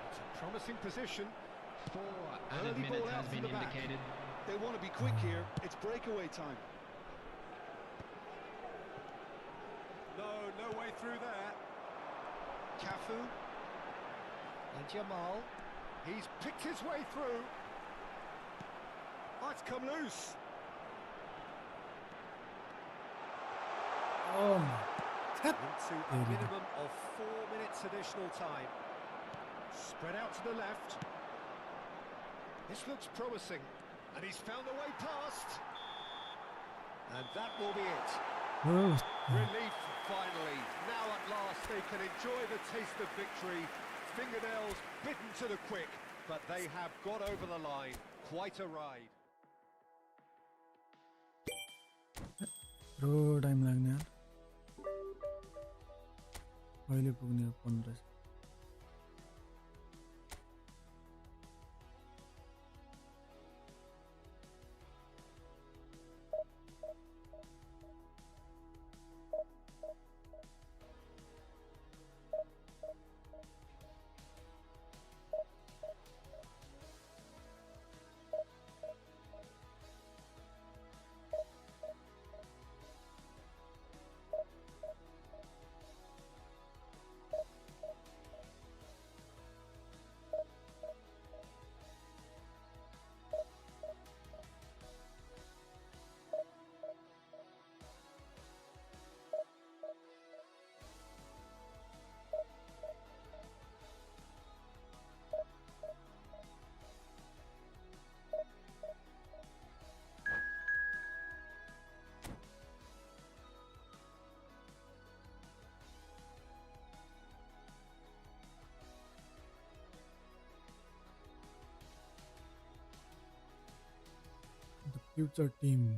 It's a promising position.
4 added
Early
minutes
ball out
has
from
been
the back.
indicated.
They want to be quick here. It's breakaway time.
No way through there. Cafu. And Jamal. He's picked his way through. Oh, it's come loose. Into a minimum of 4 minutes additional time. Spread out to the left. This looks promising. And he's found a way past. And that will be it. Relief, finally. Now at last they can enjoy the taste of victory. Fingernails bitten to the quick, but they have got over the line. Quite a ride.
रो time लाग्ने यार कहिले पुग्ने 15 future team.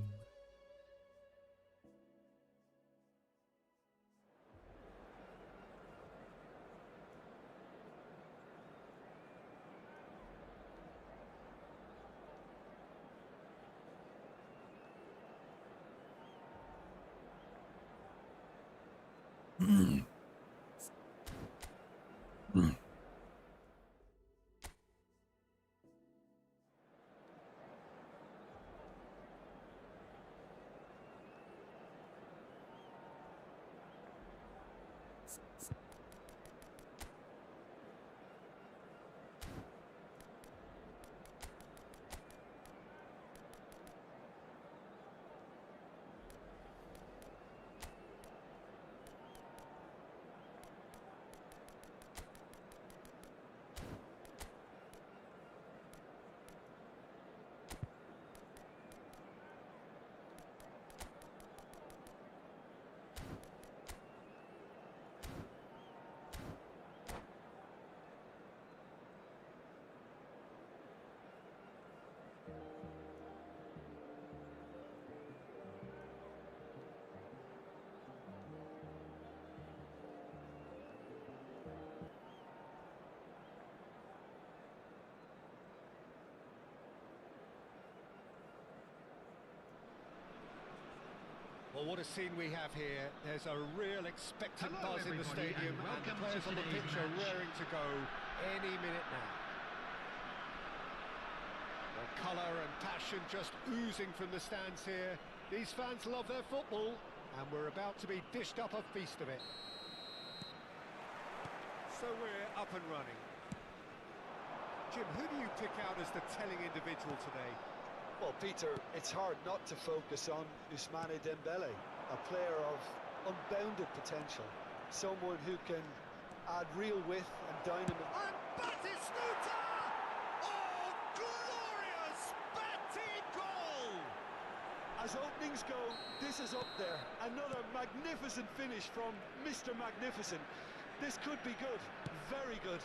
Well, what a scene we have here. There's a real expectant
Hello,
buzz in the
everybody,
stadium,
and
and the
welcome
players
to
on the
today's
pitch are
match.
raring to go any minute now. Well, colour and passion just oozing from the stands here. These fans love their football, and we're about to be dished up a feast of it. So we're up and running. Jim, who do you pick out as the telling individual today?
Well, Peter, it's hard not to focus on Ousmane Dembele, a player of unbounded potential, someone who can add real width and dynamism.
And Batistuta! Oh, glorious Batty goal!
As openings go, this is up there. Another magnificent finish from Mr. Magnificent. This could be good, very good.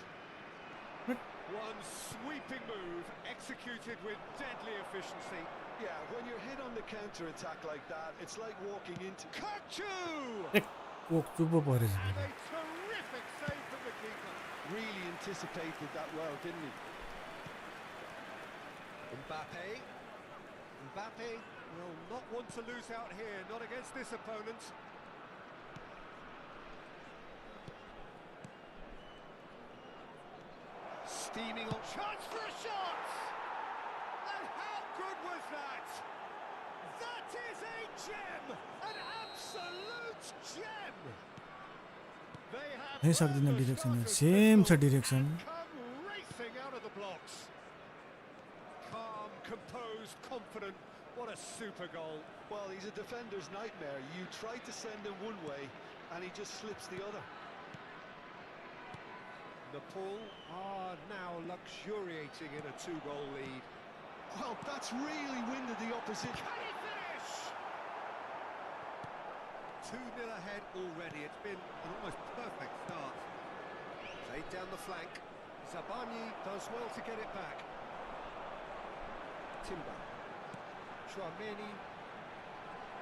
One sweeping move, executed with deadly efficiency.
Yeah, when you're hit on the counter-attack like that, it's like walking into...
Kachu!
कोक चुप्पो परेछ
And a terrific save from the keeper.
Really anticipated that well, didn't he?
Mbappe will not want to lose out here, not against this opponent. Steaming on, chance for a shot! And how good was that? That is a gem! An absolute gem! They have
है सक्दैन
earned the
direction
starter's
same छ
pistol
direction
and come racing out of the blocks. Calm, composed, confident. What a super goal.
Well, he's a defender's nightmare. You try to send him one way, and he just slips the other.
Nepal are now luxuriating in a two-goal lead.
Well, that's really winded the opposition.
Can he finish? 2-0 ahead already. It's been an almost perfect start. Played down the flank. Zabani does well to get it back. Timber. Chouameni.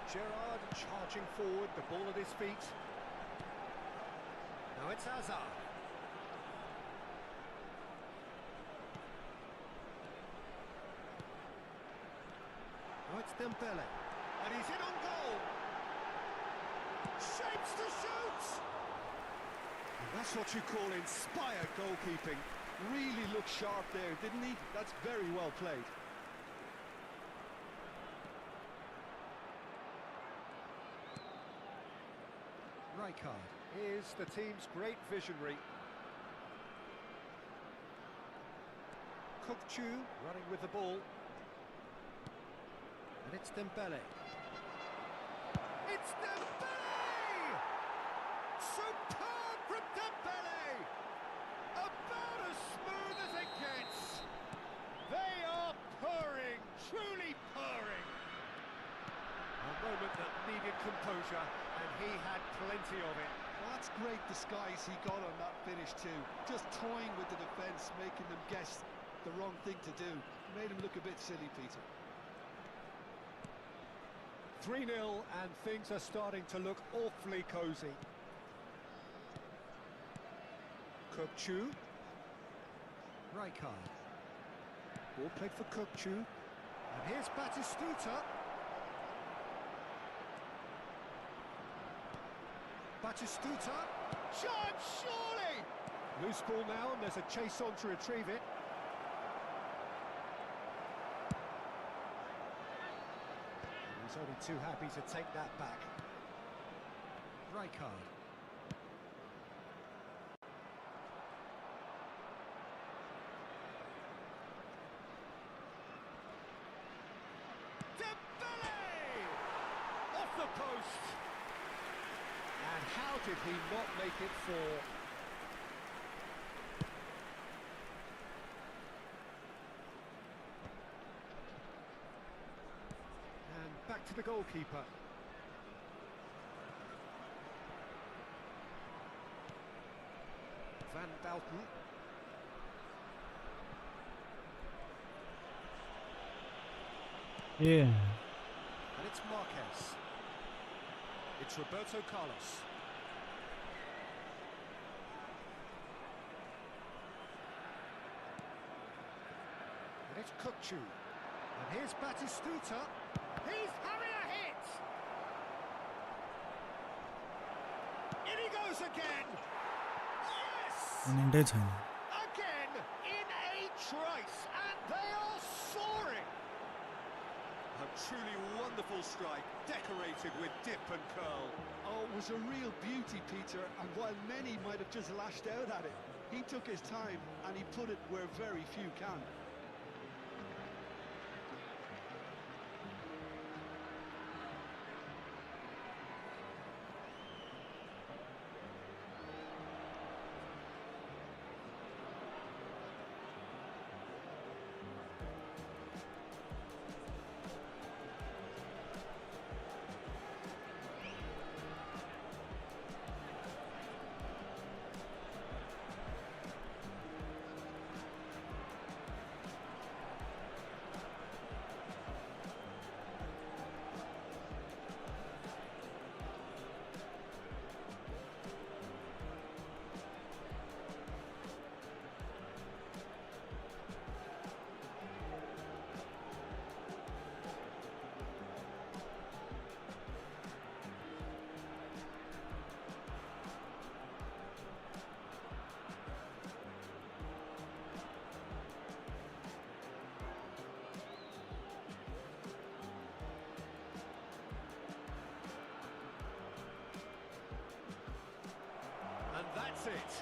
Gerrard charging forward, the ball at his feet. Now it's Hazard. Now it's Dembele. And he's in on goal. Shapes to shoot! And that's what you call inspired goalkeeping.
Really looked sharp there, didn't he? That's very well played.
Rijkaard is the team's great visionary. Kukçu running with the ball. And it's Dembele. It's Dembele! Superb from Dembele! About as smooth as it gets. They are purring, truly purring. A moment that needed composure, and he had plenty of it.
Well, that's great disguise he got on that finish too. Just toying with the defence, making them guess the wrong thing to do. Made him look a bit silly, Peter.
3-0, and things are starting to look awfully cosy. Kukçu. Rijkaard. Ball played for Kukçu. And here's Batistuta. Batistuta. Chance, surely! Loose ball now, and there's a chase on to retrieve it. He's only too happy to take that back. Rijkaard. Dembele! Off the post! And how did he not make it four? And back to the goalkeeper. Van Dalton.
A
And it's Marquez. It's Roberto Carlos. And it's Kukçu. And here's Batistuta. He's having a hit! In he goes again. Yes!
निन्टै छैन
Again in a trice, and they are soaring. A truly wonderful strike, decorated with dip and curl.
Oh, it was a real beauty, Peter, and while many might have just lashed out at it, he took his time and he put it where very few can.
And that's it.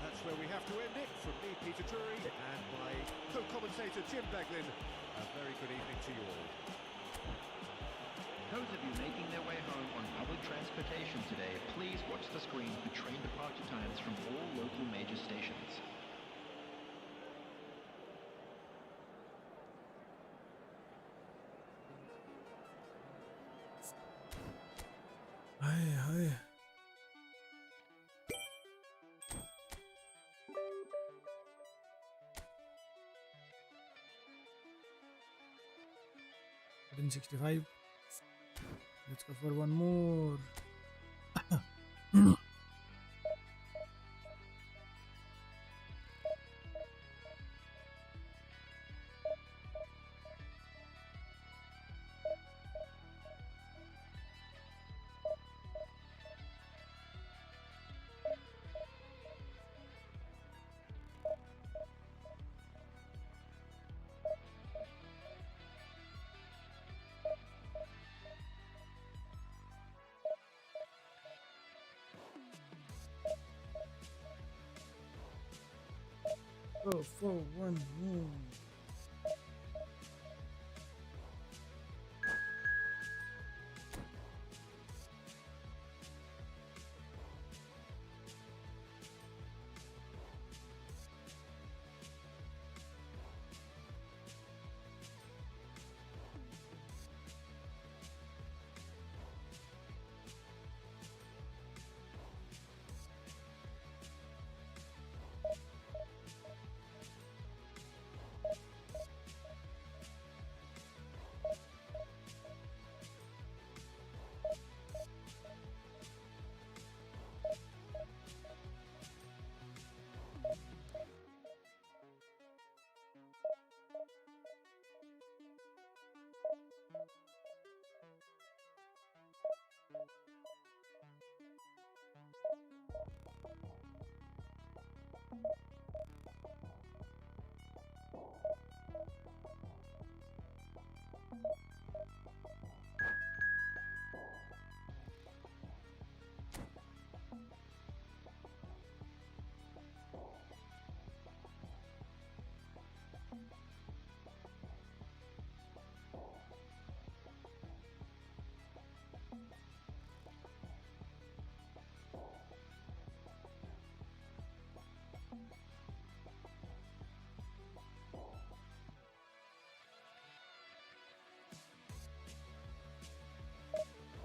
That's where we have to end it. From me, Peter Drury, and my co-commentator, Jim Beglin. A very good evening to you all.
Those of you making their way home on public transportation today, please watch the screen for train departure times from all local major stations.
Hi hi $165. Let's go for one more. Go for one more.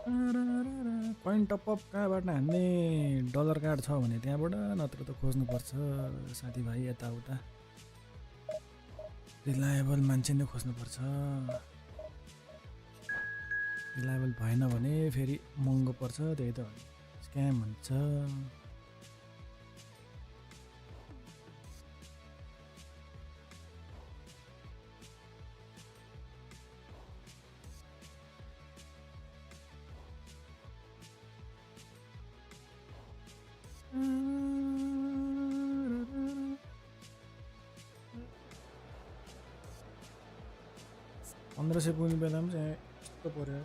Coin top-up कहाँबाट हान्ने dollar card छ भने त्यहाँबाट नत्र त खोज्नुपर्छ साथीभाइ यताउता reliable मान्छे नै खोज्नुपर्छ रिलायबल भएन भने फेरि महँगो पर्छ त्यही त स्क्याम हुन्छ 1500 पुग्ने बेलामा चाहिँ यस्तो पर्यो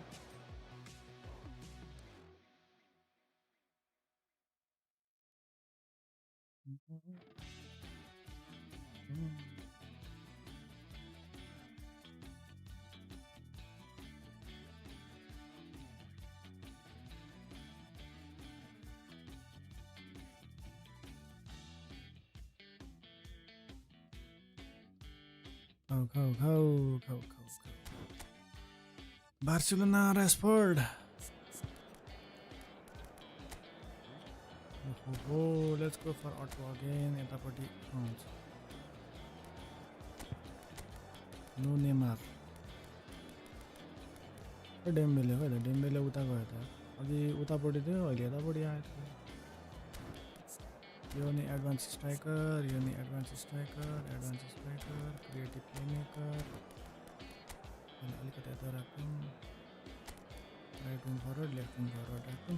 खाऊ बार्सिलोना रासफोर्ड लेट्स गो फर अटो अगेन यतापट्टि नो नेमार डेम्बेले हो त डेम्बेले उता गयो त अघि उतापट्टि थियो अहिले यतापट्टि आयो त यो नि एडभान्स स्ट्राइकर क्रिएटिभ प्लेमेकर अलिकति यता राखौँ right wing forward left wing forward राखौँ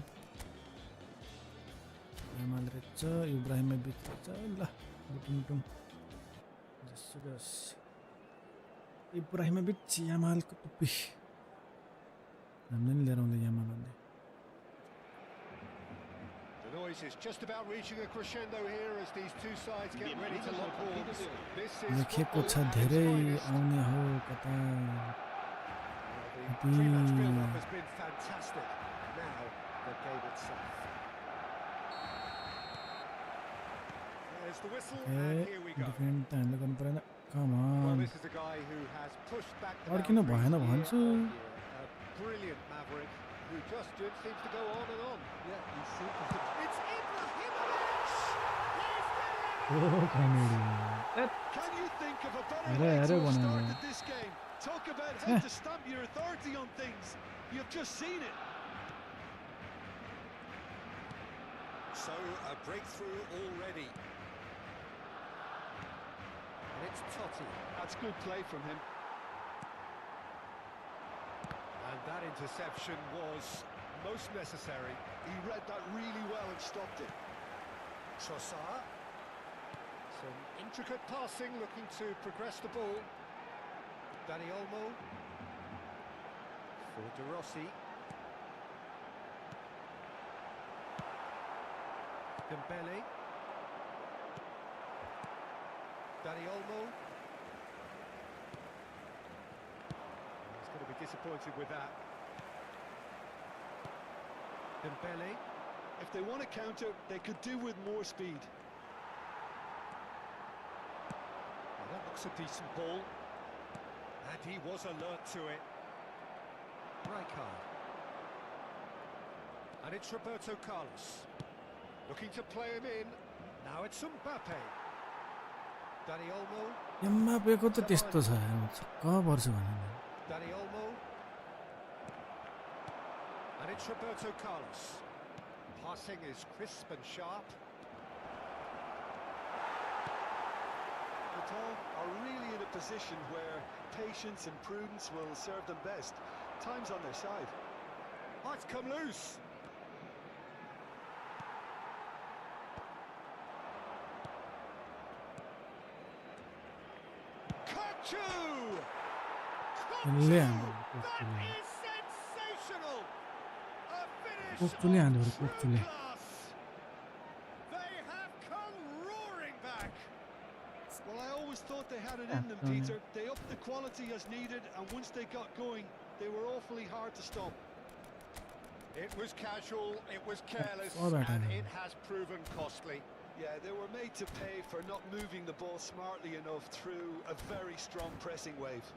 यामाल रहेछ इब्राहिमोभिच रहेछ ल बुटुङ जसुकस इब्राहिमोभिच यामालको टुप्पी हामीले नि लिएर आउँदै यामाल भन्दै
The noise is just about reaching a crescendo here as these two sides get ready to lock horns. This is
लेखेको छ
football at its
धेरै
finest.
आउने हो कता
The pre-match build-up has been fantastic. Now, the game itself. There's the whistle, and here we go.
Defend त हामीले गर्नु परेन कम
Well,
on
this is a guy who has pushed back the
अड्किनु भएन
boundaries
भन्छु
year on year. A brilliant maverick who just seems to go on and on.
Yeah, he's super.
It's Ibrahimovic!
Comedy
Can you think of a better
Hello,
way to
hello,
have
one
started
hello.
this game? Talk about how to stamp your authority on things. You've just seen it.
So, a breakthrough already. And it's Totti.
That's good play from him.
And that interception was most necessary.
He read that really well and stopped it.
Trossard. Some intricate passing, looking to progress the ball. Dani Olmo. For De Rossi. Dembele. Dani Olmo. He's going to be disappointed with that. Dembele.
If they want to counter, they could do with more speed.
Well, that looks a decent ball. And he was alert to it. Rijkaard. And it's Roberto Carlos. Looking to play him in. Now it's Mbappe. Dani Olmo.
एमबापेको त त्यस्तो छ छक्क पर्छु भने
Dani Olmo. And it's Roberto Carlos. Passing is crisp and sharp.
Qatar are really in a position where patience and prudence will serve them best. Time's on their side.
Oh, it's come loose. Kachu!
उसले
That
हान्यो
is sensational! A finish
कोक्चुले हान्यो
of true
कोक्चुले
class. They have come roaring back.
Well, I always thought they had it in them,
Yeah,
Peter. They upped the quality as needed, and once they got going, they were awfully hard to stop.
It was casual, it was careless,
all that
and
happened.
it has proven costly.
Yeah, they were made to pay for not moving the ball smartly enough through a very strong pressing wave.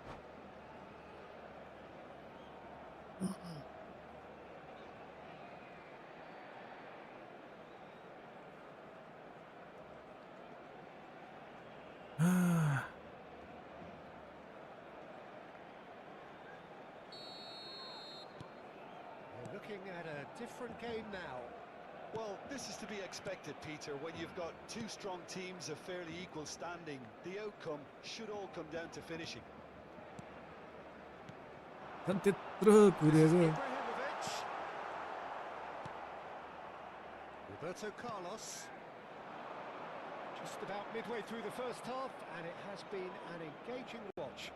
We're looking at a different game now.
Well, this is to be expected, Peter. When you've got two strong teams of fairly equal standing, the outcome should all come down to finishing.
त्यत्रो कुरेको
Ibrahimovic. Roberto Carlos. Just about midway through the first half, and it has been an engaging watch.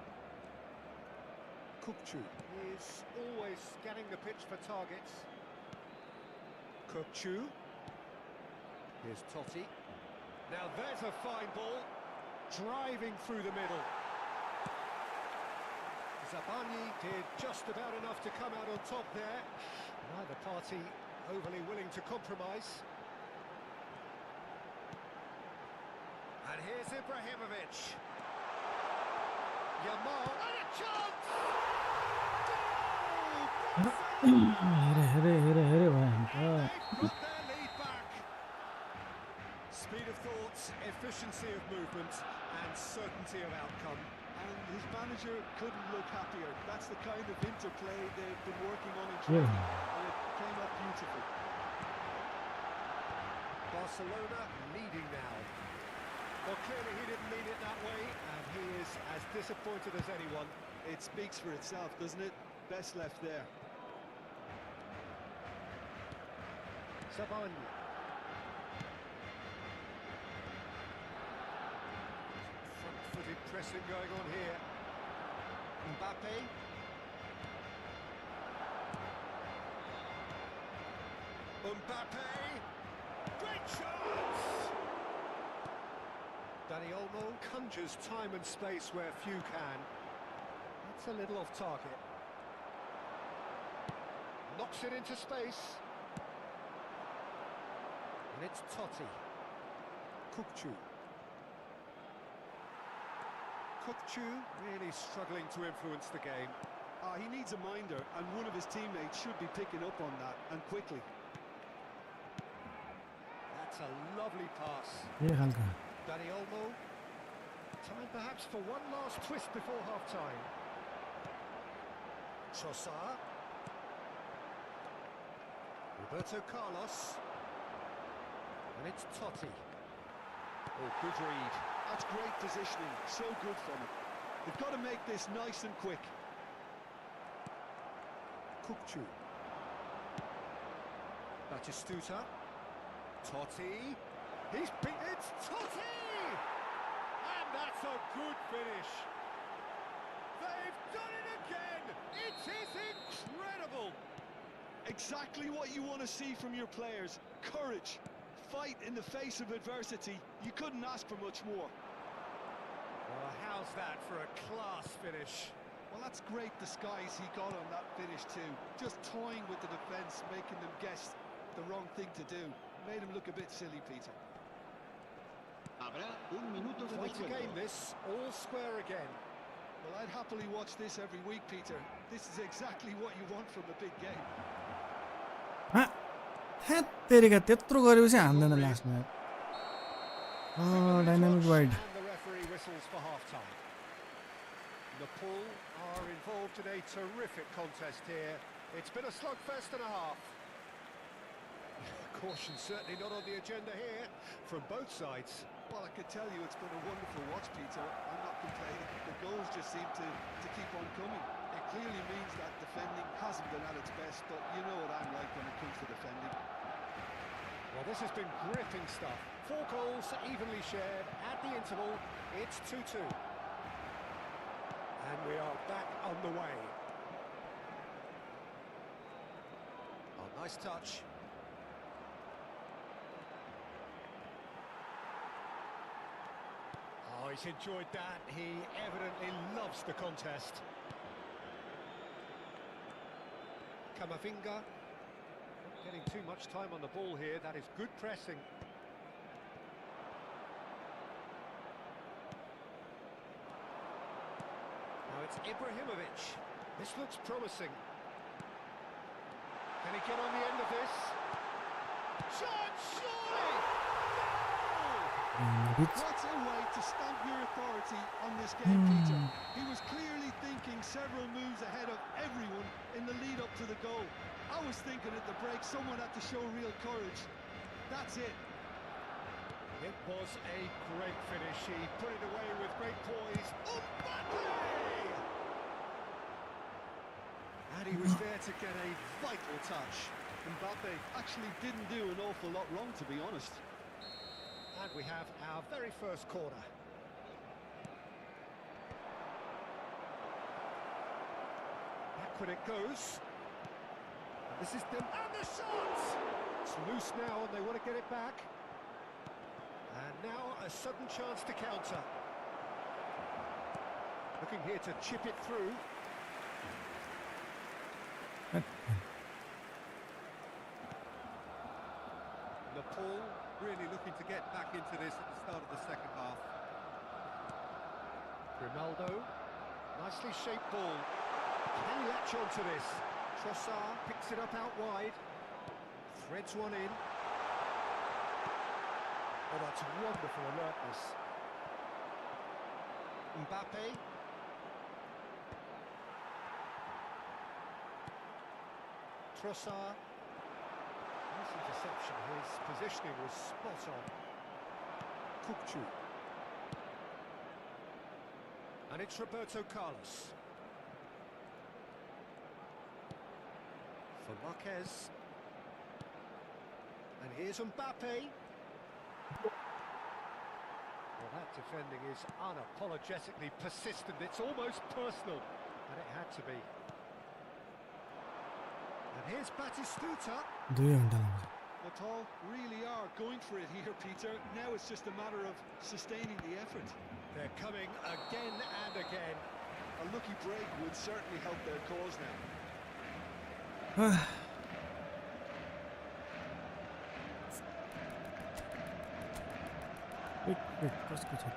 Kukçu is always scanning the pitch for targets. Kukçu. Here's Totti. Now there's a fine ball. Driving through the middle. Zabani did just about enough to come out on top there. Neither party overly willing to compromise. And here's Ibrahimovic. Yamal, and a chance!
हेरे भयो हामी त
They've got their lead back. Speed of thought, efficiency of movement, and certainty of outcome.
And his manager couldn't look happier. That's the kind of interplay they've been working on in
Yeah.
training, and it came up beautifully.
Barcelona leading now. Well, clearly he didn't mean it that way, and he is as disappointed as anyone.
It speaks for itself, doesn't it? Best left there.
Zabani. Front-footed pressing going on here. Mbappe. Mbappe. Great chance! Dani Olmo conjures time and space where few can. That's a little off target. Knocks it into space. And it's Totti. Kukçu. Kukçu really struggling to influence the game.
He needs a minder, and one of his teammates should be picking up on that, and quickly.
That's a lovely pass.
यही खालको
Dani Olmo. Time perhaps for one last twist before half-time. Trossard. Roberto Carlos. And it's Totti. Oh, good read.
That's great positioning, so good from him. They've got to make this nice and quick.
Kukçu. Batistuta. Totti. He's beat it. Totti! And that's a good finish. They've done it again. It is incredible.
Exactly what you want to see from your players. Courage. Fight in the face of adversity. You couldn't ask for much more.
Well, how's that for a class finish?
Well, that's great disguise he got on that finish too. Just toying with the defence, making them guess the wrong thing to do. Made him look a bit silly, Peter.
Habrá un minuto de
Quite a game
descuento.
this, all square again.
Well, I'd happily watch this every week, Peter. This is exactly what you want from a big game.
ह्याट तेरिका त्यत्रो गरेपछि हान्दैन लास्टमा dynamic wide
And the referee whistles for half-time. Nepal are involved in a terrific contest here. It's been a slugfest and a half. Caution certainly not on the agenda here from both sides.
Well, I can tell you it's been a wonderful watch, Peter. I'm not complaining. The goals just seem to keep on coming. It clearly means that defending hasn't been at its best, but you know what I'm like when it comes to defending.
Well, this has been gripping stuff. 4 goals evenly shared at the interval. It's 2-2. And we are back on the way. Oh, nice touch. Oh, he's enjoyed that. He evidently loves the contest. Camavinga. Not getting too much time on the ball here. That is good pressing. Now it's Ibrahimovic. This looks promising. Can he get on the end of this? Shot, surely!
What a way to stamp your authority on this game, Peter. He was clearly thinking several moves ahead of everyone in the lead up to the goal. I was thinking at the break someone had to show real courage. That's it.
It was a great finish. He put it away with great poise. Mbappe! And he was there to get a vital touch.
Mbappe actually didn't do an awful lot wrong, to be honest.
And we have our very first corner. and it goes. And this is them, and the shot! It's loose now, and they want to get it back. And now a sudden chance to counter. Looking here to chip it through. Nepal really looking to get back into this at the start of the second half. Ronaldo, nicely shaped ball. Can he latch onto this? Trossard picks it up out wide. Threads one in. Oh, that's wonderful alertness. Mbappe. Trossard. Nice interception. His positioning was spot on. Kukçu. And it's Roberto Carlos. For Marquez. And here's Mbappe. Well, that defending is unapologetically persistent. It's almost personal. And it had to be. And here's Batistuta.
2 घन्टा
Nepal really are going for it here, Peter. Now it's just a matter of sustaining the effort.
They're coming again and again.
A lucky break would certainly help their cause now.
लाग्छ कसको छ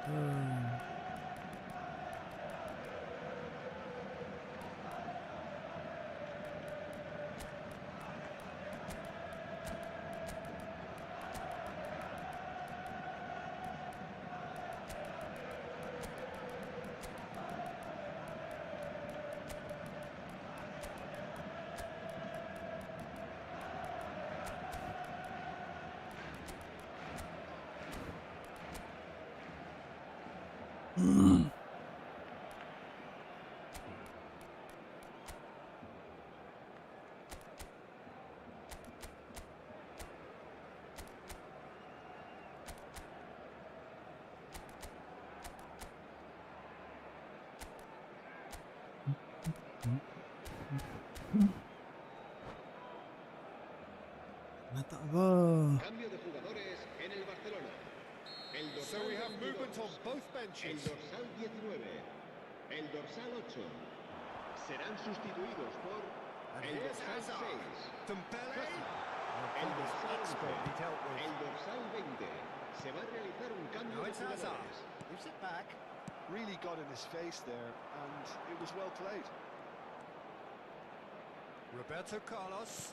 त
Cambio de jugadores en el Barcelona. El
So
dorsal
we have
22,
movement on both
el
benches.
dorsal 19, el dorsal 8. Serán sustituidos por
And
el
here's
dorsal
Hazard.
6.
Dembele.
El dorsal
Expert he dealt
11,
with.
el dorsal 20. Se va a realizar un cambio
Now
de
it's Hazard.
jugadores.
Gives it back.
Really got in his face there, and it was well played.
Roberto Carlos.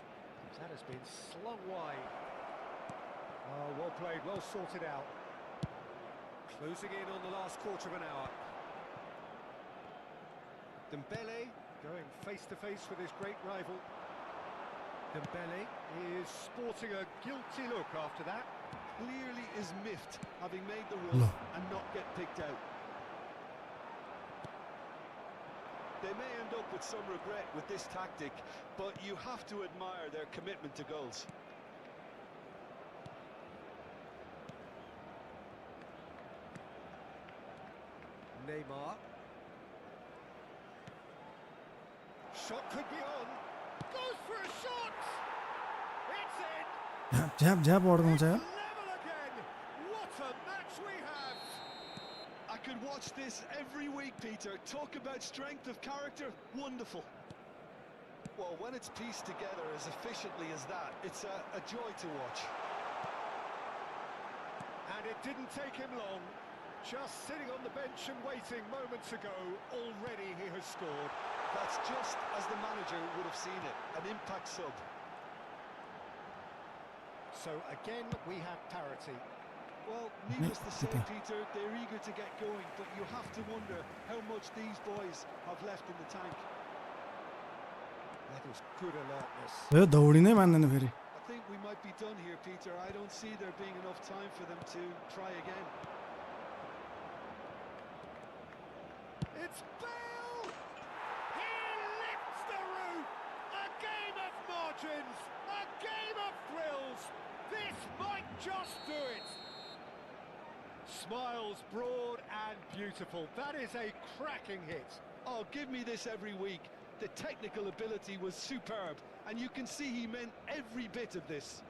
That has been slung wide. Oh, well played, well sorted out. Closing in on the last quarter of an hour. Dembele going face to face with his great rival. Dembele is sporting a guilty look after that.
Clearly is miffed, having made the run and not get picked out. They may end up with some regret with this tactic, but you have to admire their commitment to goals.
Neymar. Shot could be on. Goes for a shot! It's in!
झ्याप झ्याप अड्काउँछ
Level again! What a match we have!
I could watch this every week, Peter. Talk about strength of character. Wonderful. Well, when it's pieced together as efficiently as that, it's a joy to watch.
And it didn't take him long. Just sitting on the bench and waiting moments ago, already he has scored.
That's just as the manager would have seen it. An impact sub.
So again, we have parity.
Well, needless to say, Peter, they're eager to get going, but you have to wonder how much these boys have left in the tank.
That is good alertness.
यो दौडिनै मान्दैन फेरि
I think we might be done here, Peter. I don't see there being enough time for them to try again.
It's Bale! He lifts the roof! A game of margins! A game of thrills! This might just do it! Smiles broad and beautiful. That is a cracking hit.
Oh, give me this every week. The technical ability was superb, and you can see he meant every bit of this.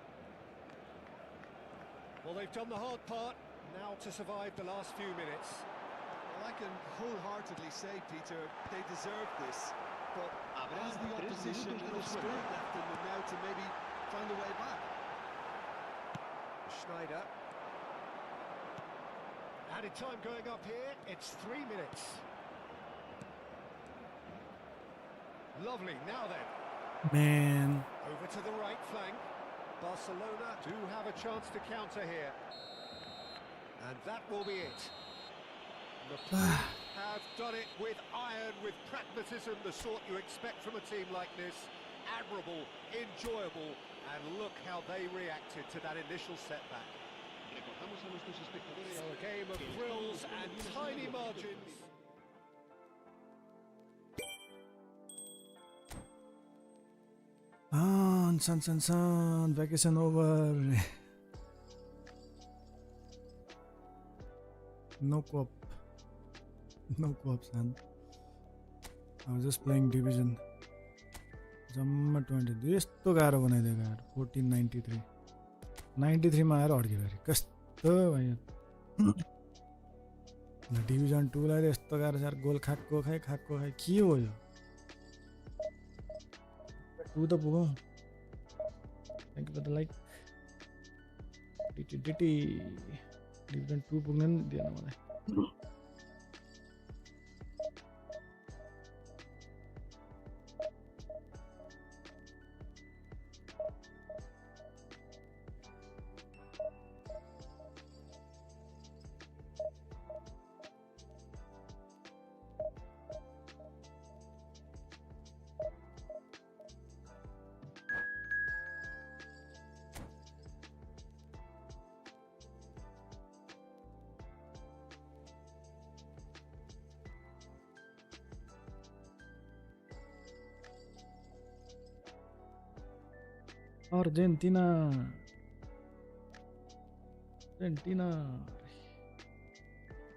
Well, they've done the hard part, now to survive the last few minutes.
Well, I can wholeheartedly say, Peter, they deserve this. But has the opposition enough spirit left in them now to maybe find a way back?
Schneider. Added time going up here, it's 3 minutes. Lovely, now then.
Man.
Over to the right flank. Barcelona do have a chance to counter here. And that will be it. The have done it with iron, with pragmatism, the sort you expect from a team like this. Admirable, enjoyable, and look how they reacted to that initial setback.
Recordamos a nuestros espectadores
So a game of
que el
thrills
fútbol
and
es una
tiny
de las
margins.
Son, vacation over. No co-op. No co-op, son. I was just playing Division. जम्मा 20 यस्तो गाह्रो बनाइदिएको यार 1493 93 मा आएर अड्क्यो फेरि कस्तो भयो डिभिजन 2 लाई यस्तो गाह्रो छ यार गोल खाक्को खाइ के हो यो 2 त पुगौँ thank you for the like डिटी डिभिजन 2 पुग्न नि दिएन मलाई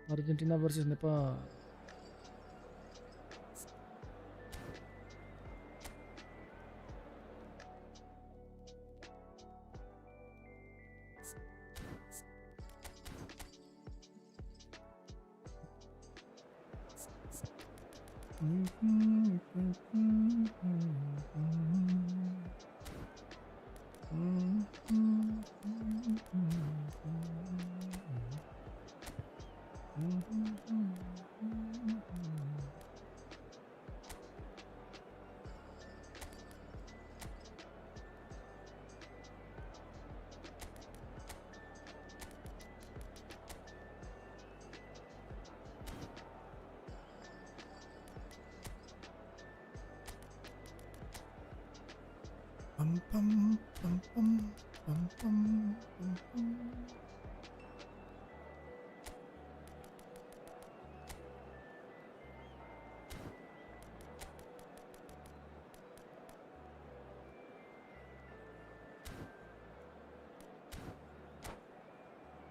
Argentina versus Nepal.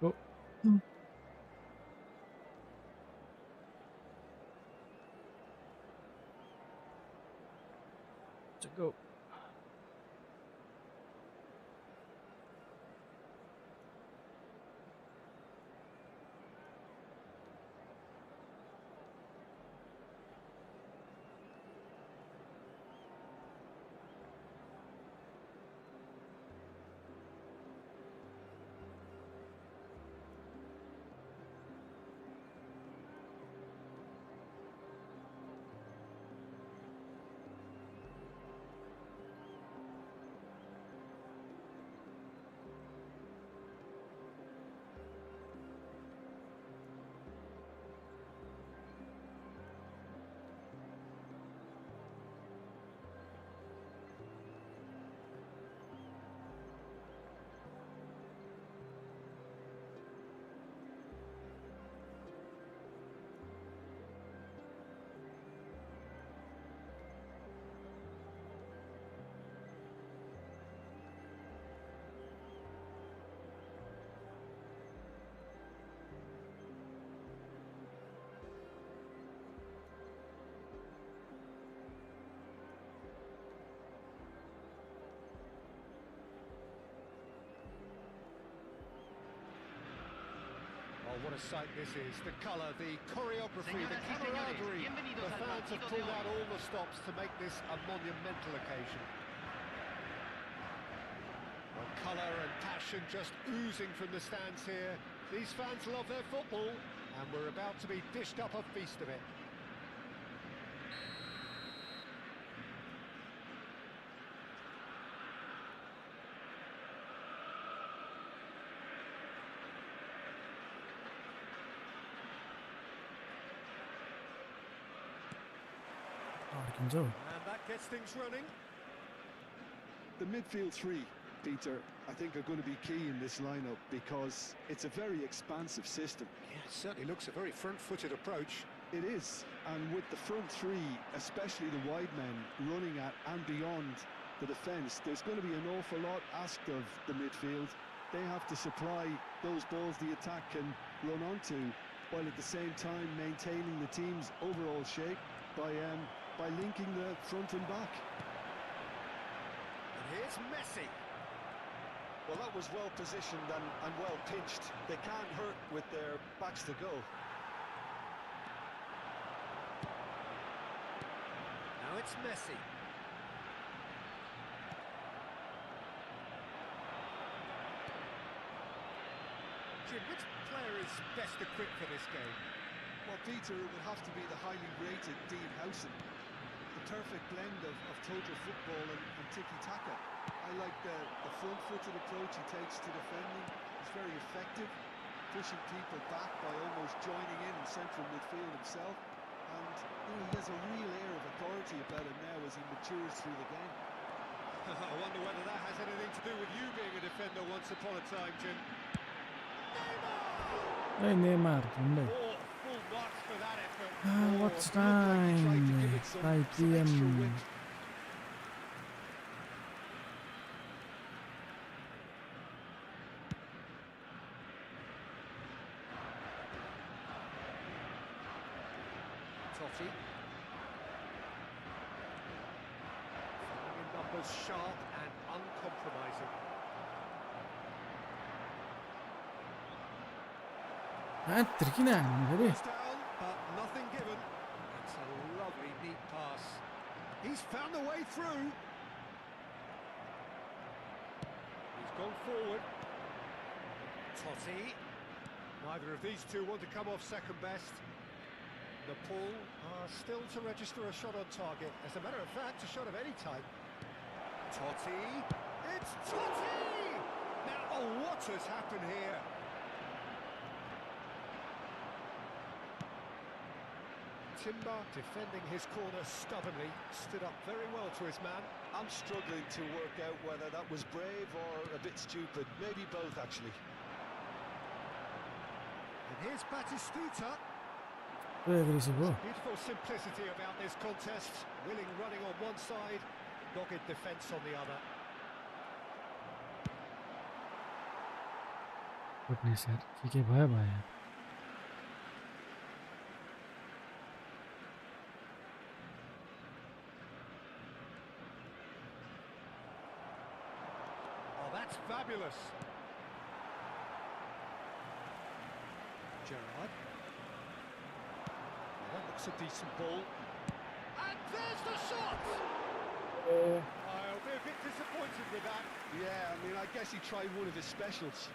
Go. To go.
a sight this is. The colour, the choreography, the
Señoras y señores,
camaraderie.
bienvenidos
The
al
fans have
partido de
pulled
hoy.
out all the stops to make this a monumental occasion. Well, colour and passion just oozing from the stands here. These fans love their football, and we're about to be dished up a feast of it.
Harkins out.
And that gets things running.
The midfield three, Peter, I think are going to be key in this lineup because it's a very expansive system.
Yeah, it certainly looks a very front-footed approach.
It is, and with the front three, especially the wide men, running at and beyond the defence, there's going to be an awful lot asked of the midfield. They have to supply those balls the attack can run onto, while at the same time maintaining the team's overall shape by linking the front and back.
And here's Messi.
Well, that was well positioned and well pitched. They can't hurt with their backs to goal.
Now it's Messi. Jim, which player is best equipped for this game?
Well, Peter, it would have to be the highly rated Dean Howson. The perfect blend of total football and tiki-taka. I like the front-footed approach he takes to defending. He's very effective, pushing people back by almost joining in central midfield himself. And he has a real air of authority about him now as he matures through the game.
I wonder whether that has anything to do with you being a defender once upon a time, Jim.
Hey, Neymar. Sunday.
Oh, full marks for that effort.
What's
It looked like he tried to give
time?
it some
5
extra
PM.
width.
Totti. Filling in numbers sharp and uncompromising.
Trikina. Very.
It's down, but nothing given. It's a lovely, neat pass. He's found the way through. He's gone forward. Totti. Neither of these two want to come off second best. Nepal are still to register a shot on target. As a matter of fact, a shot of any type. Totti. It's Totti! Now, oh, what has happened here? Timber defending his corner stubbornly, stood up very well to his man.
I'm struggling to work out whether that was brave or a bit stupid. Maybe both, actually.
And here's Batistuta.
Very aggressive. Oh.
Beautiful simplicity about this contest. Willing running on one side, dogged defence on the other.
Goodness, यार. ठीक है भाई भाई.
Oh, that's fabulous. Gerrard. Well, that looks a decent ball. And there's the shot! I'll be a bit disappointed with that.
Yeah, I mean, I guess he tried one of his specials.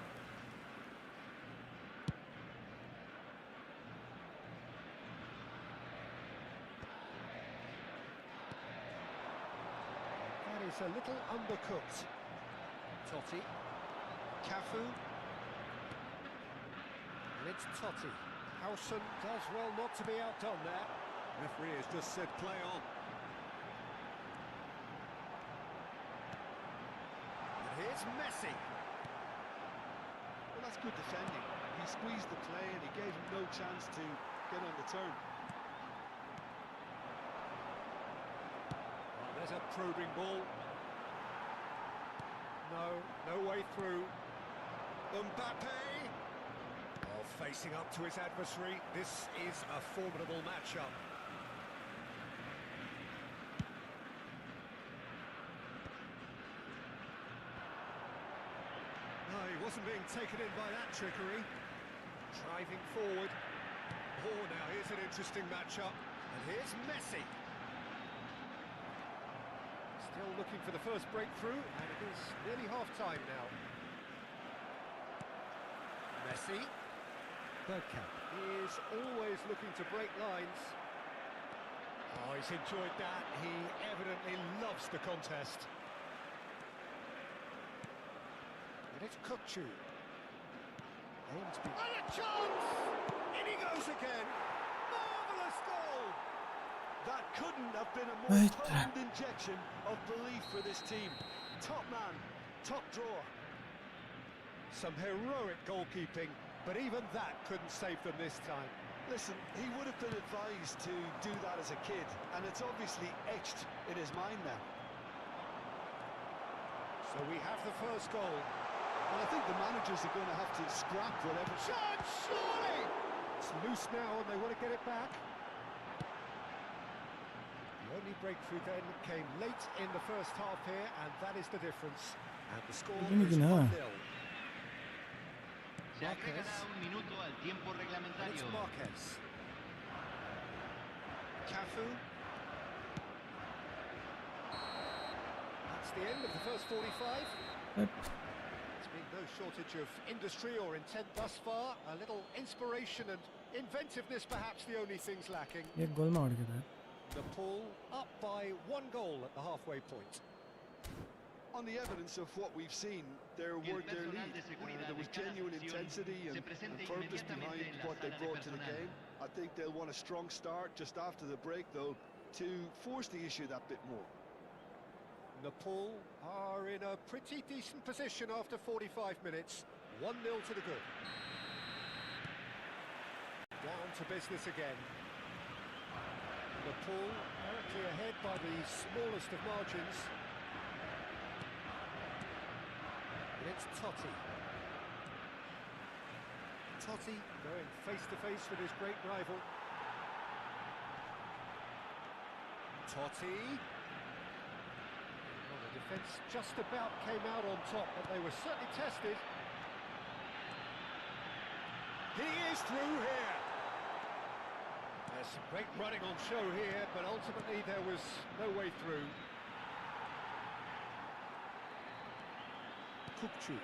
That is a little undercooked. Totti. Cafu. And it's Totti. Howson does well not to be outdone there. Referee has just said play on. And here's Messi.
Well, that's good defending. He squeezed the play and he gave him no chance to get on the turn.
Well, there's a probing ball. No way through. Mbappe. Oh, facing up to his adversary. This is a formidable matchup. No, he wasn't being taken in by that trickery. Driving forward. Oh, now here's an interesting matchup. And here's Messi. Still looking for the first breakthrough, and it is nearly half-time now. Messi. Bergkamp is always looking to break lines. Oh, he's enjoyed that. He evidently loves the contest. And it's Kukçu. And a chance! In he goes again. Marvellous goal!
That couldn't have been a more
Right.
potent injection of belief for this team. Top man, top drawer.
Some heroic goalkeeping, but even that couldn't save them this time.
Listen, he would have been advised to do that as a kid, and it's obviously etched in his mind now.
So we have the first goal.
And I think the managers are going to have to scrap whatever.
Chance, surely! It's loose now and they want to get it back. The only breakthrough then came late in the first half here, and that is the difference. And the score
Tiene
is
que nada.
1-0.
Se agregará un minuto al tiempo
And it's
reglamentario.
Marquez. Cafu. That's the end of the first 45.
Yep.
There's been no shortage of industry or intent thus far. A little inspiration and inventiveness, perhaps the only things lacking.
एक गोल में अड़ गया था.
Nepal up by 1 goal at the halfway point.
On the evidence of what we've seen, there were their lead. There was genuine intensity and purpose behind what they brought to the game. I think they'll want a strong start just after the break, though, to force the issue that bit more.
Nepal are in a pretty decent position after 45 minutes. 1-0 to the good. Down to business again. Nepal currently ahead by the smallest of margins. And it's Totti. Totti going face-to-face with his great rival. Totti. Well, the defence just about came out on top, but they were certainly tested. He is through here. There's some great running on show here, but ultimately there was no way through. Kukçu.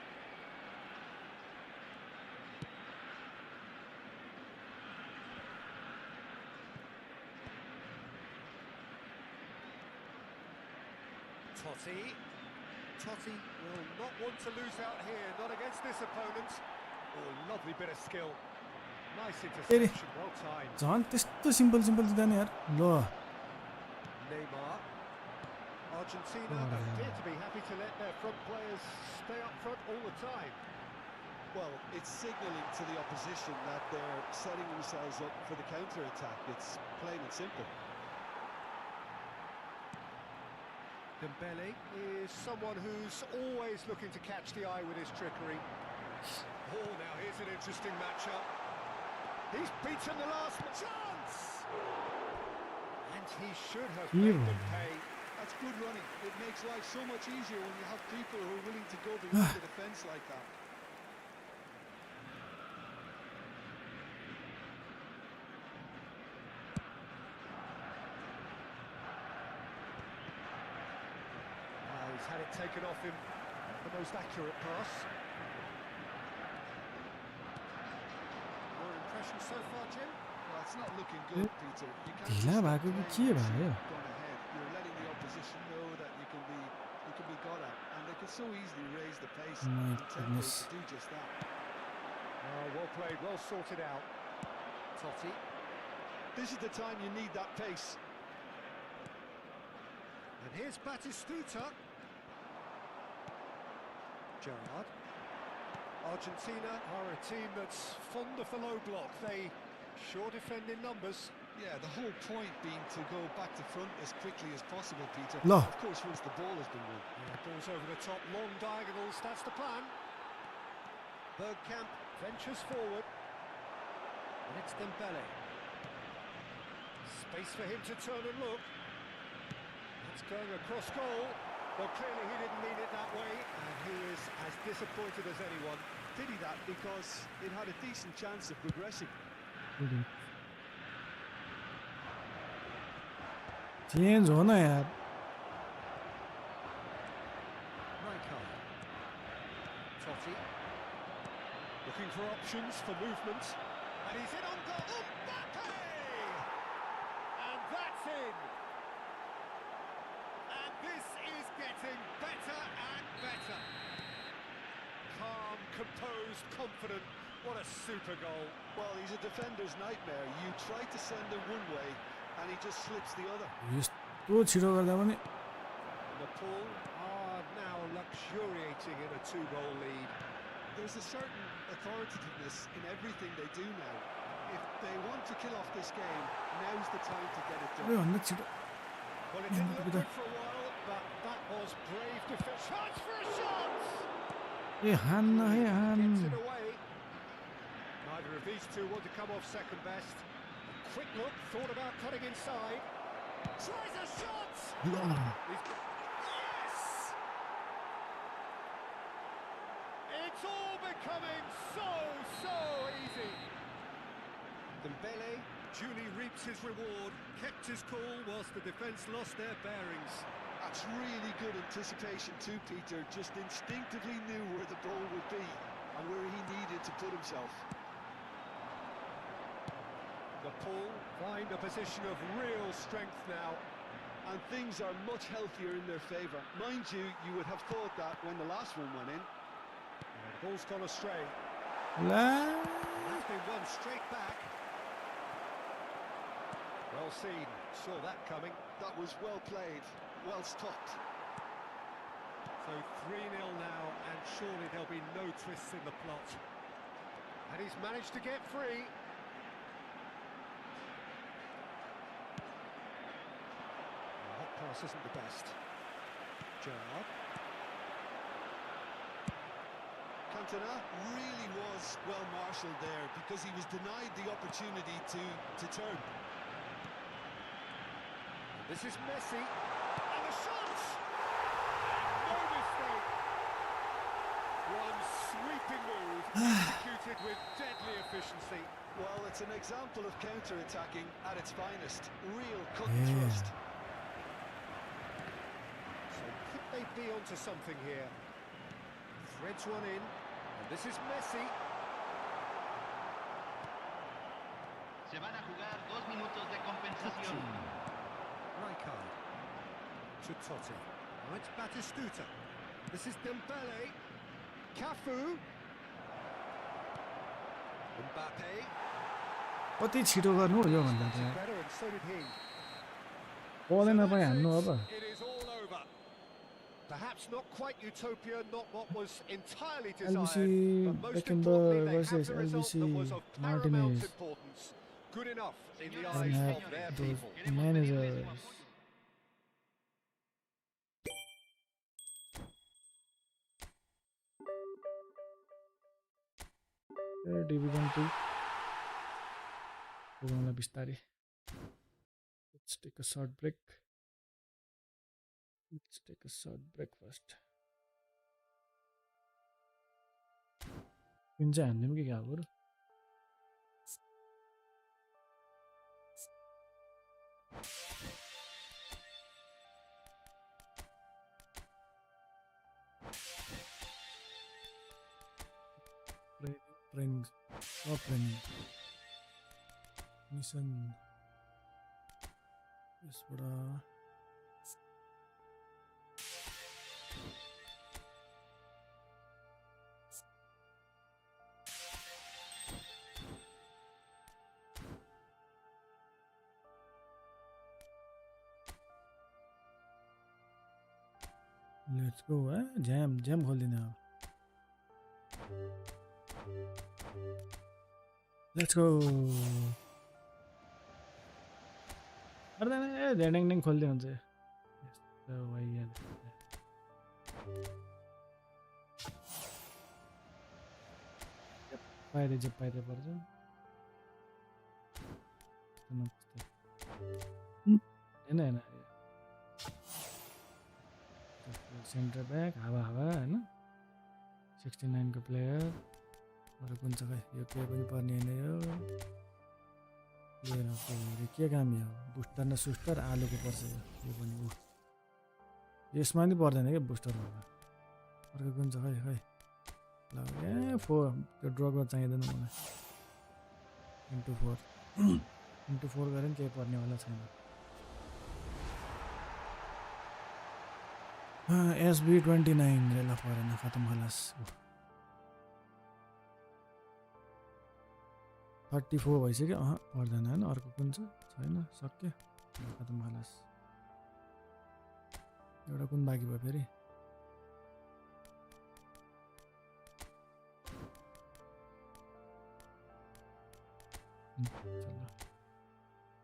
Totti. Totti will not want to lose out here, not against this opponent. Oh, lovely bit of skill. Nice interception, well timed.
झन् त्यस्तो simple दिँदैन यार. ल
Neymar. Argentina appear to be happy to let their front players stay up front all the time.
Well, it's signalling to the opposition that they're setting themselves up for the counter-attack. It's plain and simple.
Dembele is someone who's always looking to catch the eye with his trickery. Oh, now here's an interesting matchup. He's beaten the last chance! And he should have made them pay.
That's good running. It makes life so much easier when you have people who are willing to go behind the defence like that.
He's had it taken off him. The most accurate pass. Your impression so far, Jim?
Well, it's not looking good, Peter. You can't
ढिला
just
भएको कि
play
के भयो?
gone ahead. You're letting the opposition know that you can be got at, and they can so easily raise the pace
My
and tempo
goodness.
to do just that.
Well played, well sorted out. Totti.
This is the time you need that pace.
And here's Batistuta. Gerrard. Argentina are a team that's fond of the low block. They sure defend in numbers.
Yeah, the whole point being to go back to front as quickly as possible, Peter.
No.
Of course, once the ball has been won.
Yeah, ball's over the top, long diagonals, that's the plan. Bergkamp ventures forward. And it's Dembele. Space for him to turn and look. It's going across goal. Well, clearly he didn't mean it that way, and he is as disappointed as anyone.
pity that because it had a decent chance of progressing.
Change हो ना यार.
Rijkaard. Totti. Looking for options for movement. And he's in on goal. Mbappe! And that's in. And this is getting better and better. Calm, composed, confident. What a super goal.
Well, he's a defender's nightmare. You try to send him one way, and he just slips the other.
यस्तो छिटो गर्दा पनि
Nepal are now luxuriating in a two-goal lead.
There's a certain authoritativeness in everything they do now. If they want to kill off this game, now's the time to get it done.
सबैभन्दा छिटो.
Well, it didn't look good for a while, but that was brave defense. Chance for a shot!
ए हान्न है हान.
Gets it away. Neither of these two want to come off second best. Quick look, thought about cutting inside. Tries a shot! Yes! It's all becoming so easy. Dembele duly reaps his reward, kept his cool whilst the defence lost their bearings.
That's really good anticipation too, Peter. Just instinctively knew where the ball would be and where he needed to put himself.
Nepal find a position of real strength now.
And things are much healthier in their favour. Mind you, you would have thought that when the last one went in.
The ball's gone astray.
La
That's been won straight back. Well seen, saw that coming.
That was well played, well stopped.
So 3-0 now, and surely there'll be no twists in the plot. And he's managed to get free. The hot pass isn't the best. Gerrard.
Cantona really was well marshalled there because he was denied the opportunity to turn.
This is Messi. And the shot! No mistake. One sweeping move executed with deadly efficiency.
Well, it's an example of counter-attacking at its finest. Real cut
Yeah.
and thrust.
So could they be onto something here? Threads one in, and this is Messi.
Se van a jugar 2 minutos de compensación.
Rijkaard to Totti. Right, Batistuta. This is Dembele. Cafu. Mbappe.
कति छिटो गर्नु हो यो भन्दा त यार.
Better, and so did he.
बलै
So
नपाइ
that's
हान्नु अब.
it is all over. Perhaps not quite utopia, not what was entirely desired,
LBC
but most
Beckenbauer
importantly, they
versus
have the result
LBC
that was of paramount
Martinez.
importance. Good enough in the
And
eyes
have
of their
those
people.
managers. Division 2. Pugauँला बिस्तारै. Let's take a short break. Let's take a short break first. Pin चाहिँ हान्दिउँ कि क्या हो बरु. Training. Stop training. Mission. यसबाट let's go है jam खोलिदिने अब let's go गर्दैन ए झ्याङ खोलिदियो हुन्छ यस्तो भइहाल्यो जे पाइरे पर्छ होइन सेन्टर ब्याक हावा होइन 69 को प्लेयर अरू कुन छ खै यो केही पनि पर्ने होइन यो के काम यो बुस्टर न सुस्टर आलुको पर्छ यो पनि यसमा नि पर्दैन क्या बुस्टर अर्को कुन छ खै ल ए 4 त्यो ड्रगमा चाहिँदैन मलाई इन्टु 4 इन्टु 4 गरे पनि केही पर्नेवाला छैन SB29 रेला परेन खतम खलास 34 भइसक्यो पर्दैन होइन अर्को कुन छ छैन सक्यो खतम खलास एउटा कुन बाँकी भयो फेरि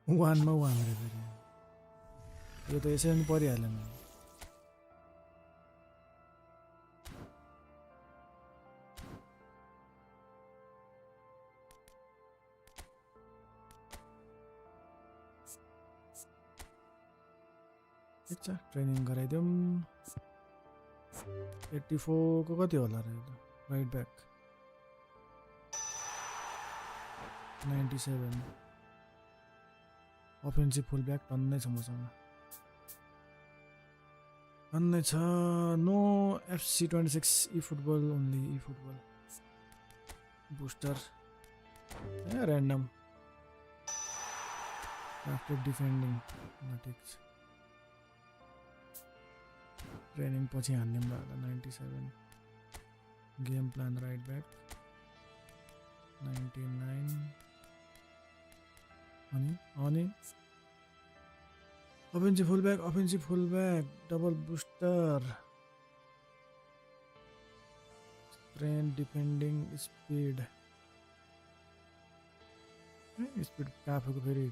वानमा वान रे फेरि यो त यसै पनि परिहाल्यो नि ठिक छ ट्रेनिङ गराइदिउँ 84 को कति होला र right back 97 offensive full back टन्नै छ मसँग टन्नै छ no FC26 eFootball only eFootball booster a random after defending ठिक छ ट्रेनिङ पछि हान्ने पनि होला 97 गेम प्लान राइट ब्याक 99 अनि offensive full back double booster train defending speed काफेको फेरि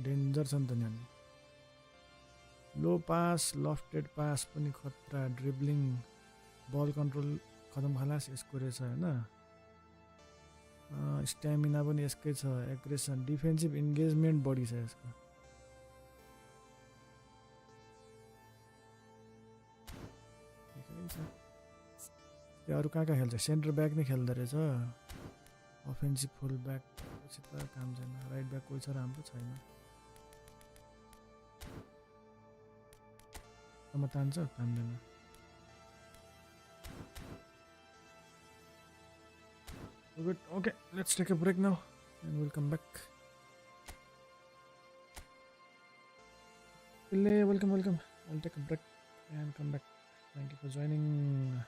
डेन्जर छ नि त नि लो पास लफ्टेड पास पनि खतरा ड्रिब्लिङ बल कन्ट्रोल खतम खलास यसको रहेछ होइन स्ट्यामिना पनि यसकै छ एग्रेसन डिफेन्सिभ इन्गेजमेन्ट बढी छ यसको यो अरू कहाँ खेल्छ सेन्टर ब्याक नै खेल्दो रहेछ अफेन्सिभ फुल ब्याक पछि त काम छैन राइट ब्याक कोही छ राम्रो छैन तान्छ तान्दैन Good. Okay, let's take a break now and we'll come back. Welcome. I'll take a break and come back. Thank you for joining.